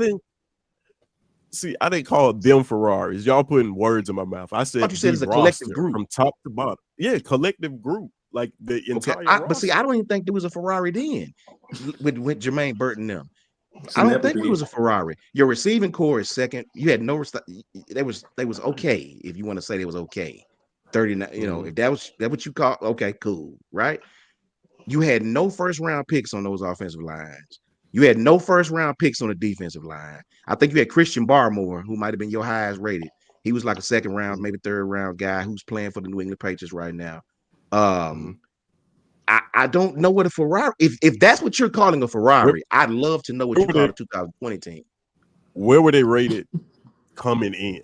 didn't call them Ferraris. Y'all putting words in my mouth. I said you said it's a collective group from top to bottom. Yeah, collective group. Like the entire but see, I don't even think there was a Ferrari then with Jermaine Burton them. I don't think it was a Ferrari. Your receiving core is second. You had no they was okay, if you want to say they was okay. 39, if that what you call okay, cool, right? You had no first round picks on those offensive lines. You had no first round picks on the defensive line. I think you had Christian Barmore, who might have been your highest rated. He was like a second round, maybe third round guy who's playing for the New England Patriots right now. I don't know what a Ferrari. If that's what you're calling a Ferrari, I'd love to know what you call a 2020 team. Where were they rated coming in?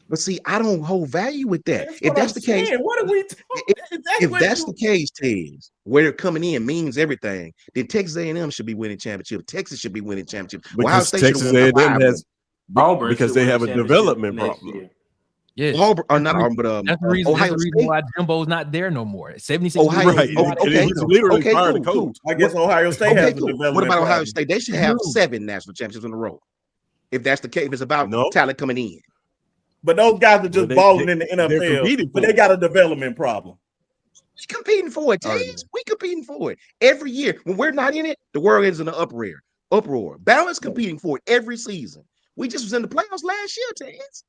But see, I don't hold value with that. If that's the case, what are we talking? If that's the case, Tez, where they're coming in means everything, then Texas A&M should be winning championship. Texas should be winning championship. Because Texas A&M has Auburn because they have a development problem. Yes. Auburn, or not Auburn, but that's the reason, Ohio State. Why Jimbo's not there no more. 76. Ohio, right. Okay, he's literally fired the coach. Cool. I guess Ohio State has a development. What about Ohio problem. State? They should have 7 national championships in a row. If that's the case, if it's about talent coming in. But those guys are just balling in the NFL. But they got a development problem. We competing for it, Tez. We competing for it every year. When we're not in it, the world is in an uproar. Balance competing for it every season. We just was in the playoffs last year, Tez.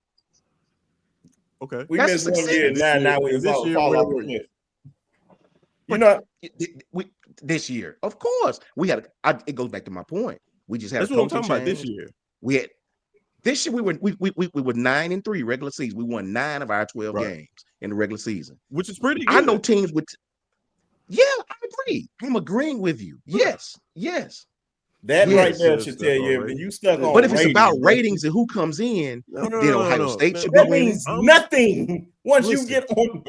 Okay, we missed 1 year. Now we fall off the cliff. You know, this year, of course, we had. It goes back to my point. We just had. That's what I'm talking about. This year, This year we were 9-3 regular season. We won 9 of our 12 games in the regular season, which is pretty good. I know teams with. Yeah, I agree. I'm agreing with you. Yes. That right there should tell you if you stuck on. But if it's about ratings and who comes in, then Ohio State should be winning. Means nothing once you get on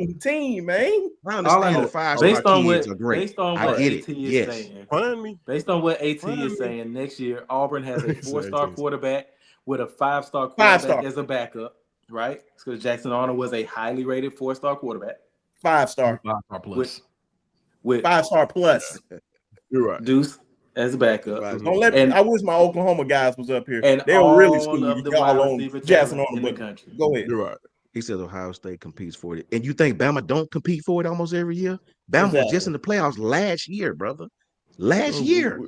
the team, man. I understand the 5-star kids are great. Based on what AT is saying, based on what AT is saying, next year Auburn has a 4-star quarterback with a 5-star quarterback as a backup, right? Because Jackson Arnold was a highly rated 4-star quarterback. 5-star plus. with 5-star plus. You're right. Deuce as a backup. Right. Don't let me. And- I wish my Oklahoma guys was up here. And They'll really all school of the y'all wide on receiver Jackson talent on in the the book. country. Go ahead. You're right. He says Ohio State competes for it. And you think Bama don't compete for it almost every year? Bama was just Exactly. in the playoffs last year, brother. Last year.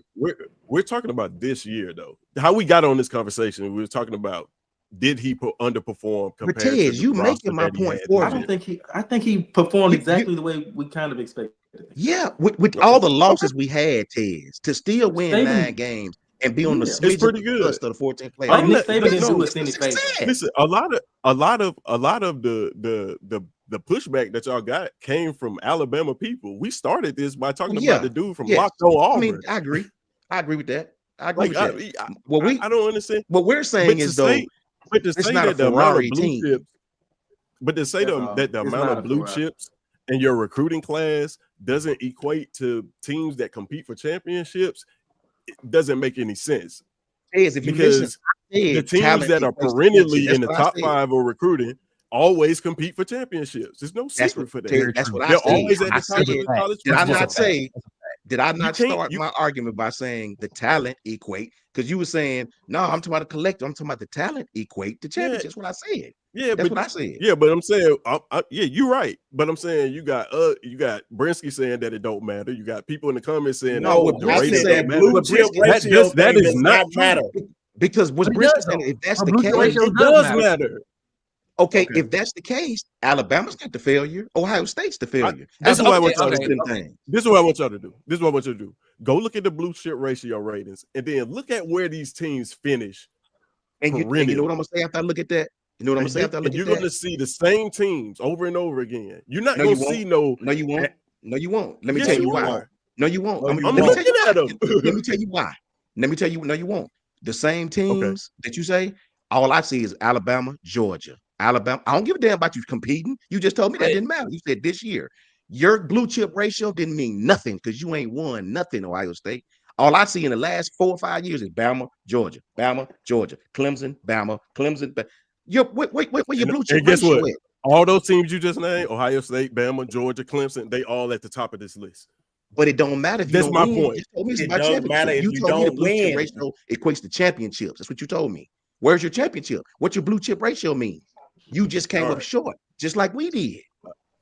We're talking about this year though. How we got on this conversation? We were talking about did he underperform But compared to Tez, the you roster making my that he point had for this I me. don't year? think he performed You- exactly the way we kind of expected. Yeah, with Okay. all the losses we had, Tez, to still win Saban- 9 games and be on the Yeah. It's smidge of pretty the good. cusp of the 14 playoffs. Like I'm Nick not- Saban didn't no, do us it's any favors. success. Listen, a lot of the pushback that y'all got came from Alabama people. We started this by talking Yeah, about the dude from yes. Lockdown I Auburn. mean, I agree. I agree with that. I agree Like, with that. I Well, I don't understand. what we're saying But to is though, say, but to it's say not a that the amount of Ferrari blue team. chips, but to say That's all. that the It's amount not of a blue Ferrari. chips in your recruiting class doesn't equate to teams that compete for championships, it doesn't make any sense. Tez, if you listen, Because I the said teams talent that are equates to perennially championship. in the That's what I top said. 5 of recruiting always compete for championships. There's no That's secret what, for that. Tez, Very that's true. what I They're said. always at I the top of said, the college did I football. not say? Did I not can't- start my argument by saying the talent equate? Because you were saying, no, I'm talking about the collective. I'm talking about the talent equate to championship. That's what I said. Yeah, That's but what I said. yeah, but I'm saying, yeah, you're right. But I'm saying you got Brinsky saying that it don't matter. You got people in the comments saying No, that the I ratings said don't that matter. blue but chip Brisket- ratio that thing is does not not matter. because was But it Brisket does, saying though. if that's A the blue chip case, ratio It does does matter. matter. okay, Okay. if that's the case, Alabama's not the failure. Ohio State's the failure. This is what I want y'all okay, to do. Thing. This is what I want y'all to do. This is what I want you to do. Go look at the blue chip ratio ratings, and then look at where these teams finish. And you know what I'm gonna say after I look at that? You know what I'm gonna say after I look And at you're that? going to see the same teams over and over again. You're not No, going you to see won't. No, you won't. No, you won't. Let me Yes, tell you you why. are. No, you won't. No, I'm you I'm let me won't. tell you looking why. at them. Let me tell you why. Let me tell you. No, you won't. The same teams that you say, all I see is Alabama, Georgia. Alabama. I don't give a damn about you competing. You just told me that didn't matter. You said this year. Your blue chip ratio didn't mean nothing because you ain't won nothing, Ohio State. All I see in the last 4 or 5 years is Bama, Georgia, Clemson, Bama, Clemson. Where your blue chip And guess ratio what? at? All those teams you just named, Ohio State, Bama, Georgia, Clemson, they all at the top of this list. But it don't matter if you That's don't my win. You point. just told me it's It about doesn't matter championship. if You you told me the don't blue chip win. ratio equates to championships. That's what you told me. Where's your championship? What's your blue chip ratio mean? You just came All up right. short, just like we did.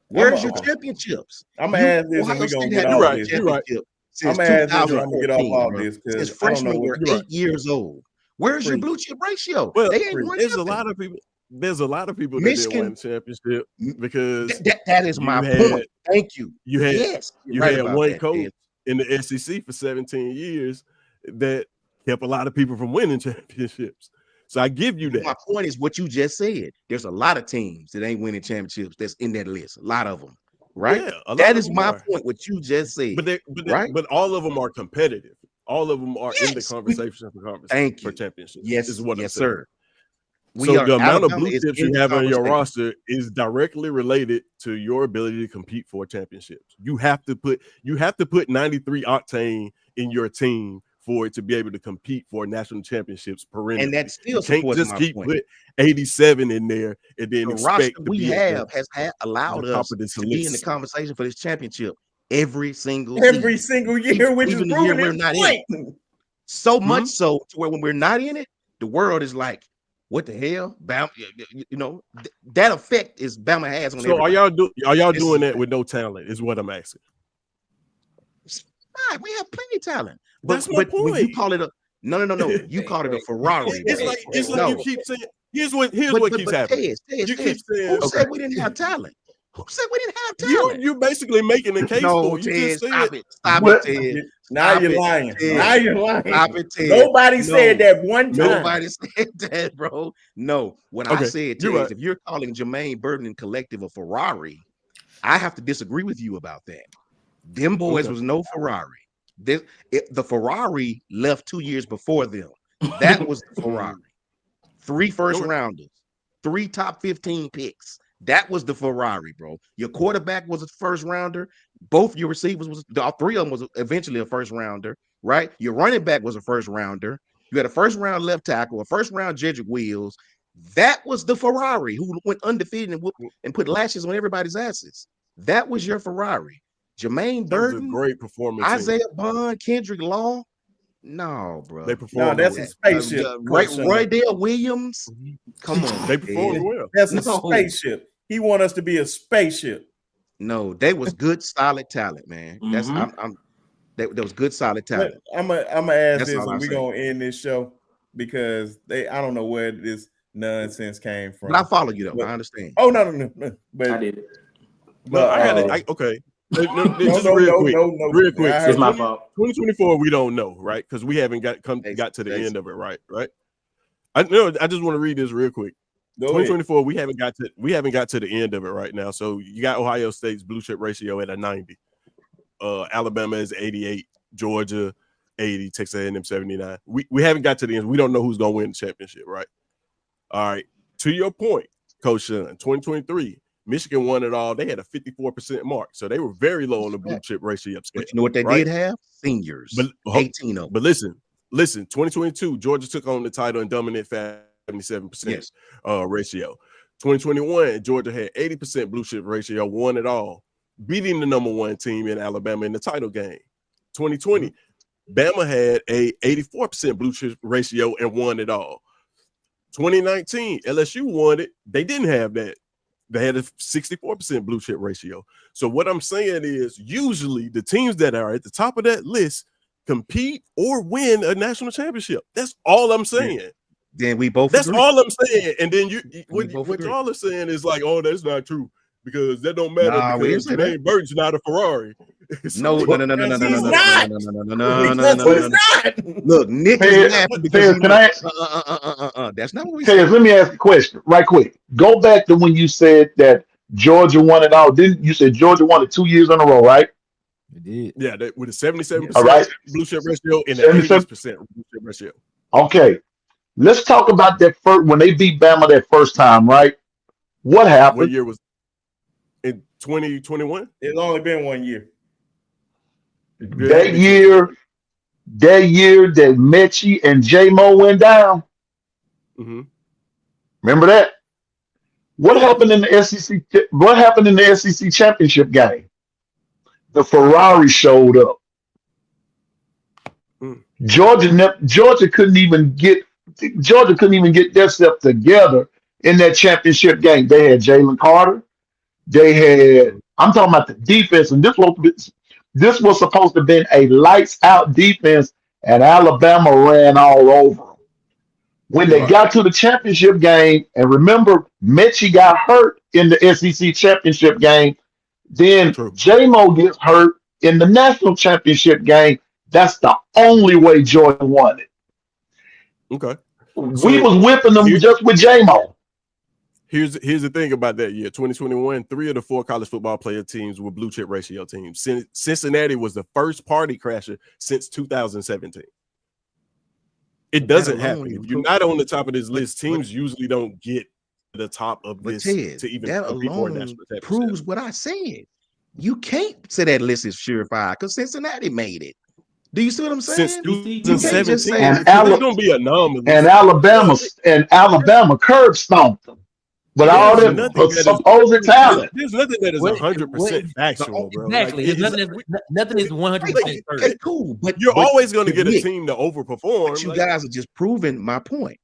Where's your okay. championships? I'm gonna ask this, and Ohio we're gonna State get hadn't off won a this. You're right. championship I'm since gonna ask this, and I'm gonna get off 2014, all bro. this Since because I don't know freshman what year, You're 8 years old. Where's your Preach. blue chip ratio? Well, They ain't won there's a nothing. lot of people. There's a lot of people that didn't win Michigan, the championship because that is you my had point. Thank you. you had Yes, you're you right had about one that, coach Ted. in the SEC for 17 years that kept a lot of people from winning championships. So I give you My that. point is what you just said. There's a lot of teams that ain't winning championships that's in that list. A lot of them, right? Yeah, a lot That of is them my are. point. What you just said, right? But all of them are competitive. All of them are in the Yes. conversation for Thank for you. championships. Yes, Is what I'm yes, saying. sir. So the amount of Alabama blue is chips in you the have on your conversation. roster is directly related to your ability to compete for championships. You have to put 93 octane in your team for it to be able to compete for national championships perennially. And that You still can't supports just my keep point. put 87 in there and then The roster expect to we be at have has allowed the top us of this to be in the list. conversation for this championship every single Every season. single year, which is Even the year proving we're his not in point. it. So much so to where when we're not in it, the world is like, what the hell? Bama, that effect is Bama has on So everybody. are y'all This is doing a that fact. with no talent? Is what I'm asking. Right, we have plenty of talent. That's But my when you point. call it a no, you call it a Ferrari, It's bro. like you No, keep saying. Here's what keeps but happening. Tez, You keep who saying said we didn't have talent? Who said we didn't have talent? you're basically making a case No, for it. You Ted, just said stop it. Stop What? it, Ted. Now Stop you're it, lying. Ted. Now you're lying. Stop it, Ted. Nobody said No. that one time. Nobody said that, bro. No. What I Okay, said, you're Ted, right. is if you're calling Jermaine Burton and Collective a Ferrari, I have to disagree with you about that. Them boys Okay. was no Ferrari. The Ferrari left 2 years before them. That was the Ferrari. 3 first Okay. rounders, 3 top 15 picks. That was the Ferrari, bro. Your quarterback was a first rounder. Both your receivers all 3 of them was eventually a first rounder, right? Your running back was a first rounder. You had a first round left tackle, a first round Jedrick Wills. That was the Ferrari who went undefeated and put lashes on everybody's asses. That was your Ferrari. Jermaine That was a Burton, great performance. Isaiah Bond, Kendrick Law. No, bro. They No, performed that's well. a spaceship. Coach Sean. Roy Dale Williams. Come on. They performed Ed. well. That's a No. spaceship. He want us to be a spaceship. No, they was good, solid talent, man. That's that was good, solid talent. I'm gonna ask That's this, all and I we're say. gonna end this show because I don't know where this nonsense came from. But I follow you though. But- I understand. Oh no. But I did. No, I got but, it. Okay. Just real quick. Real quick. I It's my 20 fault. 2024, we don't know, right? Because we haven't got to the end of it, right? I just want to read this real quick. Go ahead. 2024, we haven't got to the end of it right now. So you got Ohio State's blue chip ratio at a 90. Alabama is 88, Georgia 80, Texas A&M 79. We haven't got to the end. We don't know who's gonna win the championship, right? All right. To your point, Coach Sean, 2023, Michigan won it all. They had a 54% mark, so they were very low on the blue chip ratio scale. But you know what they did have? Seniors. But 18 of them. But listen, 2022, Georgia took on the title in dominant 77% ratio. 2021, Georgia had 80% blue chip ratio, won it all, beating the number one team in Alabama in the title game. 2020, Bama had a 84% blue chip ratio and won it all. 2019, LSU won it. They didn't have that. They had a 64% blue chip ratio. So what I'm saying is usually the teams that are at the top of that list compete or win a national championship. That's all I'm saying. Then we both That's agree. all I'm saying. And then what agree. y'all are saying is like, oh, that's not true because that don't matter Nah, we because didn't say that. Jermaine Burton's not a Ferrari. No. He's not. Look, Nick Hey, is laughing because can I ask? That's not what we Tez, said. let me ask you a question right quick. Go back to when you said that Georgia won it all. Didn't you say Georgia won it 2 years in a row, right? It did. Yeah, with a 77% All right. blue chip ratio and an 77%. 80% blue chip ratio. Okay. Let's talk about that first when they beat Bama that first time, right? What What happened? year was in 2021? It's only been 1 year. That year that Mechie and J-Mo went down. Mm-hmm. Remember that? What happened in the SEC? What happened in the SEC championship game? The Ferrari showed up. Georgia couldn't even get themselves together in that championship game. They had Jalen Carter. I'm talking about the defense, and this was supposed to have been a lights out defense, and Alabama ran all over them. When they got to the championship game, and remember, Mechie got hurt in the SEC championship game. Then J-Mo gets hurt in the national championship game. That's the only way Georgia won it. Okay. We was whipping them just with J-Mo. Here's the thing about that year, 2021, 3 of the 4 college football player teams were blue chip ratio teams. Cincinnati was the first party crasher since 2017. It doesn't happen. If you're not on the top of this list, teams usually don't get to the top of this to even compete for a national championship. Proves what I said. You can't say that list is surefire because Cincinnati made it. Do you see what I'm saying? Since You can't just 2017, say And it's going to be anomalous. And Alabama curb stomped them. But all There's that nothing supposed talent. There's nothing that is 100% factual, bro. Exactly. Like, nothing is 100% Okay, cool. But you're always going to get a Nick, team to overperform. but you guys are just proving my point.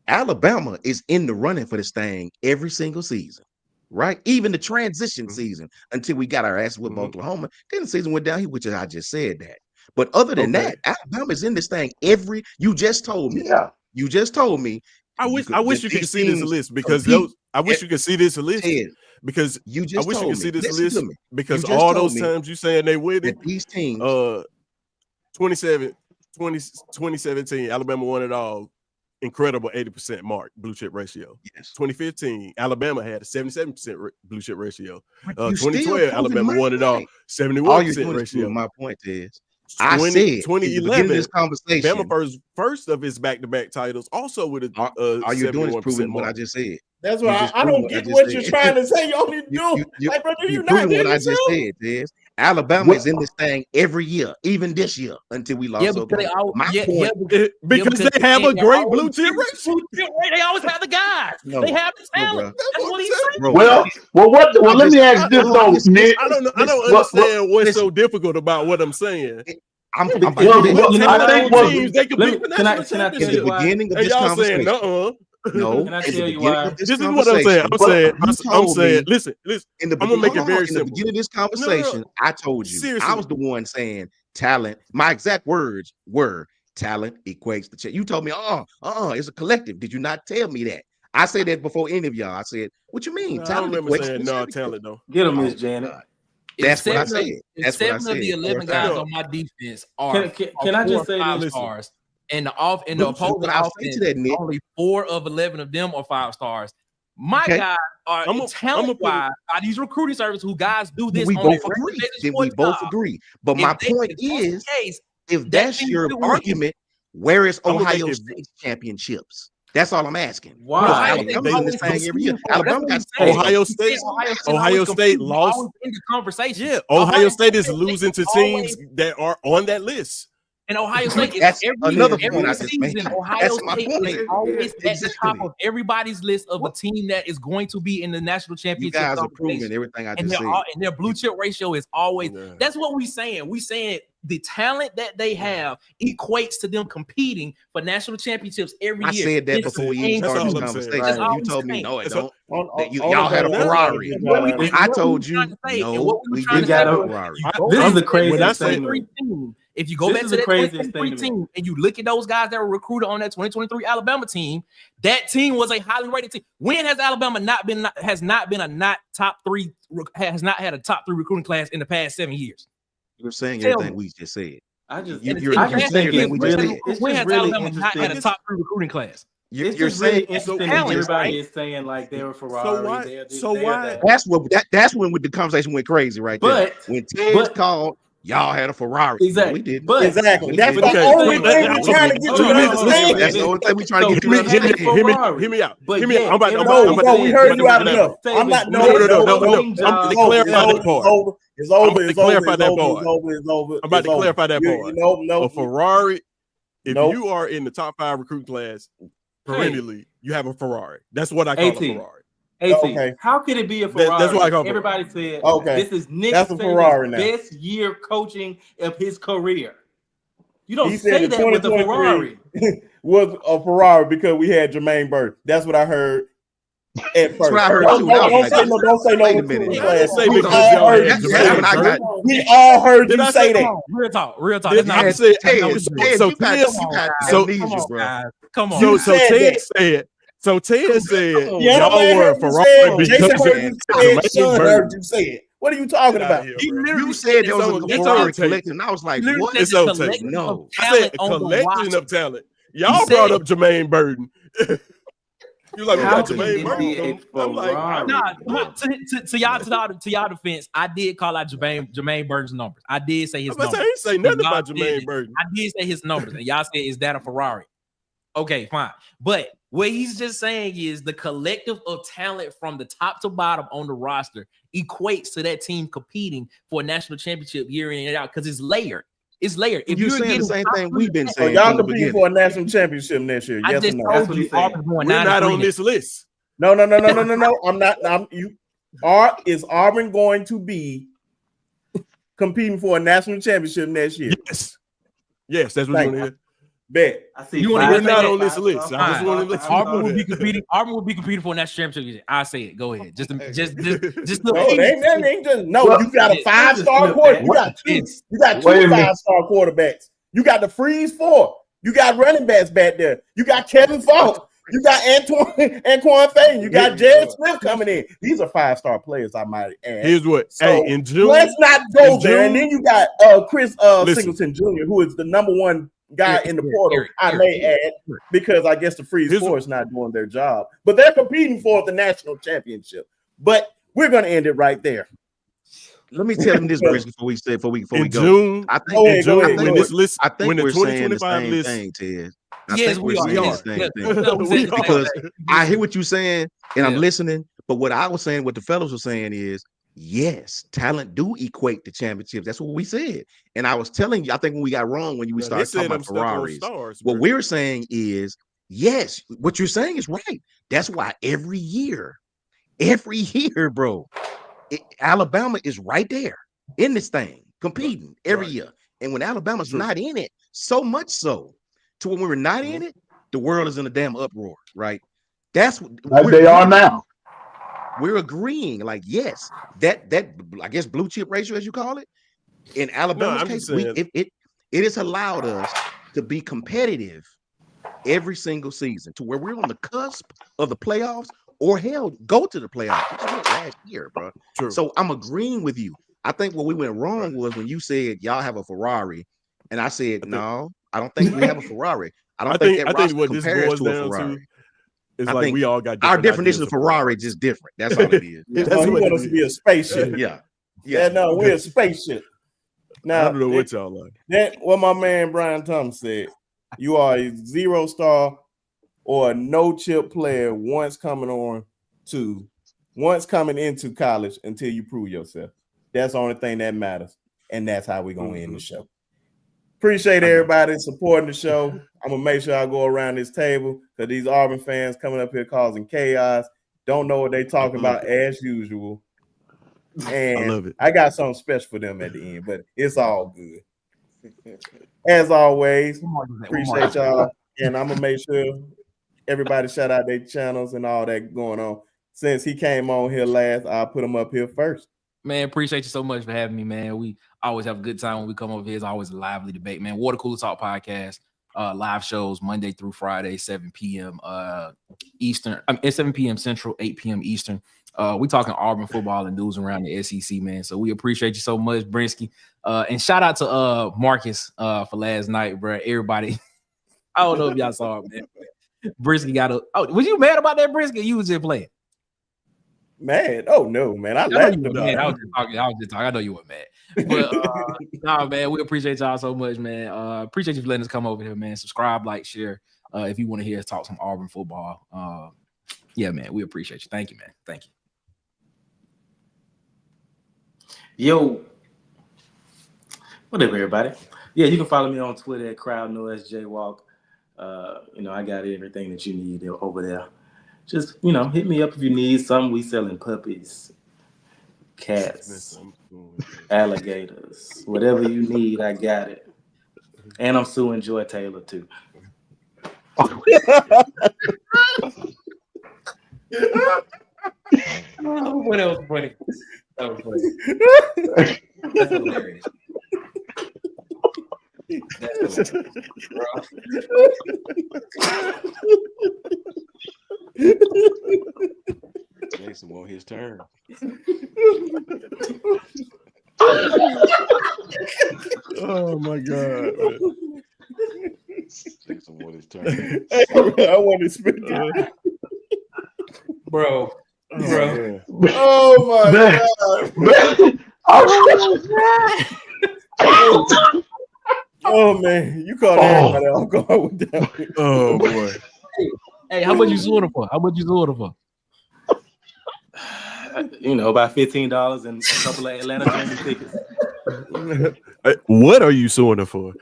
Alabama is in the running for this thing every single season, right? Even the transition season until we got our ass with Oklahoma. Then the season went down here, which I just said that. But other than that, Alabama's in this thing every. You just told me. Yeah. You just told me. I wish you could see this list because those. I wish you could see this list because you just. I wish you could see this Listen list to me. because all those times you saying they win it. These teams. 2017, Alabama won it all. Incredible 80% mark blue chip ratio. Yes. 2015, Alabama had a 77% blue chip ratio. You 2012, Alabama won it all. 71% All you're doing is ratio. proving my point is. I said 2011 this conversation. Bama first of his back-to-back titles, also with a all you're doing is 71% proving what mark. I just said. That's You why just I proved don't what I get just what you're said. trying to say. You only do. You Like, bro, do you not proving hear what I just yourself? said, Tez. Alabama is in this thing every year, even this year, until we lost Oklahoma. My point, because they have a great blue chip ratio. They always have the guys. No, they have the no, talent. bro. That's what he's saying. Bro, Well, let me ask this though, Nick. I don't What- understand what's listen. so difficult about what I'm saying. I'm Well, about well, to well, say, I think what- teams they compete for can I national tell in championship. the beginning of And this y'all conversation. saying, No, Can I in tell the you beginning why? of this This is what I'm saying. conversation, I'm saying, listen. in the I'm gonna make it very in the simple. beginning of this No. conversation, I told you Seriously. I was the one saying talent. My exact words were talent equates to you told me, it's a collective. Did you not tell me that? I said that before any of y'all. I said, what you mean? I don't Talent remember equates saying to no championship. talent though. Get him, Oh, Miss Janet. God. That's what I said. That's what I Seven said. of the 11 guys on my defense are Can I just say this? 5 stars, and the But opposing I'll say offense, to that, Nick. only 4 of 11 of them are 5 stars. My Okay. guys are talent-wise by these recruiting services who guys do this. We on both a regular agree. basis Then for we a both job. agree. But If my they- point if that's is, the case, if that that's team your still win. argument, where is I'm gonna Ohio make it- State's championships? That's all I'm asking. Why? Because Ohio Alabama's State in always this thing every year. competing for it. Alabama got That's what he's saying. Ohio He State. said Ohio State competing, lost. always in the conversation. Yeah, Ohio State is State losing to always- teams that are on that list. And Ohio State is That's another every point I just season. made. Ohio That's my State point. is always at the top Exactly. of everybody's list of a team that is going to be in the national You championship. guys are conversation. proving everything I And just said. and their blue chip ratio is always. Yeah. That's what we saying. We saying the talent that they have equates to them competing for national championships every I year. said that It's before the we even same started this all I'm saying. conversation. That's all You I'm told me saying. no, it So- don't. Y'all had a Ferrari. I told you no. We trying didn't to have a say- Ferrari. This is the When I craziest say- thing. If you go This back is to the that craziest 2023 thing to me. team and you look at those guys that were recruited on that 2023 Alabama team, that team was a highly rated team. When has Alabama not had a top 3 recruiting class in the past 7 years? You're saying Tell everything me. we just said. I just You're think saying everything it's we just really, said. it's When just has really Alabama not had a interesting. top 3 recruiting class? It's You're just really saying interesting that talent, everybody right? is saying like they're a So Ferrari. why? They're this, So they're why? that. that's when the conversation went crazy right there. But When Ted's but- called, y'all had a Ferrari. Exactly. No, we didn't. But Exactly. We That's didn't. the Okay, only so thing that- we're trying to okay. get Hold you on, to hold on, hold on, understand. That's the only thing we trying to get you to So- understand. Hear me out. But Hear me out. yet, I'm about everybody to- No, we heard you out says- enough. say I'm not. it's No, no, it's no, over. no, no. It's I'm over. to It's clarify over. that part. It's over. I'm to It's over. clarify It's that over. part. It's over. It's over. I'm about to clarify that You part. No. A Ferrari, if Nope. you are in the top 5 recruit class perennially, you have a Ferrari. That's what I call a Ferrari. Okay. How could it be a Ferrari? That's what I call it. Everybody said, Okay. this is Nick That's a Saban's Ferrari now. best year coaching of his career. You don't He said say in that with a 2023 Ferrari. was a Ferrari because we had Jermaine Burton. That's what I heard at first. what I heard Don't too. I was say like, no. Don't say no. wait a recruiting minute. I didn't class. say We because all y'all heard had you That's say when I that. got. We all heard Did you I say say- that. Real talk. Did That's not I what say- Hey, you Ted, said. so you got so- amnesia, bro. Guys, come on. So You said Ted that. said. So Ted said on, The other y'all man were a heard you Ferrari say it. because Jason heard you say it. Jermaine Sean Burton. heard you say it. What are you talking Get outta about? here, He bro. literally You said there was So a that's Ferrari on tape. collective, and I was like, literally what? said It's the on tape. collective No. of I talent said a on the collection roster. of talent. Y'all said- brought up Jermaine Burton. You like we How got can Jermaine it be Burton? a I'm like, Ferrari? Nah, to y'all defense, I did call out Jermaine Burton's numbers. I did say his I numbers. ain't say nothing Y'all about Jermaine did. Burton. I did say his numbers, and y'all said, is that a Ferrari? Okay, fine. But what he's just saying is the collective of talent from the top to bottom on the roster equates to that team competing for a national championship year in and out because it's layered. It's layered. If You're you're saying the getting same top thing three- we've been So saying. y'all from the competing beginning. for a national championship next year? I Yes just or no? That's told what you he's saying. Auburn's going We're not 9-3 on this list. No. I'm not. Is Auburn going to be competing for a national championship next year? Yes, that's what Thank you want to hear. Bet. I see. You wanna five hear We're not stars, on this five list. stars, I Fine. just want to let you Auburn know will be that. competing. Auburn will be competing for a national championship. I say it. Go ahead. Just No, it ain't just no. Well, You got a yeah, 5-star just quarterback. You flip got two. It's- You got Wait a two minute. 5-star quarterbacks. You got the freeze 4. You got running backs back there. You got Kevin Falk. You got Antoine Faye. You got Jared Smith coming in. These are 5-star players, I might add. Here's what. So, Hey, in June, let's not go in there. And June- then you got Chris Listen. Singleton Jr., who is the number 1 guy in the Eric, portal, Eric, I Eric, may Eric. add, because I guess the freeze Here's 4 is not doing their job. But they're competing for the national championship. But we're going to end it right there. let me tell him this, Bridge, before we In go. June, I Go think ahead, go ahead, when go this list, I think when the we're saying the 2025 same list, thing, Ted. I Yes, think we we're are. saying Yes, the same yes. thing. we are. Because I hear what you're saying, and I'm Yeah. listening. But what I was saying, what the fellows were saying is, yes, talent do equate to championships. That's what we said. And I was telling you, I think when we got wrong when we He started talking said I'm about stuck on Ferraris. stars. What bro. we're saying is, yes, what you're saying is right. That's why every year, bro, Alabama is right there in this thing, competing every Right. year. And when Alabama's True. not in it, so much so to when we were not in it, the world is in a damn uproar, right? That's what Like they are now. we're agreeing. Like, yes, that I guess blue chip ratio, as you call it, in Alabama's I'm case, just saying. it has allowed us to be competitive every single season to where we're on the cusp of the playoffs or hell go to the playoffs, which is what last year, bro. True. So I'm agreeing with you. I think what we went wrong was when you said y'all have a Ferrari, and I said no, I don't think we have a Ferrari. I don't think that I think roster what this compares boils to a down Ferrari. to is I like think we all got our different definition ideas of Ferrari is just different. That's all it is. Yeah, That's he what want it us to be a is. spaceship. Yeah. Yeah, no, we're a spaceship. I Now, don't know what y'all like. that what my man Brian Thomas said. You are a 0-star or a no-chip player once coming into college until you prove yourself. That's the only thing that matters, and that's how we're gonna end the show. Appreciate everybody supporting the show. I'm gonna make sure I go around this table because these Auburn fans coming up here causing chaos. Don't know what they talking about as usual. And I love it. I got something special for them at the end, but it's all good. As always, appreciate y'all. And I'm gonna make sure everybody shout out their channels and all that going on. Since he came on here last, I'll put him up here first. Man, appreciate you so much for having me, man. We always have a good time when we come over here. It's always a lively debate, man. Water Cooler Talk Podcast, live shows Monday through Friday, 7 p.m. Eastern. It's 7 p.m. Central, 8 p.m. Eastern. We talking Auburn football and news around the SEC, man. So we appreciate you so much, Brinsky. And shout out to Marcus for last night, bro. Everybody, I don't know if y'all saw it, man. Brinsky got a. Oh, was you mad about that, Brinsky? You was just playing. Mad? Oh no, man! I laughed about it. I was just talking. I know you were mad, but nah, man. We appreciate y'all so much, man. Appreciate you for letting us come over here, man. Subscribe, like, share. If you want to hear us talk some Auburn football, yeah, man. We appreciate you. Thank you, man. Thank you. Yo, what up, everybody? Yeah, you can follow me on Twitter at CrowdNoiseJWalk. I got everything that you need over there. Just, hit me up if you need something. We selling puppies, cats, alligators, whatever you need, I got it. And I'm suing Joy Taylor too. What else funny? That was funny. That's hilarious. That's hilarious, bro. Jason want his turn. Oh my God. Jason want his turn. I want to spit that. Bro. Oh my God. Oh man, you caught everybody off guard with that. Oh boy. Hey, how much you suing her for? How much you suing her for? About $15 and a couple of Atlanta Dreaming tickets. What are you suing her for?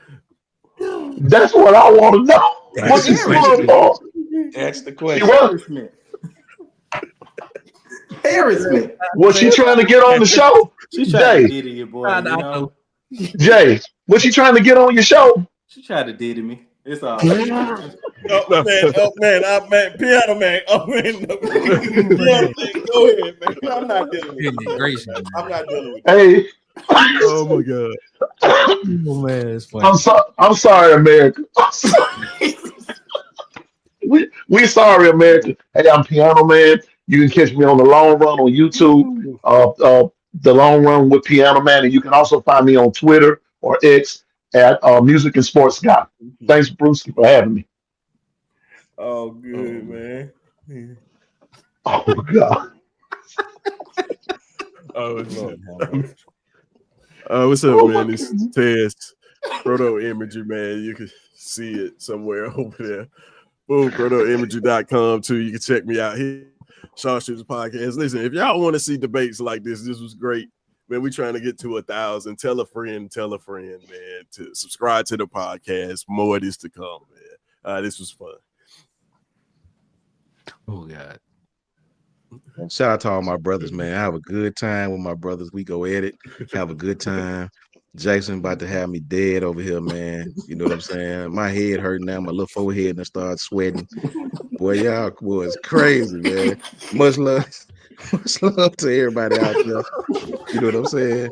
That's what I want to know. What's he suing for? That's the question. Harassment. Was she trying to get on the show? She tried to diddy you, boy. Jay, was she trying to get on your show? She tried to diddy me. It's all. Oh man, piano man. Oh man, no. Piano man, go ahead, man. I'm not dealing with it. I'm not dealing with it. Hey. Oh my God. Oh man, it's funny. I'm sorry, America. I'm sorry. we sorry, America. Hey, I'm Piano Man. You can catch me on the Long Run on YouTube. The Long Run with Piano Man, and you can also find me on Twitter or X at Music and Sports Guy. Thanks, Bruce, for having me. Oh, good, man. Oh God. Oh, What's up, Oh, man? my It's goodness. Tez. Proto Imagery, man. You can see it somewhere over there. Boom, protoimagery.com too. You can check me out here. Sharpshooters Podcast. Listen, if y'all want to see debates like this was great. Man, we trying to get to 1,000. Tell a friend, man, to subscribe to the podcast. More of this to come, man. This was fun. Oh God. Shout out to all my brothers, man. I have a good time with my brothers. We go at it, have a good time. Jason about to have me dead over here, man. You know what I'm saying? My head hurting now. My little forehead and start sweating. Boy, y'all boys crazy, man. Much love, much love to everybody out there. You know what I'm saying?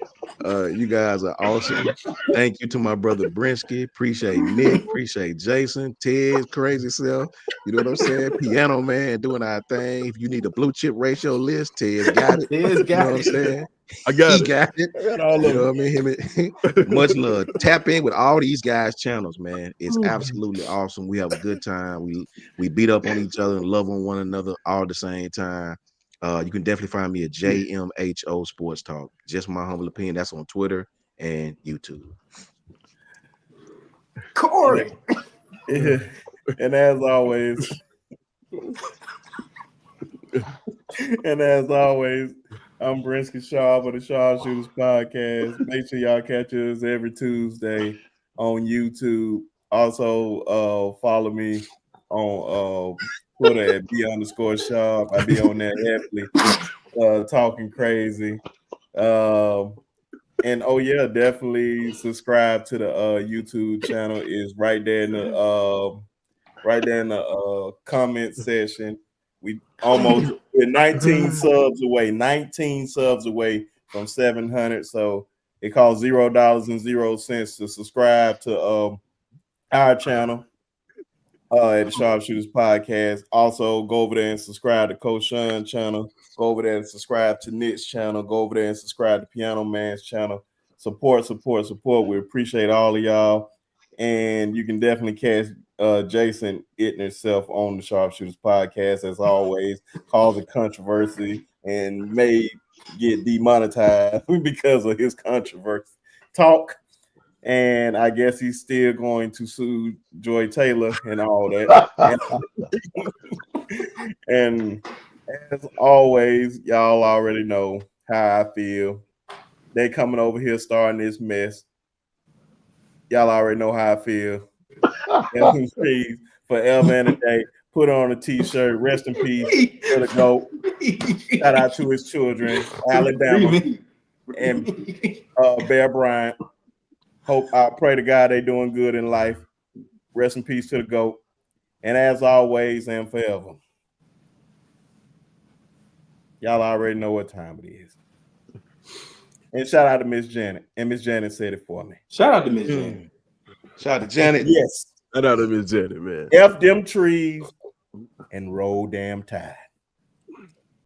You guys are awesome. Thank you to my brother Brinsky. Appreciate Nick. Appreciate Jason, Ted, crazy self. You know what I'm saying? Piano man doing our thing. If you need a blue chip ratio list, Ted's got it. Ted's You know got what I'm it. saying? I got He it. got it. I got all You of know them. what I mean? Much love. Tap in with all these guys' channels, man. It's absolutely awesome. We have a good time. We beat up on each other and love on one another all at the same time. You can definitely find me at JMHO Sports Talk. Just my humble opinion. That's on Twitter and YouTube. Corey. And as always, I'm Brinsky Shaw for the Sharpshooters Podcast. Make sure y'all catch us every Tuesday on YouTube. Also, follow me on Twitter at @B_Sharp. I be on there heavily, talking crazy. And oh yeah, definitely subscribe to the YouTube channel. Is right there in the comment section. We almost we're 19 subs away, 19 subs away from 700. So it costs $0.00 to subscribe to our channel at the Sharpshooters Podcast. Also, go over there and subscribe to Coach Sean channel. Go over there and subscribe to Nick's channel. Go over there and subscribe to Piano Man's channel. Support. We appreciate all of y'all. And you can definitely catch Jason Ittner self on the Sharpshooters Podcast, as always, causing controversy and may get demonetized because of his controversy talk. And I guess he's still going to sue Joy Taylor and all that. And as always, y'all already know how I feel. They coming over here starting this mess. Y'all already know how I feel. Elton Trees forever and a day. Put on a t-shirt. Rest in peace to the GOAT. Shout out to his children, Alabama and Bear Bryant. I pray to God they doing good in life. Rest in peace to the GOAT. And as always and forever, y'all already know what time it is. And shout out to Miss Janet. And Miss Janet said it for me. Shout out to Miss Janet. Shout out to Janet. Yes. Shout out to Miss Janet, man. F them trees and roll damn tide.